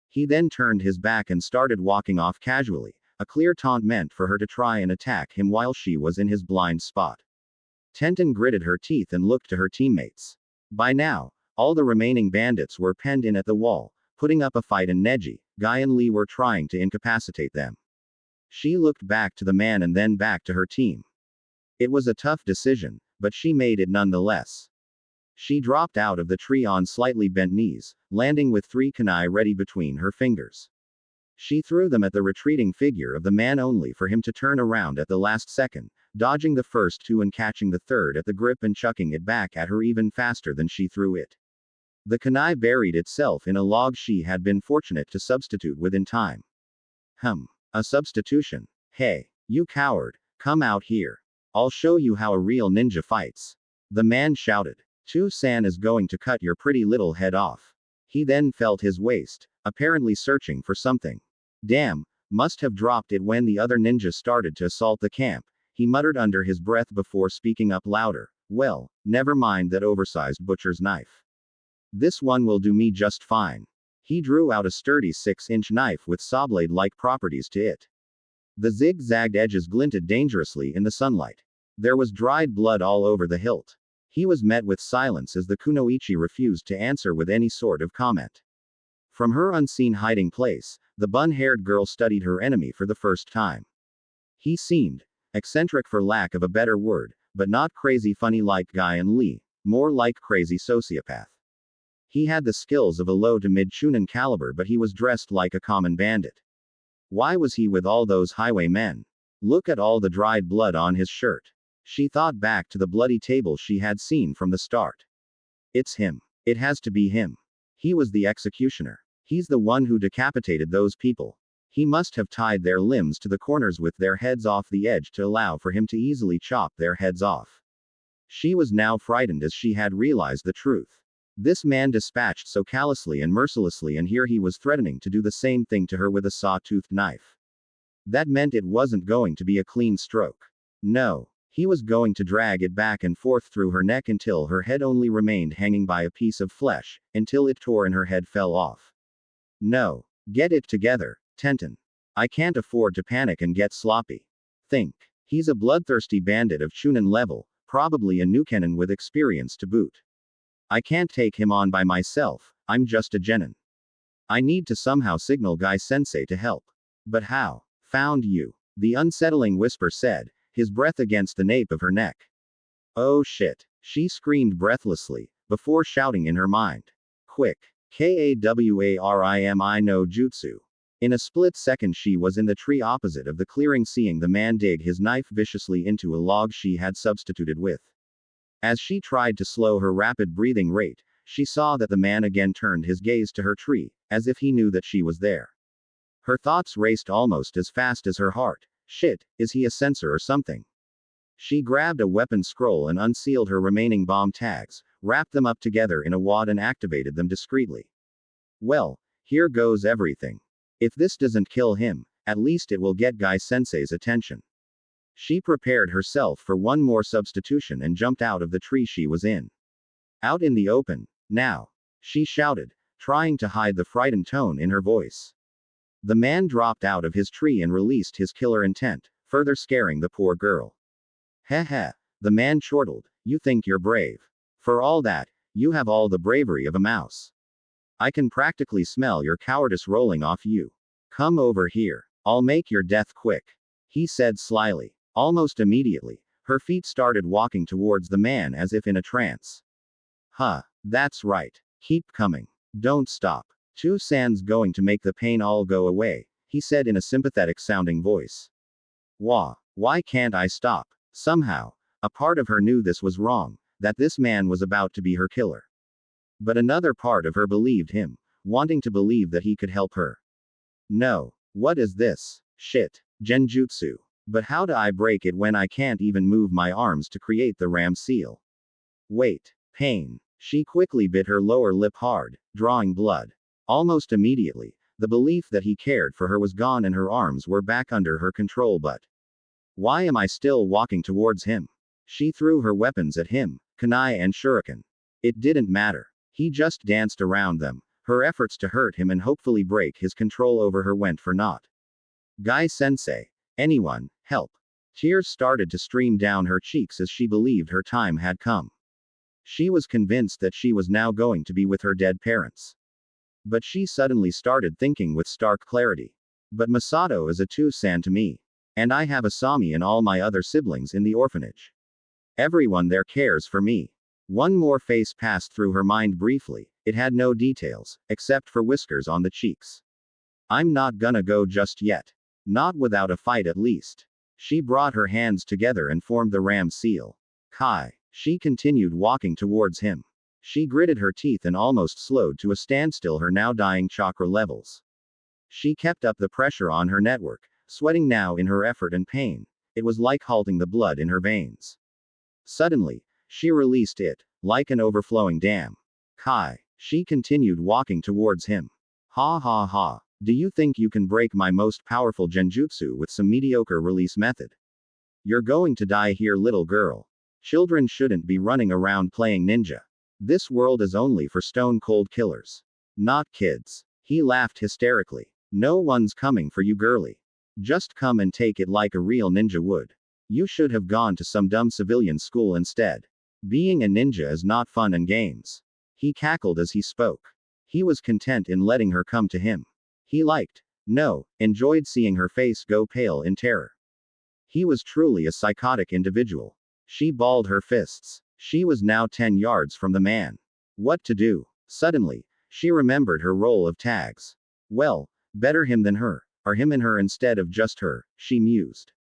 He then turned his back and started walking off casually, a clear taunt meant for her to try and attack him while she was in his blind spot. Tenten gritted her teeth and looked to her teammates. By now, all the remaining bandits were penned in at the wall, putting up a fight, and Neji, Guy and Lee were trying to incapacitate them. She looked back to the man and then back to her team. It was a tough decision, but she made it nonetheless. She dropped out of the tree on slightly bent knees, landing with 3 kunai ready between her fingers. She threw them at the retreating figure of the man only for him to turn around at the last second, dodging the first 2 and catching the third at the grip and chucking it back at her even faster than she threw it. The kunai buried itself in a log she had been fortunate to substitute with in time. A substitution. Hey, you coward, come out here. I'll show you how a real ninja fights. The man shouted. "2-san is going to cut your pretty little head off." He then felt his waist, apparently searching for something. Damn, must have dropped it when the other ninjas started to assault the camp, he muttered under his breath before speaking up louder. Well, never mind that oversized butcher's knife. This one will do me just fine. He drew out a sturdy 6-inch knife with saw-blade-like properties to it. The zigzagged edges glinted dangerously in the sunlight. There was dried blood all over the hilt. He was met with silence as the kunoichi refused to answer with any sort of comment. From her unseen hiding place, the bun-haired girl studied her enemy for the first time. He seemed eccentric for lack of a better word, but not crazy funny like Guy and Lee, more like crazy sociopath. He had the skills of a low to mid-chunin caliber, but he was dressed like a common bandit. Why was he with all those highwaymen? Look at all the dried blood on his shirt. She thought back to the bloody table she had seen from the start. It's him. It has to be him. He was the executioner. He's the one who decapitated those people. He must have tied their limbs to the corners with their heads off the edge to allow for him to easily chop their heads off. She was now frightened as she had realized the truth. This man dispatched so callously and mercilessly, and here he was threatening to do the same thing to her with a saw-toothed knife. That meant it wasn't going to be a clean stroke. No. He was going to drag it back and forth through her neck until her head only remained hanging by a piece of flesh, until it tore and her head fell off. No. Get it together, Tenten. I can't afford to panic and get sloppy. Think. He's a bloodthirsty bandit of Chunin level, probably a Nukenin with experience to boot. I can't take him on by myself, I'm just a genin. I need to somehow signal Guy-sensei to help. But how? Found you. The unsettling whisper said, his breath against the nape of her neck. Oh shit. She screamed breathlessly, before shouting in her mind. Quick. Kawari no jutsu. In a split second she was in the tree opposite of the clearing, seeing the man dig his knife viciously into a log she had substituted with. As she tried to slow her rapid breathing rate, she saw that the man again turned his gaze to her tree, as if he knew that she was there. Her thoughts raced almost as fast as her heart. Shit, is he a censor or something? She grabbed a weapon scroll and unsealed her remaining bomb tags, wrapped them up together in a wad and activated them discreetly. Well, here goes everything. If this doesn't kill him, at least it will get Guy-sensei's attention. She prepared herself for one more substitution and jumped out of the tree she was in. Out in the open, now, she shouted, trying to hide the frightened tone in her voice. The man dropped out of his tree and released his killer intent, further scaring the poor girl. Heh heh, the man chortled, you think you're brave. For all that, you have all the bravery of a mouse. I can practically smell your cowardice rolling off you. Come over here. I'll make your death quick. He said slyly. Almost immediately, her feet started walking towards the man as if in a trance. Huh, that's right. Keep coming. Don't stop. Two-san's going to make the pain all go away, he said in a sympathetic sounding voice. Why can't I stop? Somehow, a part of her knew this was wrong, that this man was about to be her killer. But another part of her believed him, wanting to believe that he could help her. No. What is this? Shit. Genjutsu. But how do I break it when I can't even move my arms to create the ram seal? Wait. Pain. She quickly bit her lower lip hard, drawing blood. Almost immediately, the belief that he cared for her was gone and her arms were back under her control. But why am I still walking towards him? She threw her weapons at him, kunai and shuriken. It didn't matter. He just danced around them. Her efforts to hurt him and hopefully break his control over her went for naught. Guy-sensei. Anyone, help. Tears started to stream down her cheeks as she believed her time had come. She was convinced that she was now going to be with her dead parents. But she suddenly started thinking with stark clarity. But Masato is a two-san to me. And I have Asami and all my other siblings in the orphanage. Everyone there cares for me. One more face passed through her mind briefly. It had no details, except for whiskers on the cheeks. I'm not gonna go just yet. Not without a fight at least. She brought her hands together and formed the ram seal. Kai. She continued walking towards him. She gritted her teeth and almost slowed to a standstill her now dying chakra levels. She kept up the pressure on her network, sweating now in her effort and pain. It was like halting the blood in her veins. Suddenly, she released it, like an overflowing dam. Kai. She continued walking towards him. Ha ha ha. Do you think you can break my most powerful genjutsu with some mediocre release method? You're going to die here, little girl. Children shouldn't be running around playing ninja. This world is only for stone-cold killers. Not kids. He laughed hysterically. No one's coming for you, girly. Just come and take it like a real ninja would. You should have gone to some dumb civilian school instead. Being a ninja is not fun and games. He cackled as he spoke. He was content in letting her come to him. He enjoyed seeing her face go pale in terror. He was truly a psychotic individual. She balled her fists. She was now 10 yards from the man. What to do? Suddenly, she remembered her roll of tags. Well, better him than her, or him and her instead of just her, she mused.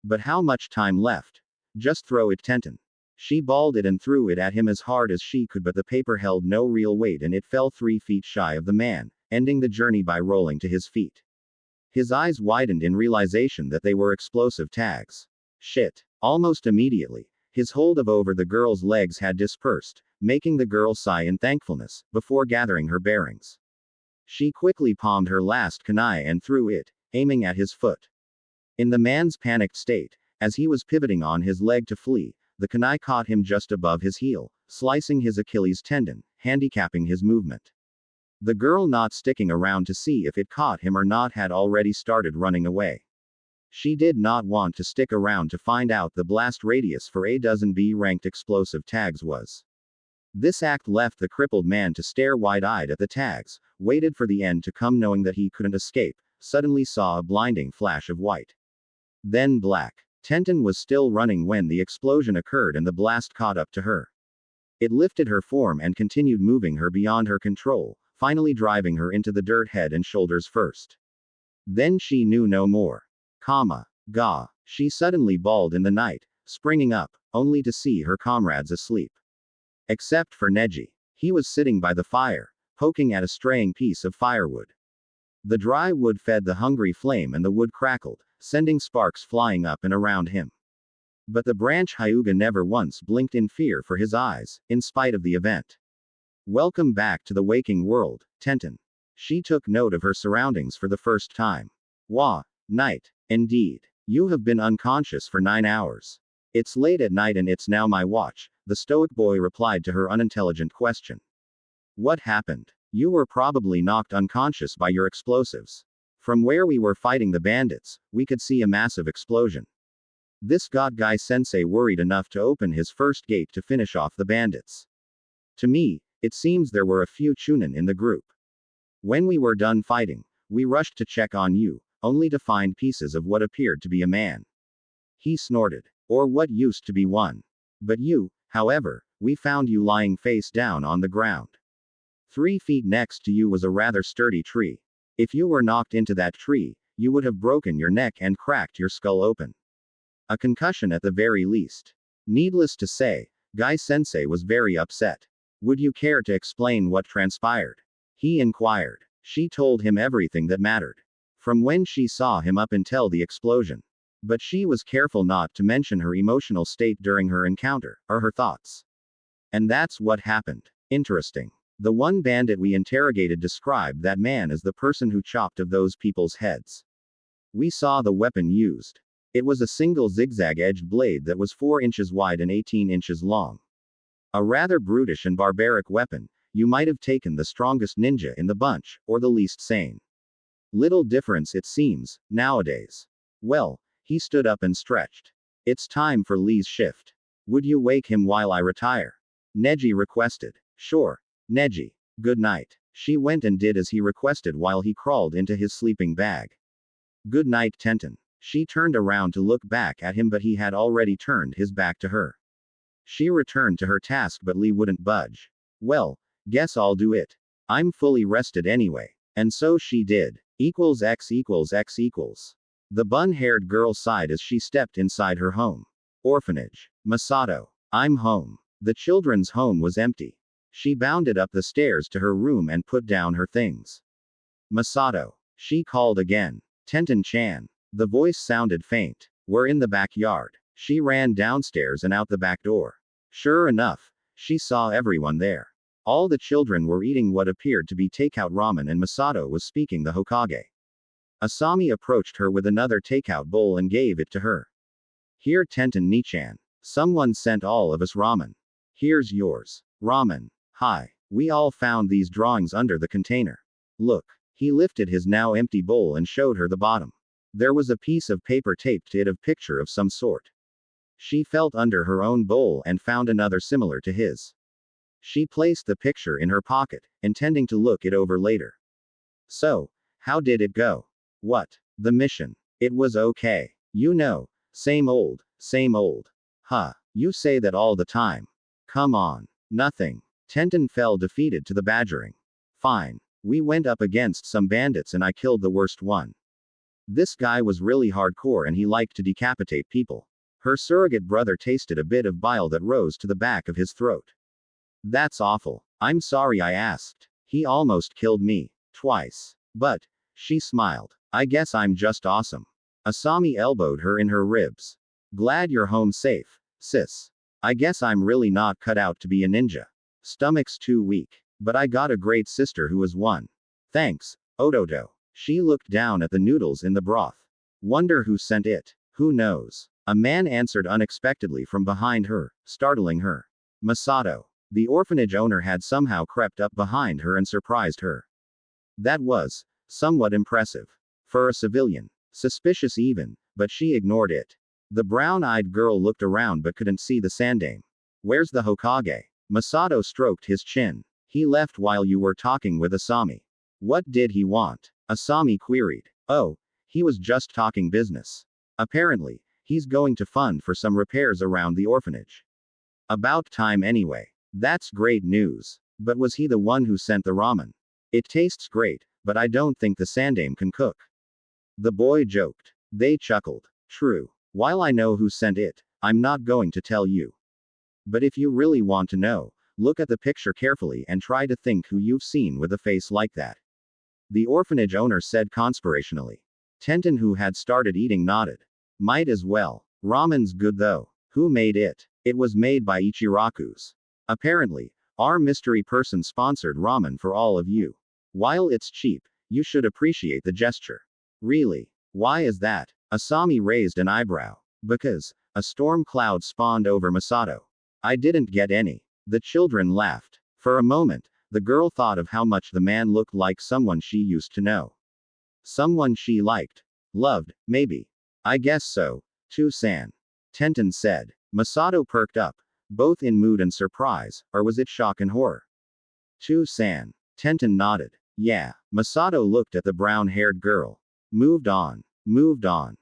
But how much time left? Just throw it, Tenten. She balled it and threw it at him as hard as she could, but the paper held no real weight and it fell 3 feet shy of the man, ending the journey by rolling to his feet. His eyes widened in realization that they were explosive tags. Shit. Almost immediately, his hold of over the girl's legs had dispersed, making the girl sigh in thankfulness, before gathering her bearings. She quickly palmed her last kunai and threw it, aiming at his foot. In the man's panicked state, as he was pivoting on his leg to flee, the kunai caught him just above his heel, slicing his Achilles tendon, handicapping his movement. The girl, not sticking around to see if it caught him or not, had already started running away. She did not want to stick around to find out the blast radius for a dozen B-ranked explosive tags was. This act left the crippled man to stare wide-eyed at the tags, waited for the end to come knowing that he couldn't escape, suddenly saw a blinding flash of white. Then black. Tenten was still running when the explosion occurred and the blast caught up to her. It lifted her form and continued moving her beyond her control, finally driving her into the dirt head and shoulders first. Then she knew no more. Gah. She suddenly bawled in the night, springing up, only to see her comrades asleep. Except for Neji. He was sitting by the fire, poking at a straying piece of firewood. The dry wood fed the hungry flame and the wood crackled, sending sparks flying up and around him. But the branch Hyuga never once blinked in fear for his eyes, in spite of the event. Welcome back to the waking world, Tenten. She took note of her surroundings for the first time. Night. Indeed. You have been unconscious for 9 hours. It's late at night and it's now my watch, the stoic boy replied to her unintelligent question. What happened? You were probably knocked unconscious by your explosives. From where we were fighting the bandits, we could see a massive explosion. This got Guy Sensei worried enough to open his first gate to finish off the bandits. To me, it seems there were a few chunin in the group. When we were done fighting, we rushed to check on you, only to find pieces of what appeared to be a man. He snorted. Or what used to be one. But you, however, we found you lying face down on the ground. 3 feet next to you was a rather sturdy tree. If you were knocked into that tree, you would have broken your neck and cracked your skull open. A concussion at the very least. Needless to say, Guy Sensei was very upset. Would you care to explain what transpired? He inquired. She told him everything that mattered. From when she saw him up until the explosion. But she was careful not to mention her emotional state during her encounter, or her thoughts. And that's what happened. Interesting. The one bandit we interrogated described that man as the person who chopped of those people's heads. We saw the weapon used. It was a single zigzag-edged blade that was 4 inches wide and 18 inches long. A rather brutish and barbaric weapon. You might have taken the strongest ninja in the bunch, or the least sane. Little difference it seems, nowadays. Well, he stood up and stretched. It's time for Lee's shift. Would you wake him while I retire? Neji requested. Sure. Neji. Good night. She went and did as he requested while he crawled into his sleeping bag. Good night, Tenten. She turned around to look back at him, but he had already turned his back to her. She returned to her task, but Lee wouldn't budge. Well, guess I'll do it. I'm fully rested anyway. And so she did. X equals X equals. The bun-haired girl sighed as she stepped inside her home. Orphanage. Masato. I'm home. The children's home was empty. She bounded up the stairs to her room and put down her things. Masato. She called again. Tenten-chan. The voice sounded faint. We're in the backyard. She ran downstairs and out the back door. Sure enough, she saw everyone there. All the children were eating what appeared to be takeout ramen and Masato was speaking the Hokage. Asami approached her with another takeout bowl and gave it to her. Here, Tenten-nichan. Someone sent all of us ramen. Here's yours. Ramen. Hi. We all found these drawings under the container. Look. He lifted his now empty bowl and showed her the bottom. There was a piece of paper taped to it of picture of some sort. She felt under her own bowl and found another similar to his. She placed the picture in her pocket, intending to look it over later. So, how did it go? What? The mission. It was okay. You know, same old, same old. Huh. You say that all the time. Come on. Nothing. Tenten fell defeated to the badgering. Fine. We went up against some bandits and I killed the worst one. This guy was really hardcore and he liked to decapitate people. Her surrogate brother tasted a bit of bile that rose to the back of his throat. That's awful. I'm sorry I asked. He almost killed me. Twice. But, she smiled. I guess I'm just awesome. Asami elbowed her in her ribs. Glad you're home safe, sis. I guess I'm really not cut out to be a ninja. Stomach's too weak. But I got a great sister who is one. Thanks, Ododo. She looked down at the noodles in the broth. Wonder who sent it. Who knows? A man answered unexpectedly from behind her, startling her. Masato. The orphanage owner had somehow crept up behind her and surprised her. That was somewhat impressive. For a civilian. Suspicious even, but she ignored it. The brown-eyed girl looked around but couldn't see the Sandame. Where's the Hokage? Masato stroked his chin. He left while you were talking with Asami. What did he want? Asami queried. Oh, he was just talking business. Apparently, he's going to fund for some repairs around the orphanage. About time anyway. That's great news. But was he the one who sent the ramen? It tastes great, but I don't think the Sandame can cook. The boy joked. They chuckled. True. While I know who sent it, I'm not going to tell you. But if you really want to know, look at the picture carefully and try to think who you've seen with a face like that. The orphanage owner said conspirationally. Tenten, who had started eating, nodded. Might as well. Ramen's good though. Who made it? It was made by Ichiraku's. Apparently, our mystery person sponsored ramen for all of you. While it's cheap, you should appreciate the gesture. Really? Why is that? Asami raised an eyebrow. Because a storm cloud spawned over Masato. I didn't get any. The children laughed. For a moment, the girl thought of how much the man looked like someone she used to know. Someone she liked. Loved, maybe. I guess so, too-san. Tenten said. Masato perked up, both in mood and surprise, or was it shock and horror? Too-san. Tenten nodded. Yeah. Masato looked at the brown-haired girl. Moved on. Moved on.